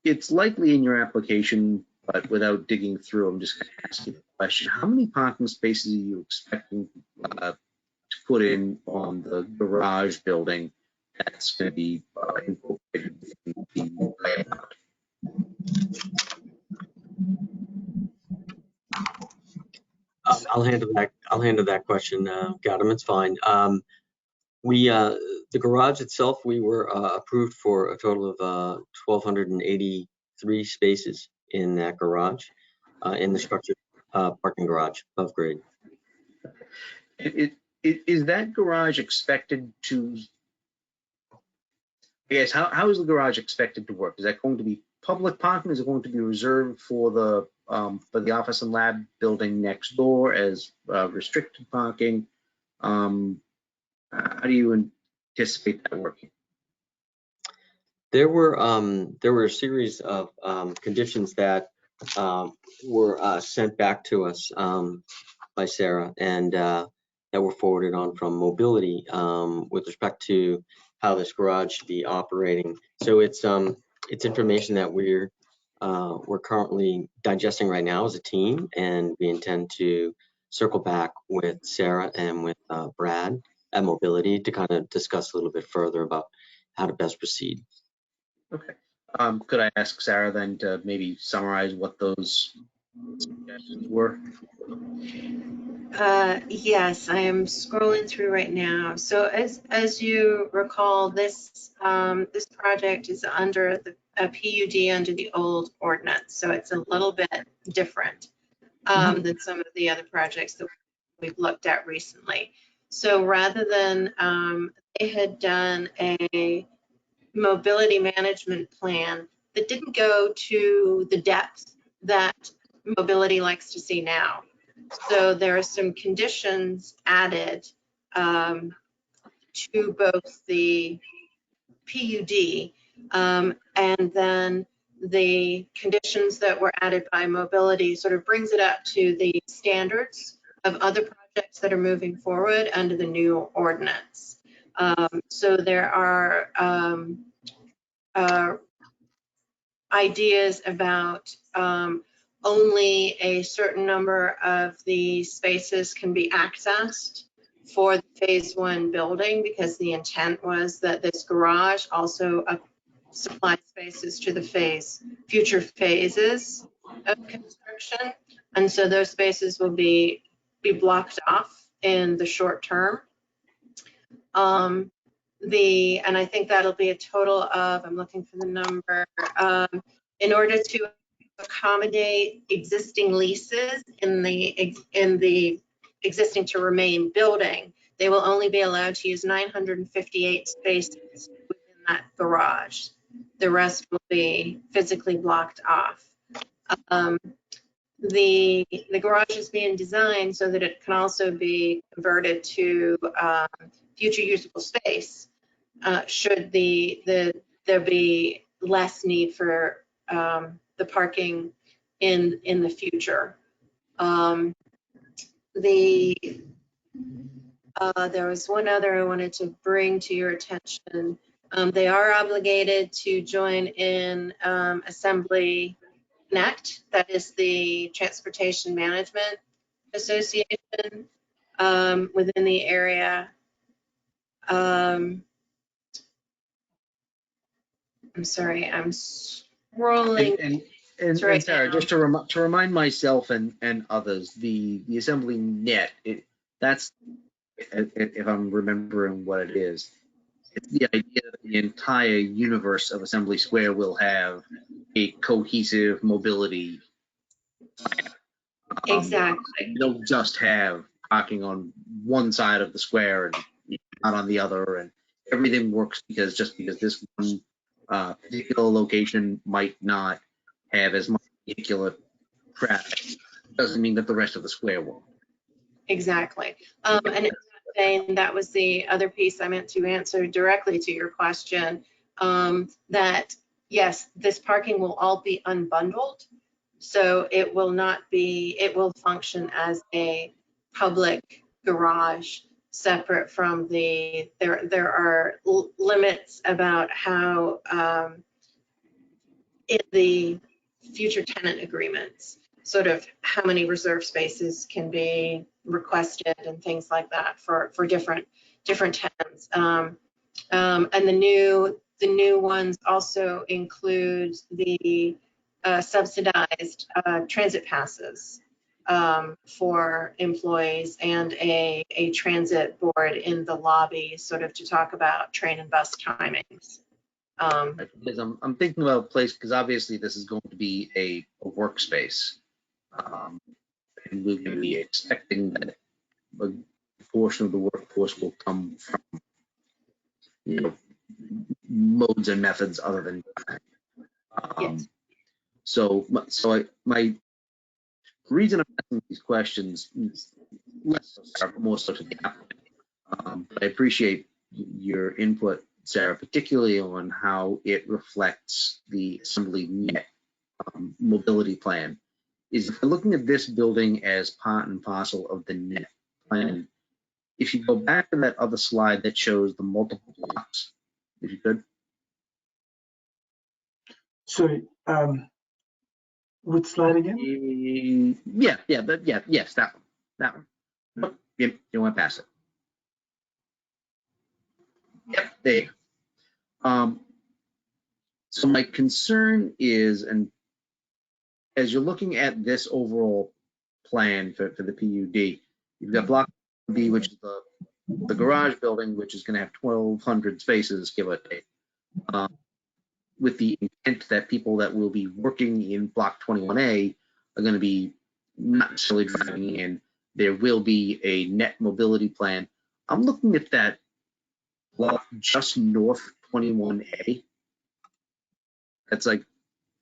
It's likely in your application, but without digging through, I'm just going to ask you the question. How many parking spaces are you expecting to put in on the garage building that's going to be incorporated in the layout? I'll handle that question, Gautam. It's fine. The garage itself, we were approved for a total of 1,283 spaces in that garage, in the structured parking garage above grade. Is that garage expected to? Yes. How is the garage expected to work? Is that going to be public parking? Is it going to be reserved for the office and lab building next door as restricted parking? How do you anticipate that working? There were a series of conditions that were sent back to us by Sarah and that were forwarded on from mobility with respect to how this garage should be operating. So it's information that we're currently digesting right now as a team, and we intend to circle back with Sarah and with Brad at mobility to kind of discuss a little bit further about how to best proceed. Okay. Could I ask Sarah then to maybe summarize what those suggestions were? Yes, I am scrolling through right now. So as you recall, this this project is under a PUD under the old ordinance, so it's a little bit different than some of the other projects that we've looked at recently. So rather than they had done a mobility management plan that didn't go to the depth that mobility likes to see now. So there are some conditions added to both the PUD and then the conditions that were added by mobility sort of brings it up to the standards of other projects that are moving forward under the new ordinance. So there are ideas about only a certain number of the spaces can be accessed for the phase 1 building, because the intent was that this garage also supplies spaces to the future phases of construction. And so those spaces will be blocked off in the short term. And I think that'll be a total of, I'm looking for the number, in order to accommodate existing leases in the existing to remain building, they will only be allowed to use 958 spaces within that garage. The rest will be physically blocked off. The garage is being designed so that it can also be converted to future usable space should there be less need for the parking in the future. There was one other I wanted to bring to your attention. They are obligated to join in Assembly Connect, that is the Transportation Management Association within the area. I'm sorry, I'm scrolling. And Sarah, just to remind myself and others, the Assembly Net, that's, if I'm remembering what it is, it's the idea that the entire universe of Assembly Square will have a cohesive mobility plan. Exactly. You don't just have parking on one side of the square and not on the other, and everything works because this one particular location might not have as much vehicular traffic doesn't mean that the rest of the square won't. Exactly. And in that vein, that was the other piece I meant to answer directly to your question, that yes, this parking will all be unbundled. So it will function as a public garage separate from there are limits about how in the future tenant agreements, sort of how many reserve spaces can be requested and things like that for different tenants. And the new ones also include the subsidized transit passes for employees and a transit board in the lobby, sort of to talk about train and bus timings. Because I'm thinking about a place, because obviously this is going to be a workspace. And we're going to be expecting that a portion of the workforce will come from, modes and methods other than Yes. So my reason I'm asking these questions is less so, more so to the applicant. But I appreciate your input, Sarah, particularly on how it reflects the Assembly Net mobility plan. Is if we're looking at this building as part and parcel of the net plan, if you go back to that other slide that shows the multiple blocks, if you could. Sorry, which slide again? Yes, that one. You want to pass it. Yep, there you go. So my concern is, and as you're looking at this overall plan for the PUD, you've got block B, which is the garage building, which is going to have 1,200 spaces, give or take, with the intent that people that will be working in block 21A are going to be not necessarily driving in. There will be a net mobility plan. I'm looking at that block just north 21A. That's like,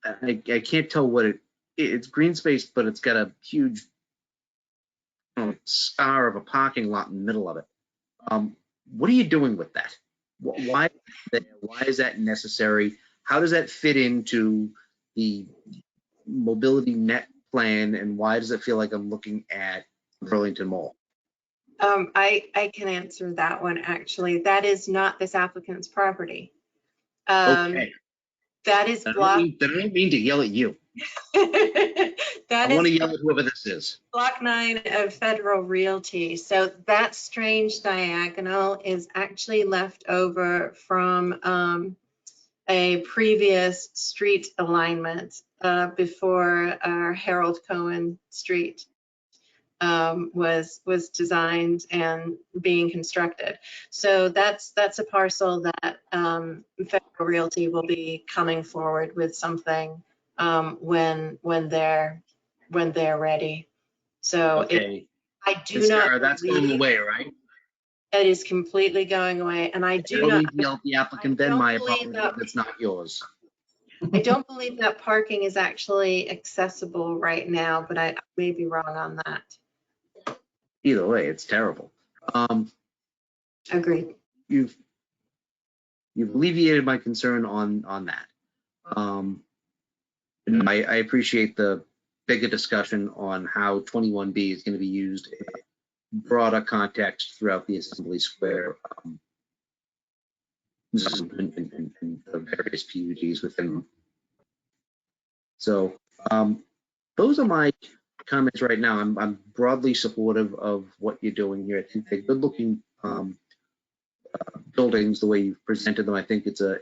I can't tell what it's green space, but it's got a huge scar of a parking lot in the middle of it. What are you doing with that? Why is that necessary? How does that fit into the mobility net plan, and why does it feel like I'm looking at Burlington Mall? I can answer that one, actually. That is not this applicant's property. Okay. That is I block. don't mean to yell at you. That I want to is yell at whoever this is. block 9 of Federal Realty. So that strange diagonal is actually left over from a previous street alignment before Harold Cohen Street was designed and being constructed. So that's a parcel that Federal Realty will be coming forward with something when they're ready. So Okay. I do And not Sarah, that's going believe away, right? it is completely going away, and I I do don't not. need to yell at the applicant then. don't My believe apologies that- if it's not yours. I don't believe that parking is actually accessible right now, but I may be wrong on that. Either way, it's terrible. Agreed. You've alleviated my concern on that. I appreciate the bigger discussion on how 21B is going to be used in a broader context throughout the Assembly Square zone and the various PUDs within them. So those are my comments right now. I'm broadly supportive of what you're doing here. I think they're good-looking buildings the way you've presented them. I think it's a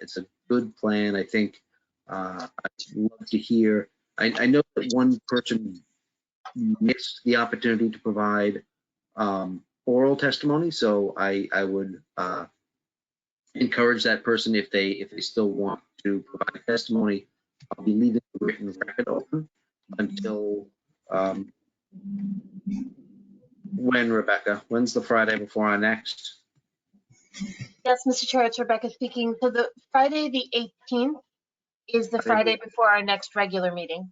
good plan. I think I'd love to hear. I know that one person missed the opportunity to provide oral testimony, so I would encourage that person if they still want to provide testimony. I'll be leaving the written record open until when, Rebecca? When's the Friday before our next? Yes, Mr. Chair, it's Rebecca speaking. So the Friday, the 18th is the Friday before our next regular meeting.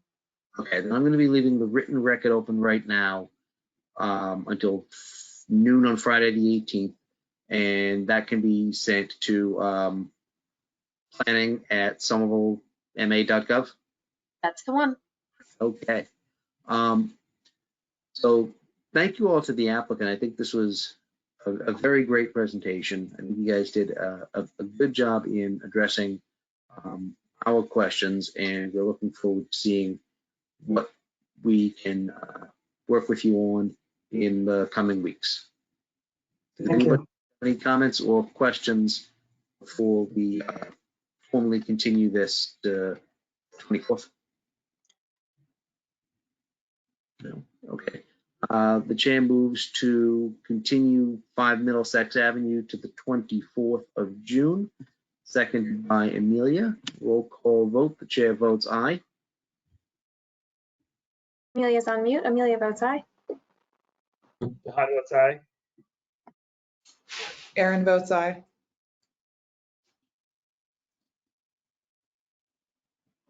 Okay, then I'm going to be leaving the written record open right now until noon on Friday the 18th, and that can be sent to planning@somervillema.gov. That's the one. Okay. So thank you all to the applicant. I think this was a very great presentation. I think you guys did a good job in addressing our questions, and we're looking forward to seeing what we can work with you on in the coming weeks. Does Thank you. anybody have any comments or questions before we formally continue this to 24th? No. Okay. The chair moves to continue 5 Middlesex Avenue to the 24th of June, seconded by Amelia. Roll call vote. The chair votes aye. Amelia's on mute. Amelia votes aye. Jahan votes aye. Aaron votes aye.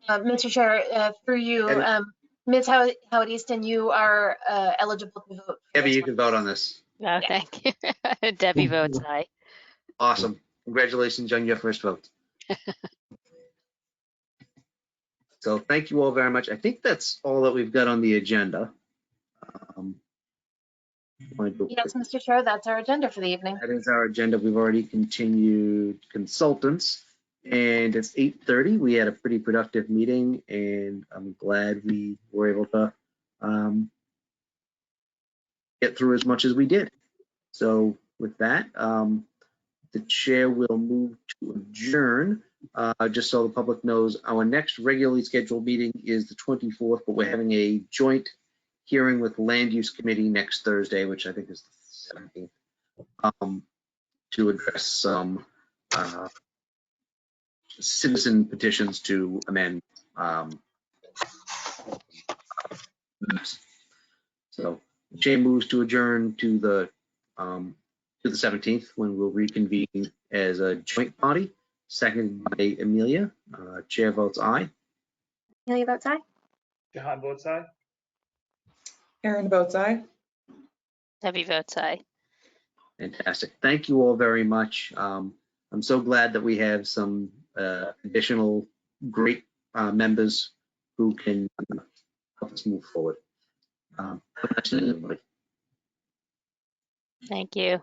Mr. Chair, through you, Ms. Howard Easton, you are eligible to vote. Debbie, you can vote on this. Oh, thank you. Debbie votes aye. Awesome. Congratulations on your first vote. So thank you all very much. I think that's all that we've got on the agenda. Yes, Mr. Chair, that's our agenda for the evening. That is our agenda. We've already continued consultants, and it's 8:30. We had a pretty productive meeting, and I'm glad we were able to get through as much as we did. So with that, the chair will move to adjourn. Just so the public knows, our next regularly scheduled meeting is the 24th, but we're having a joint hearing with Land Use Committee next Thursday, which I think is the 17th, to address some citizen petitions to amend maps. So the chair moves to adjourn to the 17th, when we'll reconvene as a joint body, seconded by Amelia. Chair votes aye. Amelia votes aye. Jahan votes aye. Aaron votes aye. Debbie votes aye. Fantastic. Thank you all very much. I'm so glad that we have some additional great members who can help us move forward. Have a nice night, everybody. Thank you.